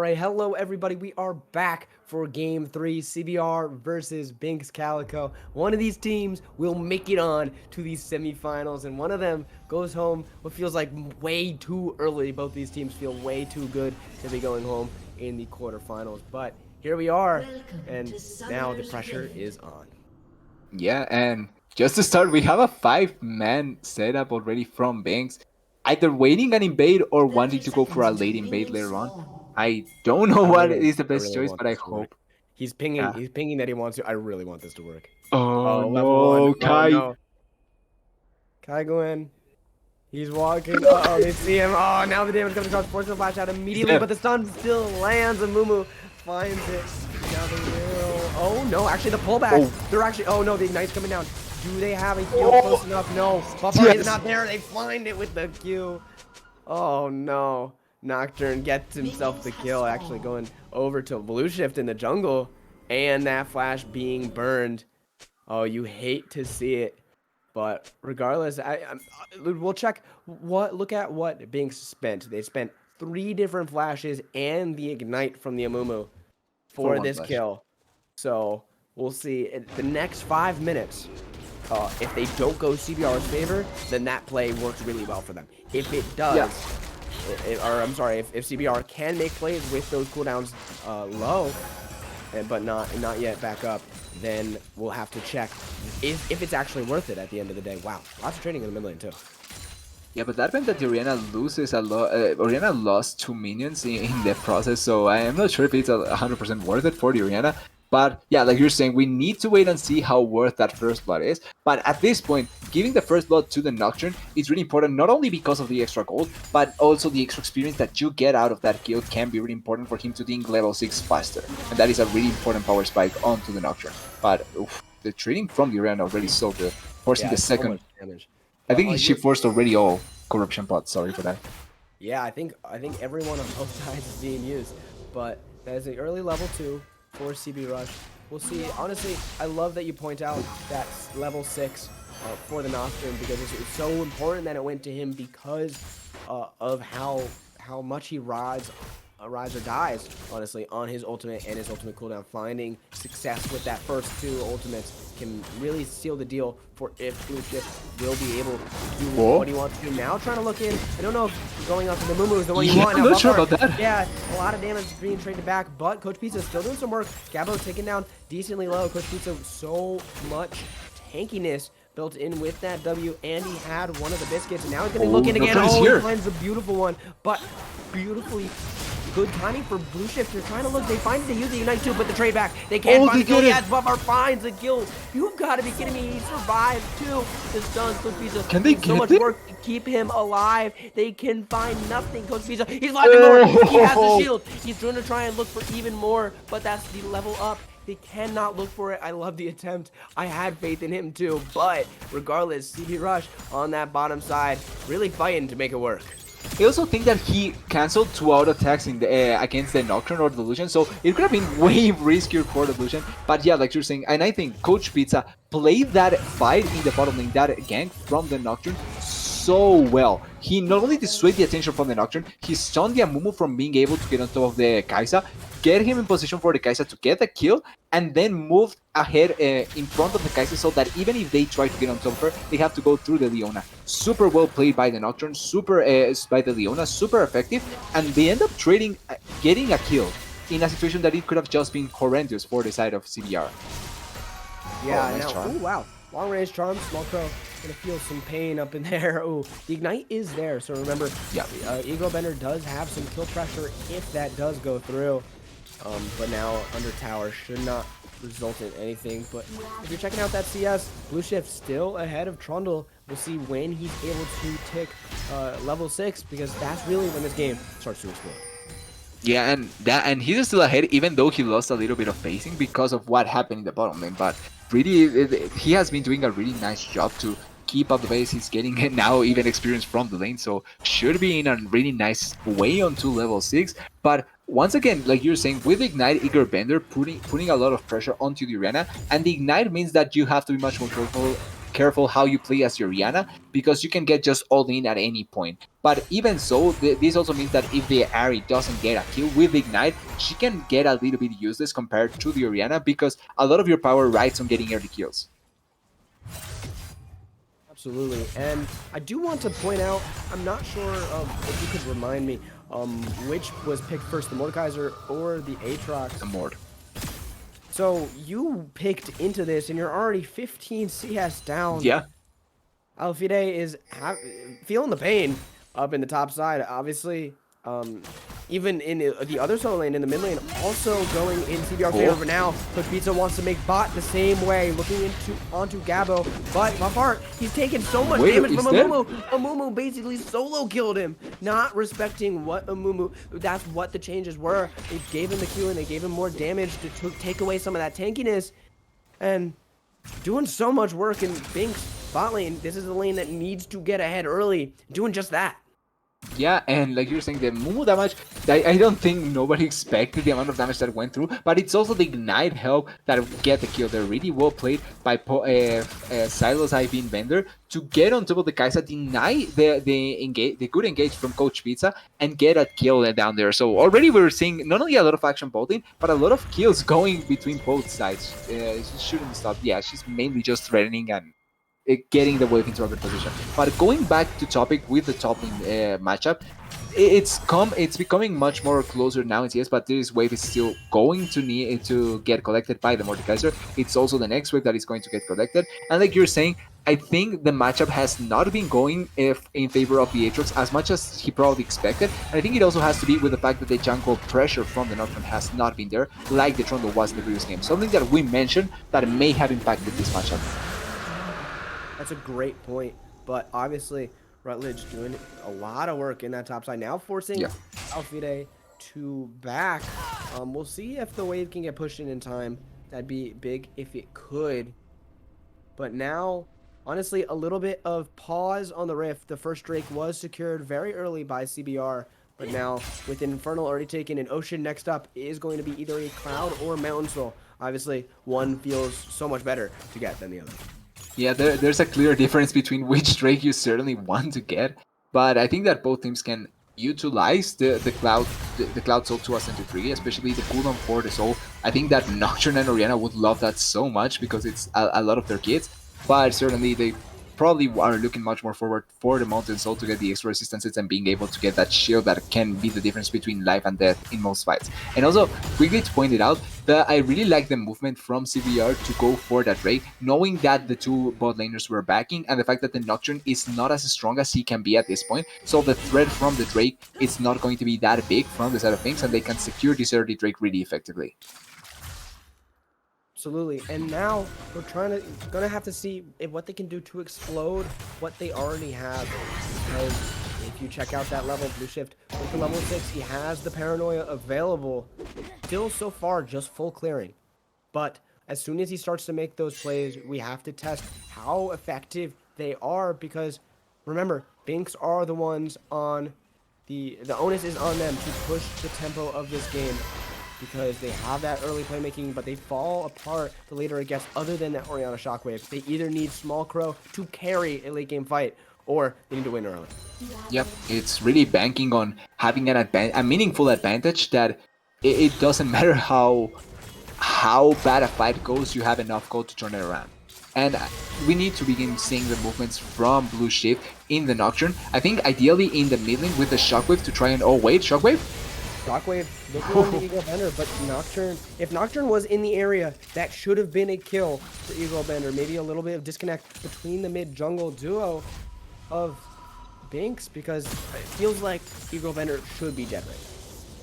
right, hello everybody. We are back for Game 3, CBR versus BINX Calico. One of these teams will make it on to these semifinals, and one of them goes home what feels like way too early. Both these teams feel way too good to be going home in the quarterfinals, but here we are, and now the pressure is on. Yeah, and just to start, we have a 5-man setup already from BINX, either waiting an invade or wanting to go for a late invade later on. I don't know what is the I best really choice, want but I this to work. hope. He's pinging. Yeah. He's pinging that he wants to. I really want this to work. Oh Oh, level 1. no, Oh Kai. no. Kai go in. He's walking. Uh-oh, they see him. Oh, now the damage comes across. Forces the flash out immediately, Yeah. but the stun still lands, and Mumu finds it. Now they will. Oh no, actually the pullback. Oh. They're actually. Oh no, the ignite's coming down. Do they have a heal close enough? No. Buffer Yes. is not there. They find it with the Q. Oh no. Nocturne gets himself the kill, actually going over to Blue Shift in the jungle, and that flash being burned. Oh, you hate to see it, but regardless, we'll check look at what being spent. They spent 3 different flashes and the ignite from the Amumu For for one this flash. kill. So we'll see in the next 5 minutes. If they don't go CBR's favor, then that play works really well for them. If it does, or I'm sorry, if CBR can make plays with those cooldowns low, but not yet back up, then we'll have to check if it's actually worth it at the end of the day. Wow, lots of training in the mid lane too. Yeah, but that meant that Oriana loses a lot. Oriana lost 2 minions in the process, so I am not sure if it's 100% worth it for the Oriana. But yeah, like you're saying, we need to wait and see how worth that first blood is. But at this point, giving the first blood to the Nocturne is really important, not only because of the extra gold, but also the extra experience that you get out of that kill can be really important for him to ding level 6 faster. And that is a really important power spike onto the Nocturne. But oof, the trading from the Oriana already so good. Forcing the So second. much damage. I think But, she forced already all corruption pots. Sorry for that. Yeah, I think everyone on both sides is being used, but that is an early level 2 for CB Rush. We'll see. Honestly, I love that you point out that level 6 for the Nocturne, because it's so important that it went to him because of how much he rides or dies, honestly, on his ultimate and his ultimate cooldown. Finding success with that first 2 ultimates can really seal the deal for if Blue Shift will be able to do what he wants to do. Now trying to look in. I don't know if going up to the Mumu is the one you want. I'm Now, not sure Buffard, about that. yeah, a lot of damage being traded back, but Coach Pizza still doing some work. Gabo taking down decently low. Coach Pizza, so much tankiness built in with that W, and he had one of the biscuits, and now he's going to be looking again. Nocturne's Oh, here. he finds a beautiful one, but beautifully good timing for Blue Shift. They're trying to look. They find it. They use the Ignite too, but the trade back. They can't find the kill. Yes, Buffer finds the kill. You've got to be kidding me. He survived too. The stuns. Coach Pizza. Can they so get much him? work to keep him alive. They can find nothing. Coach Pizza. He's locking more. He has the shield. He's going to try and look for even more, but that's the level up. They cannot look for it. I love the attempt. I had faith in him too, but regardless, CB Rush on that bottom side, really fighting to make it work. I also think that he cancelled 2 auto attacks in the, against the Nocturne or the Delusion, so it could have been way riskier for the Delusion. But yeah, like you're saying, and I think Coach Pizza played that fight in the bottom lane, that gank from the Nocturne, so well. He not only dissuaded the attention from the Nocturne, he stunned the Amumu from being able to get on top of the Kai'Sa, get him in position for the Kai'Sa to get the kill, and then moved ahead in front of the Kai'Sa so that even if they try to get on top of her, they have to go through the Leona. Super well played by the Nocturne, super by the Leona, super effective, and they end up trading, getting a kill in a situation that it could have just been horrendous for the side of CBR. Yeah, nice now, charm. ooh, wow. Long range charm, Small Crow gonna feel some pain up in there. Ooh, the ignite is there, so remember, Yeah. Ego Bender does have some kill pressure if that does go through. But now under tower should not result in anything. But if you're checking out that CS, Blue Shift still ahead of Trundle. We'll see when he's able to tick level 6, because that's really when this game starts to explode. Yeah, and he's still ahead, even though he lost a little bit of pacing because of what happened in the bottom lane. But really, he has been doing a really nice job to keep up the pace. He's getting now even experience from the lane, so should be in a really nice way onto level 6. But once again, like you're saying, with Ignite, Igor Bender putting a lot of pressure onto the Oriana, and the Ignite means that you have to be much more careful how you play as Orianna, because you can get just all in at any point. But even so, this also means that if the Ahri doesn't get a kill with Ignite, she can get a little bit useless compared to the Orianna, because a lot of your power rides on getting early kills. Absolutely, and I do want to point out, I'm not sure if you could remind me which was picked first, the Mordekaiser or the Aatrox. The Mord. So you picked into this, and you're already 15 CS down. Yeah. Alfide is feeling the pain up in the top side. Obviously, even in the other solo lane, in the mid lane, also going in CBR favor. But now, Coach Pizza wants to make bot the same way, looking onto Gabo. But Mafart, he's taking so much damage from Amumu. Amumu basically solo killed him, not respecting what Amumu. That's what the changes were. They gave him the Q and they gave him more damage to take away some of that tankiness, and doing so much work in BINX bot lane. This is the lane that needs to get ahead early, doing just that. Yeah, and like you're saying, the Mumu damage, I don't think nobody expected the amount of damage that went through, but it's also the Ignite help that get the kill. They're really well played by Silos IV Bender to get on top of the Kai'Sa, deny the good engage from Coach Pizza, and get a kill down there. So already we're seeing not only a lot of action bolting, but a lot of kills going between both sides. She shouldn't stop. Yeah, she's mainly just threatening and getting the wave into a good position. But going back to topic with the top lane matchup, it's becoming much more closer now in CS, but this wave is still going to need to get collected by the Mordekaiser. It's also the next wave that is going to get collected. And like you're saying, I think the matchup has not been going in favor of the Aatrox as much as he probably expected. And I think it also has to be with the fact that the jungle pressure from the Nocturne has not been there like the Trundle was in the previous game. Something that we mentioned that may have impacted this matchup. That's a great point, but obviously Rutledge doing a lot of work in that top side now, forcing Alfide to back. We'll see if the wave can get pushed in time. That'd be big if it could. But now, honestly, a little bit of pause on the Rift. The first Drake was secured very early by CBR, but now with Infernal already taken and Ocean next up is going to be either a Cloud or Mountain Soul. Obviously, one feels so much better to get than the other. Yeah, there's a clear difference between which Drake you certainly want to get, but I think that both teams can utilize the Cloud Soul to a center tree, especially the cooldown for the Soul. I think that Nocturne and Orianna would love that so much because it's a lot of their kits, but certainly they probably are looking much more forward for the Mountain Soul to get the extra resistances and being able to get that shield that can be the difference between life and death in most fights. And also, quickly to point it out, that I really like the movement from CBR to go for that Drake, knowing that the two bot laners were backing and the fact that the Nocturne is not as strong as he can be at this point. So the threat from the Drake is not going to be that big from the side of things, and they can secure this early Drake really effectively. Absolutely, and now we're gonna have to see what they can do to explode what they already have. Because if you check out that level, Blue Shift with the level 6, he has the Paranoia available. Still so far just full clearing, but as soon as he starts to make those plays, we have to test how effective they are, because remember, BINX are the ones on the onus is on them to push the tempo of this game, because they have that early playmaking, but they fall apart the later it gets. Other than that Orianna Shockwave, they either need Small Crow to carry a late game fight, or they need to win early. Yep, it's really banking on having a meaningful advantage that it doesn't matter how bad a fight goes, you have enough gold to turn it around. And we need to begin seeing the movements from Blue Shift in the Nocturne. I think ideally in the mid lane with the Shockwave to try and... Oh wait, Shockwave? Shockwave looking on the Eagle Bender, but Nocturne, if Nocturne was in the area, that should have been a kill for Eagle Bender. Maybe a little bit of disconnect between the mid-jungle duo of BINX, because it feels like Eagle Bender should be dead right now.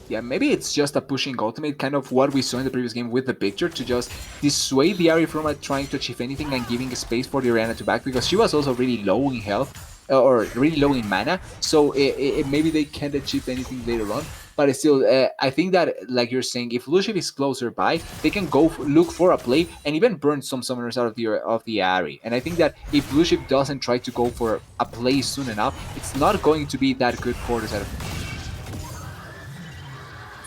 Yeah, maybe it's just a pushing ultimate, kind of what we saw in the previous game with the picture, to just dissuade the Ahri from trying to achieve anything and giving space for the Orianna to back, because she was also really low in health, or really low in mana, so maybe they can't achieve anything later on. But still, I think that, like you're saying, if Blue Shift is closer by, they can go look for a play and even burn some summoners out of the Ahri. And I think that if Blue Shift doesn't try to go for a play soon enough, it's not going to be that good for the side of things.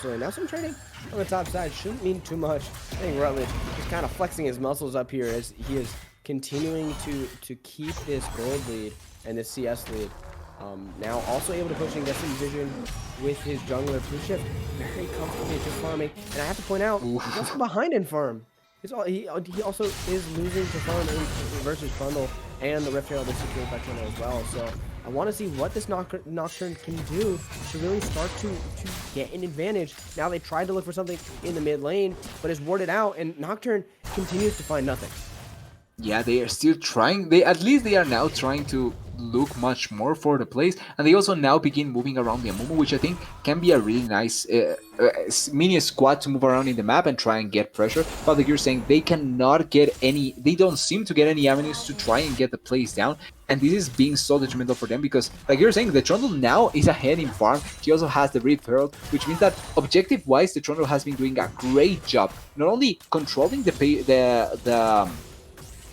So now some trading on the top side shouldn't mean too much. I think Rutledge is kind of flexing his muscles up here as he is continuing to keep this gold lead and this CS lead. Now also able to push and get some vision with his jungler Blue Shift very comfortably just farming. And I have to point out, he's also behind in farm. He also is losing to farm versus Trundle and the Rift Herald is secured by Trundle as well. So I want to see what this Nocturne can do to really start to get an advantage. Now they tried to look for something in the mid lane, but is warded out, and Nocturne continues to find nothing. Yeah, they are still trying. At least they are now trying to look much more for the plays, and they also now begin moving around the Amumu, which I think can be a really nice mini squad to move around in the map and try and get pressure. But like you're saying, they cannot get any. They don't seem to get any avenues to try and get the plays down. And this is being so detrimental for them because, like you're saying, the Trundle now is ahead in farm. He also has the Rift Herald, which means that objective-wise, the Trundle has been doing a great job, not only controlling the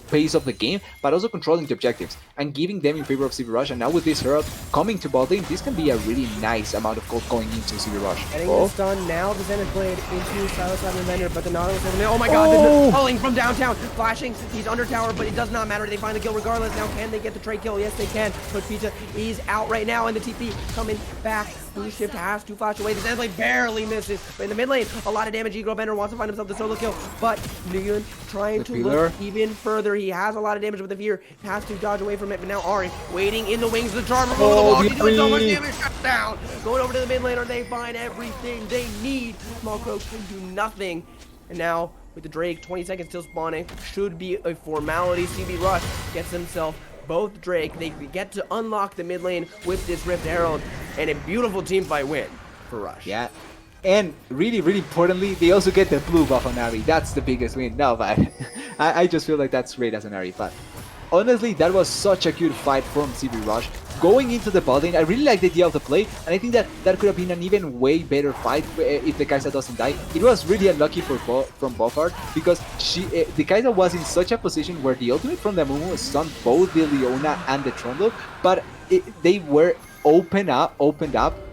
pace of the game, but also controlling the objectives and giving them in favor of CB Rush. And now with this Herald coming to bot lane, this can be a really nice amount of gold going into CB Rush. Getting this done now, the Zenith Blade into Silas Vendor, but the Nautilus is oh my god, falling from downtown, flashing, he's under tower, but it does not matter, they find the kill regardless. Now can they get the trade kill? Yes they can, but Pizza is out right now, and the TP coming back. Blue Shift has to flash away, the Zenith Blade barely misses, but in the mid lane, a lot of damage. Egro Bender wants to find himself the solo kill, but Nguyen trying to look even further. He has a lot of damage with the Fear, has to dodge away from it, but now Ari waiting in the wings, the Charmer over the wall, he's doing so much damage, shut down. Going over to the mid laner, they find everything they need. Small Croak can do nothing, and now with the Drake, 20 seconds till spawning, should be a formality. CB Rush gets himself both Drake. They get to unlock the mid lane with this Rift Herald, and a beautiful team fight win for Rush. Yeah, and really, really importantly, they also get the blue buff on Ari. That's the biggest win. No, but I just feel like that's great as an Ari. But honestly, that was such a good fight from CB Rush. Going into the bot lane, I really like the idea of the play, and I think that that could have been an even way better fight if the Kai'Sa doesn't die. It was really unlucky from Buffard because the Kai'Sa was in such a position where the ultimate from the Mumu stunned both the Leona and the Trundle, but they were opened up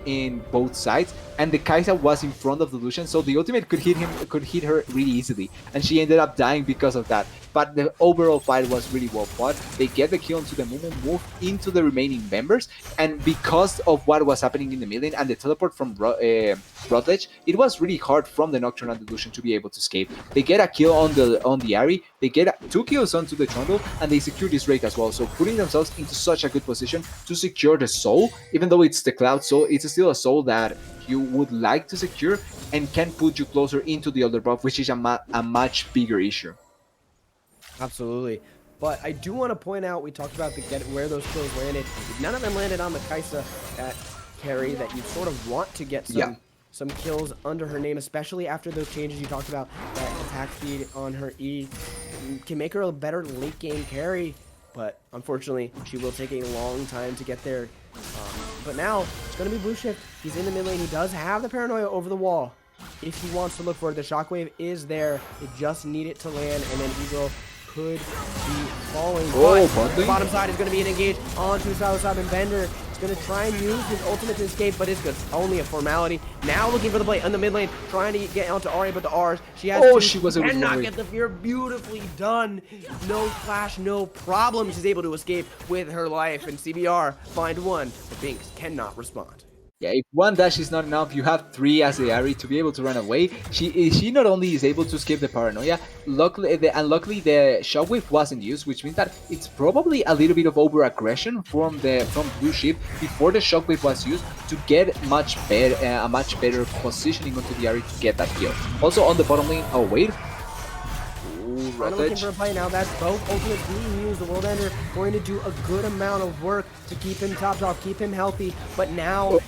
in both sides, and the Kai'Sa was in front of the Lucian, so the ultimate could hit her really easily, and she ended up dying because of that. But the overall fight was really well fought. They get the kill onto the Mumu, move into the remaining members, and because of what was happening in the mid lane and the teleport from Rutledge, it was really hard from the Nocturne and the Lucian to be able to escape. They get a kill on the Ari, they get 2 kills onto the Trundle, and they secure this Drake as well, so putting themselves into such a good position to secure the soul. Even though it's the Cloud soul, it's still a soul that you would like to secure and can put you closer into the other buff, which is a much bigger issue. Absolutely. But I do want to point out, we talked about where those kills landed. None of them landed on the Kai'Sa at carry that you sort of want to get some kills under her name, especially after those changes you talked about. That attack speed on her E can make her a better late game carry, but unfortunately, she will take a long time to get there. But now, it's going to be Blue Shift. He's in the mid lane. He does have the Paranoia over the wall. If he wants to look for it, the Shockwave is there. They just need it to land, and then Eagle could be falling. But the bottom side is going to be an engage onto Southside and Bender. He's going to try and use his ultimate to escape, but it's good. Only a formality. Now looking for the play in the mid lane, trying to get onto Ari, but the R's. She has she was cannot get the Fear. Beautifully done. No flash, no problem. She's able to escape with her life, and CBR find one, but BINX cannot respond. Yeah, if one dash is not enough, you have 3 as the Ari to be able to run away. She not only is able to escape the Paranoia, luckily the Shockwave wasn't used, which means that it's probably a little bit of over-aggression from Blue Shift before the Shockwave was used to get a much better positioning onto the Ari to get that kill. Also on the bottom lane, oh wait. Looking for a play now. That's both ultimates being used. The World Ender going to do a good amount of work to keep him topped off, keep him healthy. But now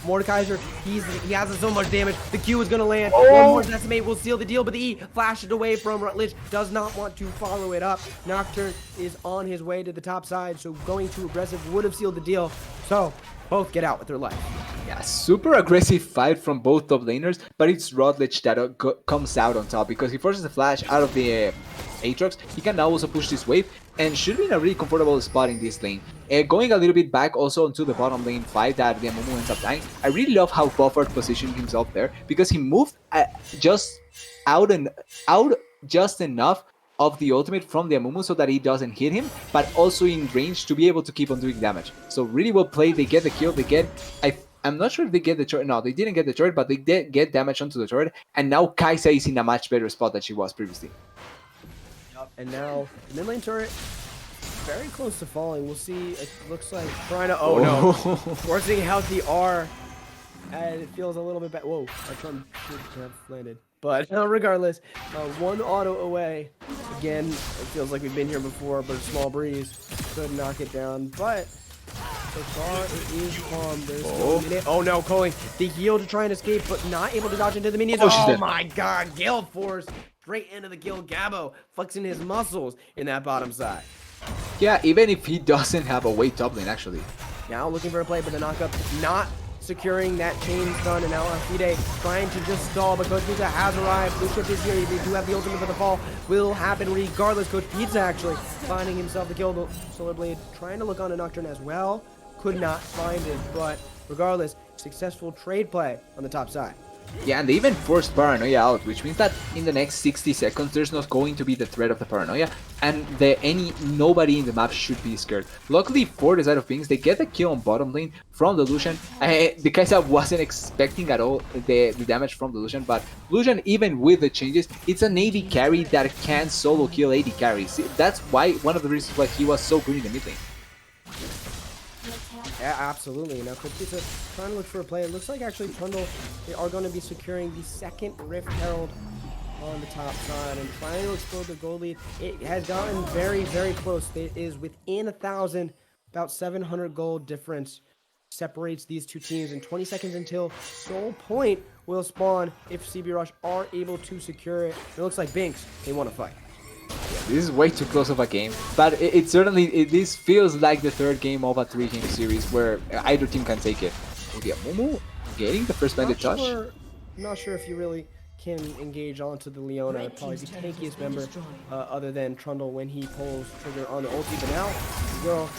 Mordekaiser, he has so much damage. The Q is going to land. One more Decimate will seal the deal, but the E flashed it away from Rutledge. Does not want to follow it up. Nocturne is on his way to the top side, so going too aggressive would have sealed the deal. So both get out with their life. Yeah, super aggressive fight from both top laners, but it's Rutledge that comes out on top because he forces the flash out of the Aatrox. He can now also push this wave and should be in a really comfortable spot in this lane. Going a little bit back also onto the bottom lane fight that the Amumu ends up dying. I really love how Buffard positioned himself there because he moved just enough of the ultimate from the Amumu so that it doesn't hit him, but also in range to be able to keep on doing damage. So really well played. They get the kill. They get... I'm not sure if they get the turret. No, they didn't get the turret, but they did get damage onto the turret. And now Kaisa is in a much better spot than she was previously. And now the mid lane turret very close to falling. We'll see. It looks like trying to... Oh, no. Forcing out the R. And it feels a little bit bad. Whoa. That Trump should have landed. But regardless, one auto away. Again, it feels like we've been here before, but a small breeze could knock it down. But so far, it is calm. There's still a minute. Oh, no. Calling the heal to try and escape, but not able to dodge into the minions. Oh, she's dead. My God. Guild Force. Straight into the kill. Gabo flexing his muscles in that bottom side. Yeah, even if he doesn't have a way top lane, actually. Now looking for a play, but the knockup not securing that chain stun, and now Fide trying to just stall, but Coach Pizza has arrived. Blue Shift is here. They do have the ultimate, but the fall will happen regardless. Coach Pizza actually finding himself the kill. The Solar Blade trying to look on a Nocturne as well. Could not find it, but regardless, successful trade play on the top side. Yeah, and they even forced Paranoia out, which means that in the next 60 seconds, there's not going to be the threat of the Paranoia, and nobody in the map should be scared. Luckily for the side of BINX, they get the kill on bottom lane from the Lucian. The Kaisa wasn't expecting at all the damage from the Lucian, but Lucian, even with the changes, it's an AD carry that can solo kill AD carries. That's why one of the reasons why he was so good in the mid lane. Yeah, absolutely. Now, Coach Pizza trying to look for a play. It looks like actually Trundle, they are going to be securing the second Rift Herald on the top side and trying to explode the gold lead. It has gotten very, very close. It is within 1,000, about 700 gold difference separates these two teams. In 20 seconds until Soul Point will spawn if CB Rush are able to secure it. It looks like BINX, they want to fight. This is way too close of a game, but this feels like the third game of a 3-game series where either team can take it. Oh, yeah, Momo getting the first bandit touch. Not sure if you really can engage onto the Leona, probably the tankiest member other than Trundle when he pulls trigger on the ulti, but now, girl,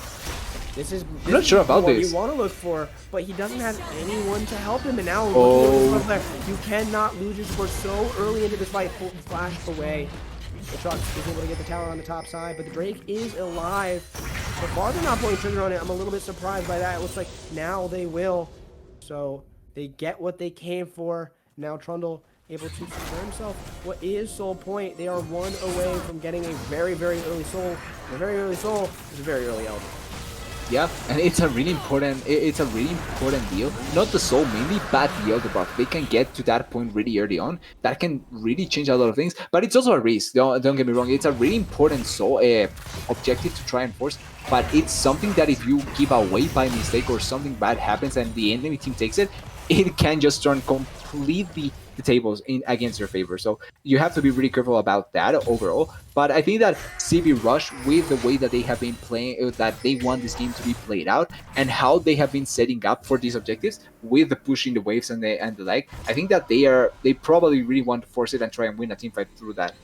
I'm not sure about what this. you want to look for, but he doesn't have anyone to help him, and now you cannot lose your support so early into this fight. Flash away. The truck is able to get the tower on the top side, but the Drake is alive. So far, they're not pulling trigger on it. I'm a little bit surprised by that. It looks like now they will. So they get what they came for. Now Trundle able to secure himself what is Soul Point. They are one away from getting a very, very early soul. A very early soul is a very early elder. Yeah, and it's a really important deal. Not the soul mainly, but the elder buff. They can get to that point really early on. That can really change a lot of things. But it's also a risk. Don't get me wrong. It's a really important soul objective to try and force. But it's something that if you give away by mistake or something bad happens and the enemy team takes it, it can just turn completely the tables in against your favor. So you have to be really careful about that overall. But I think that CB Rush, with the way that they have been playing, that they want this game to be played out, and how they have been setting up for these objectives with the pushing the waves and the like, I think that they probably really want to force it and try and win a team fight through that.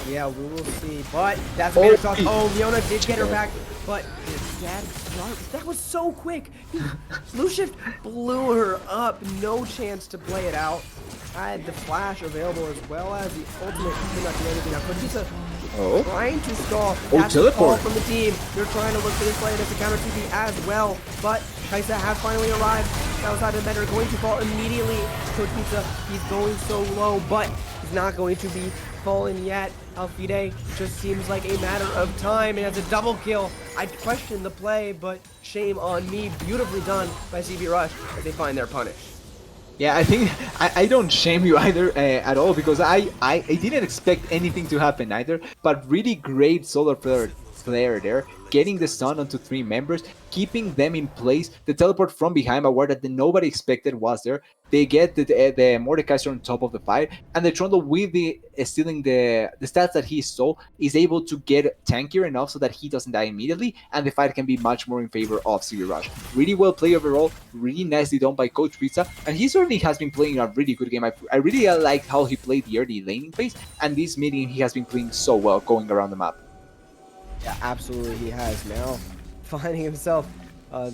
Yeah, we will see. But that's a man toss. Oh, Leona did get her back, but that was so quick. Blue Shift blew her up. No chance to play it out. I had the flash available as well as the ultimate. Could not do anything. Now, Kojisa trying to stall. That's the call from the team. They're trying to look for this play. That's a counter TP as well. But Kaisa has finally arrived. Outside of the better, going to fall immediately. Coach Pizza, he's going so low, but he's not going to be fallen yet. Alfide just seems like a matter of time, and has a double kill. I question the play, but shame on me. Beautifully done by CB Rush as they find their punish. Yeah, I think I don't shame you either at all, because I didn't expect anything to happen either, but really great solar flare there, getting the stun onto 3 members, keeping them in place, the teleport from behind a ward that nobody expected was there. They get the Mordekaiser on top of the fight, and the Trundle, with stealing the stats that he stole, is able to get tankier enough so that he doesn't die immediately, and the fight can be much more in favor of CB Rush. Really well played overall, really nicely done by Coach Pizza, and he certainly has been playing a really good game. I really like how he played the early laning phase, and this meeting he has been playing so well going around the map. Yeah, absolutely he has now finding himself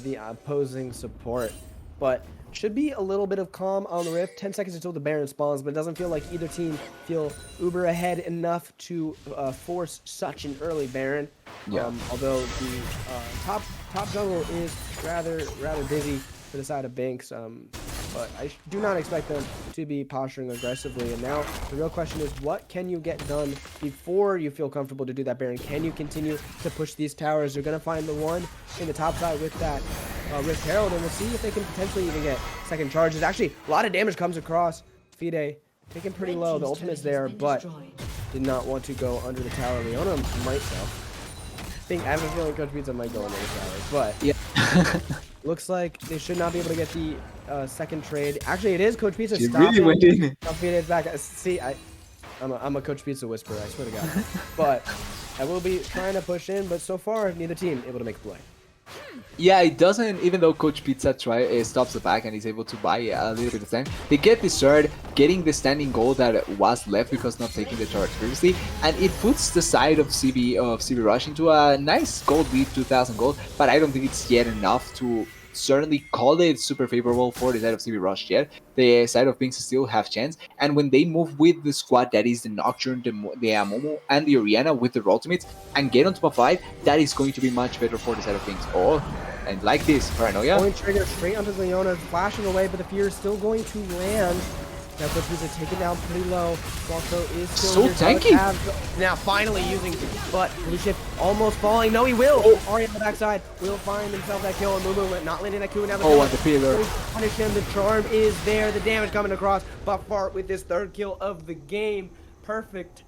the opposing support. But should be a little bit of calm on the Rift. 10 seconds until the Baron spawns, but it doesn't feel like either team feel uber ahead enough to force such an early Baron. Yeah. Although the top jungle is rather busy for the side of BINX. But I do not expect them to be posturing aggressively. And now the real question is, what can you get done before you feel comfortable to do that Baron? Can you continue to push these towers? They're going to find the one in the top side with that Rift Herald, and we'll see if they can potentially even get second charges. Actually, a lot of damage comes across. Fide taken pretty low. The ultimate's there, but did not want to go under the tower. Leona might though. I have a feeling Coach Pizza might go under the tower, but Yeah. looks like they should not be able to get the second trade. Actually, it is Coach Pizza. She Stop really him. went in. Fide's back. See, I'm a Coach Pizza whisperer, I swear to God. But I will be trying to push in, but so far, neither team able to make a play. Yeah, it doesn't, even though Coach Pizza stops the back and is able to buy a little bit of time. They get this third, getting the standing goal that was left because not taking the turret previously, and it puts the side of CB Rush into a nice gold lead, 2,000 gold, but I don't think it's yet enough to certainly call it super favorable for the side of CB Rush yet. The side of BINX still have chance, and when they move with the squad that is the Nocturne, the Momo, and the Orianna with their ultimates and get onto a fight, that is going to be much better for the side of BINX. Oh, and like this, Paranoia. Point trigger straight onto Leona, flashing away, but the fear is still going to land. Now Coach Pizza taken down pretty low. Walko is still So here, tanky. now finally using, but Blue Shift almost falling. No, he will. Ari on the backside will find himself that kill, and Mumu not landing that Q. Now the Oh, and the pillar. punish him. The charm is there. The damage coming across. Buffart with his third kill of the game. Perfect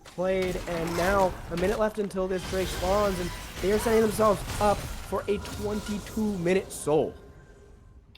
played, and now a minute left until this Drake spawns, and they are setting themselves up for a 22-minute soul.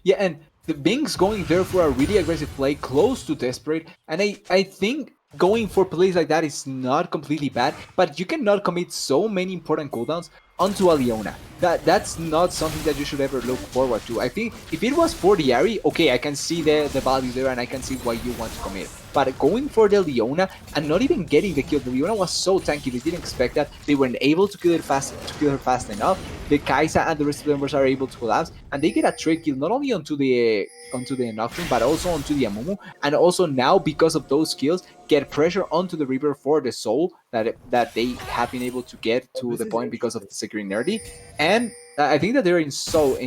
Yeah, and the BINX going there for a really aggressive play, close to desperate, and I think going for plays like that is not completely bad, but you cannot commit so many important cooldowns onto a Leona. That's not something that you should ever look forward to. I think if it was for the Ari, okay, I can see the value there and I can see why you want to commit. But going for the Leona and not even getting the kill, the Leona was so tanky, they didn't expect that. They weren't able to kill her fast enough. The Kaisa and the rest of the members are able to collapse, and they get a trade kill not only onto the Nocturne, but also onto the Amumu, and also now because of those kills, get pressure onto the Reaper for the soul that they have been able to get to the point because of the Security. And I think that they're in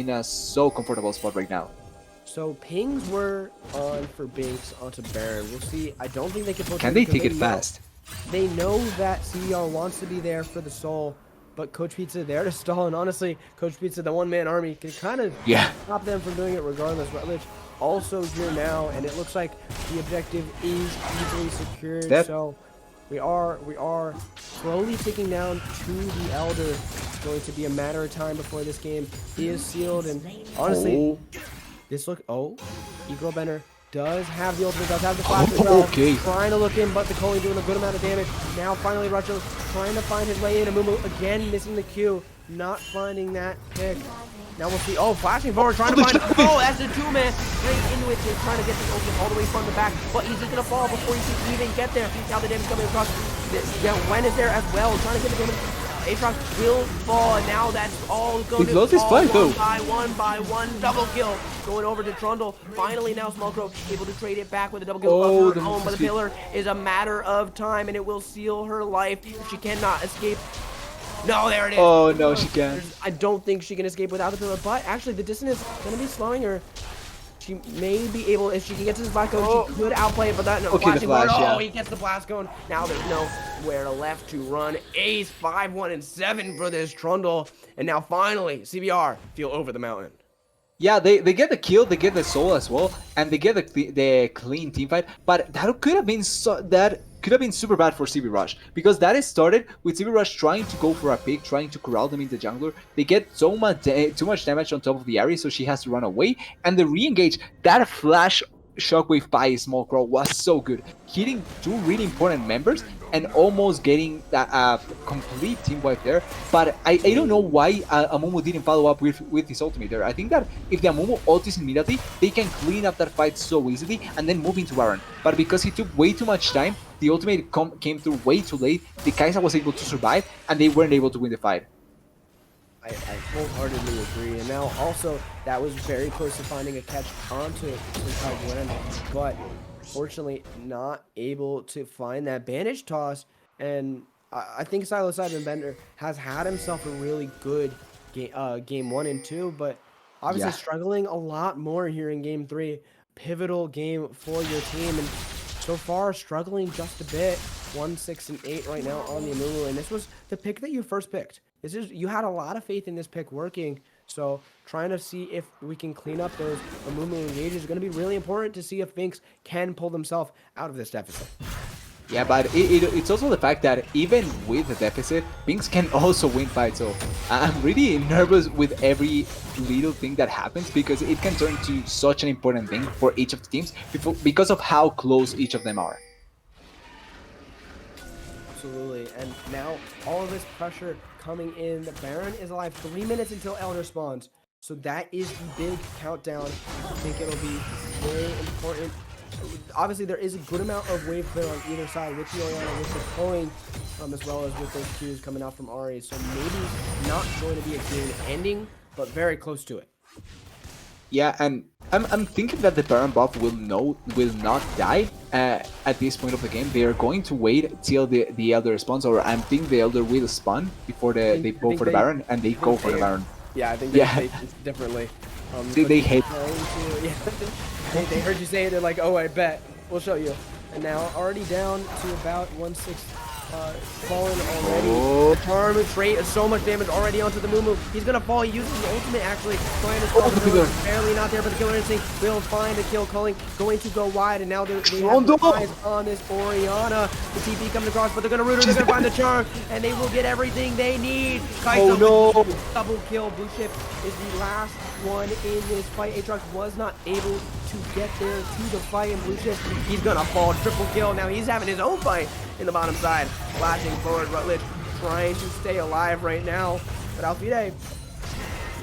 a so comfortable spot right now. So pings were on for BINX onto Baron. We'll see. I don't think they can. Can they take it fast? They know that CBR wants to be there for the soul, but Coach Pizza there to stall. And honestly, Coach Pizza, the one-man army, can kind of stop them from doing it regardless. Rutledge also here now, and it looks like the objective is easily secured. So we are slowly ticking down to the Elder. It's going to be a matter of time before this game is sealed. And honestly, this Eagle Bender does have the ultimate, does have the flash as well. Okay. Trying to look in, but the Coley doing a good amount of damage. Now finally Rucho trying to find his way in. Amumu again missing the Q, not finding that pick. Now we'll see. Oh, flashing forward, trying to find. Oh, that's a two-man straight into it. He's trying to get the ultimate all the way from the back, but he's just gonna fall before he can even get there. Now the damage coming across. Yeah, Wen is there as well, trying to get the damage. Aatrox will fall, and now that's all going to fall one by one. Double kill going over to Trundle. Finally, now Smallcrow able to trade it back with a double kill of her own, but the pillar is a matter of time, and it will seal her life if she cannot escape. No, there it is. Oh, no, she can't. I don't think she can escape without the pillar, but actually the distance is going to be slowing her. She may be able, if she can get to this blast cone, she could outplay it, but that no flashing forward. Oh, he gets the blast cone. Now there's nowhere left to run. Ace 5-1-7 for this Trundle, and now finally CBR feel over the mountain. Yeah, they get the kill, they get the soul as well, and they get the clean team fight. But that could have been super bad for CB Rush, because that is started with CB Rush trying to go for a pick, trying to corral them in the jungler. They get too much damage on top of the Ares, so she has to run away. And the re-engage, that flash shockwave by Small Crow was so good, hitting two really important members and almost getting a complete team wipe there. But I don't know why Amumu didn't follow up with his ultimate there. I think that if the Amumu ultis immediately, they can clean up that fight so easily and then move into Baron. But because he took way too much time, the ultimate came through way too late, the Kaisa was able to survive and they weren't able to win the fight. I wholeheartedly agree. And now also that was very close to finding a catch onto Gwen, but fortunately not able to find that bandage toss. And I think Psilocybin Bender has had himself a really good game 1 and 2, but obviously Yeah. struggling a lot more here in game 3. Pivotal game for your team, and so far struggling just a bit. 1, 6, and 8 right now on the Amumu, and this was the pick that you first picked. This is, you had a lot of faith in this pick working, so trying to see if we can clean up those Amumu engages is going to be really important to see if BINX can pull themselves out of this deficit. Yeah, but it's also the fact that even with the deficit, BINX can also win fights. So I'm really nervous with every little thing that happens because it can turn to such an important thing for each of the teams because of how close each of them are. Absolutely, and now all of this pressure coming in. The Baron is alive 3 minutes until Elder spawns, so that is the big countdown. I think it'll be very important. Obviously, there is a good amount of wave clear on either side with the Oriana, with the Coin, as well as with those Qs coming out from Ari. So maybe not going to be a game ending, but very close to it. Yeah, and I'm thinking that the Baron buff will not die at this point of the game. They are going to wait till the Elder spawns, or I'm thinking the Elder will spawn before they go for the Baron, and they go for the Baron. Yeah, I think they say things differently. They hate. Yeah, they heard you say it. They're like, "Oh, I bet we'll show you." And now already down to about 1/6. Fallen already. Oh. The charm trait is so much damage already onto the Mumu. He's gonna fall. He uses the ultimate actually. Trying to stop the pillar. barely not there, but the killer instinct will find a kill. Culling going to go wide, and now they have the eyes on this Oriana. The TP coming across, but they're gonna root her. They're gonna find the charm, and they will get everything they need. Kaisa with double kill. Blue Chip is the last one in this fight. Aatrox was not able to get there to the fight, and Blue Chip, he's gonna fall. Triple kill. Now he's having his own fight in the bottom side. Flashing forward, Rutledge trying to stay alive right now. But Alfide,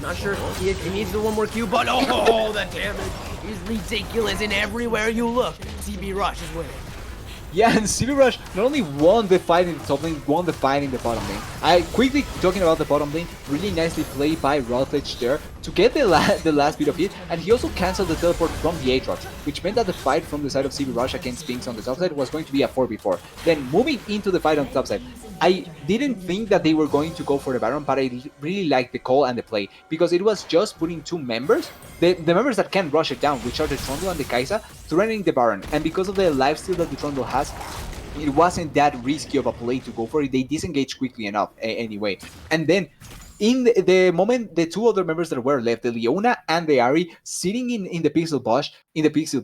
not sure. He needs the one more Q, but oh, the damage is ridiculous. And everywhere you look, CB Rush is winning. Yeah, and CB Rush not only won the fight in the top lane, won the fight in the bottom lane. I quickly talking about the bottom lane, really nicely played by Rutledge there to get the last bit of it, and he also cancelled the teleport from the Aatrox, which meant that the fight from the side of CB Rush against BINX on the top side was going to be a 4v4. Then moving into the fight on the top side, I didn't think that they were going to go for the Baron, but I really liked the call and the play, because it was just putting two members, the members that can rush it down, which are the Trundle and the Kaisa, threatening the Baron, and because of the lifesteal that the Trundle has, it wasn't that risky of a play to go for it. They disengaged quickly enough anyway. And then in the moment, the two other members that were left, the Leona and the Ari, sitting in the pixel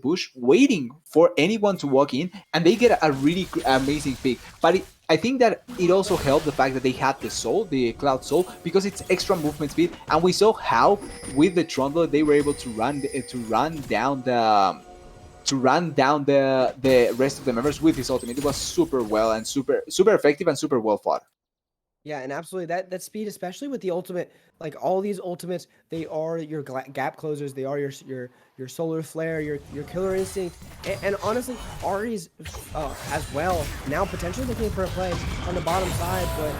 bush, waiting for anyone to walk in, and they get a really amazing pick. But I think that it also helped the fact that they had the Soul, the Cloud Soul, because it's extra movement speed, and we saw how with the Trundle they were able to run down the rest of the members with his ultimate. It was super well and super effective and super well fought. Yeah, and absolutely that speed, especially with the ultimate, like all these ultimates, they are your gap closers. They are your solar flare, your killer instinct, and honestly, Ari's as well. Now potentially looking for a play on the bottom side, but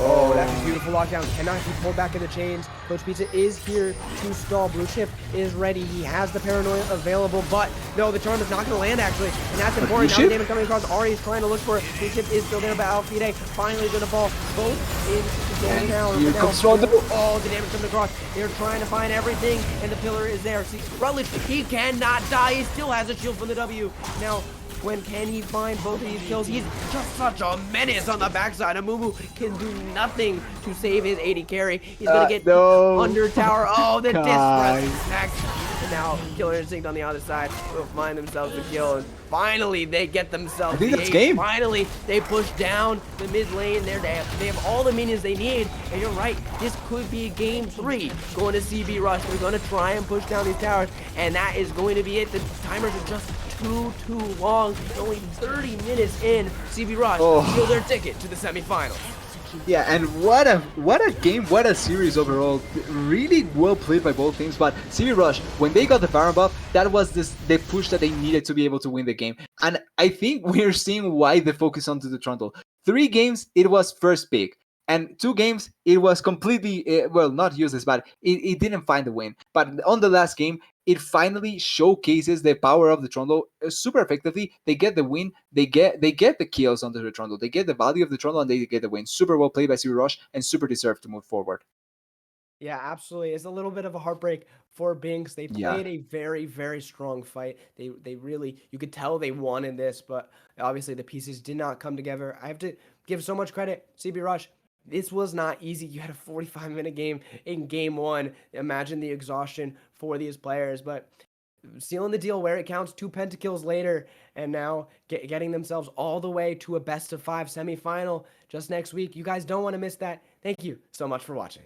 oh, that's a beautiful lockdown. Cannot be pulled back in the chains. Coach Pizza is here to stall. Blue Chip is ready. He has the paranoia available, but no, the charm is not going to land actually, and that's important. Now the damage coming across. Ari is trying to look for it. Blue Chip is still there, but Alfide finally going to fall both into the game now. Here comes Rondo. Oh, the damage coming across. They're trying to find everything, and the pillar is there. See, Rutledge, he cannot die. He still has a shield from the W. Now, when can he find both of these kills? He's just such a menace on the backside. Amumu can do nothing to save his 80 carry. He's gonna get under tower. Oh, the disrespect. And now Killer Instinct on the other side will find themselves a kill. And finally, they get themselves the game. Finally, they push down the mid lane there. They have all the minions they need. And you're right, this could be game 3 going to CB Rush. They're going to try and push down these towers. And that is going to be it. The timers are just too long. Only 30 minutes in. CB Rush steal their ticket to the semifinals. Yeah, and what a game, what a series overall. Really well played by both teams, but CB Rush, when they got the Baron buff, that was the push that they needed to be able to win the game. And I think we're seeing why the focus onto the Trundle. 3 games, it was first pick. And 2 games, it was completely, well, not useless, but it didn't find the win. But on the last game, it finally showcases the power of the Trundle super effectively. They get the win, they get the kills on the Trundle, they get the value of the Trundle, and they get the win. Super well played by Zero Rush, and super deserved to move forward. Yeah, absolutely. It's a little bit of a heartbreak for BINX. They Yeah. played a very, very strong fight. They really, you could tell they won in this, but obviously the pieces did not come together. I have to give so much credit, CB Rush. This was not easy. You had a 45-minute game in game one. Imagine the exhaustion for these players, but sealing the deal where it counts, 2 pentakills later, and now getting themselves all the way to a best of 5 semifinal just next week. You guys don't want to miss that. Thank you so much for watching.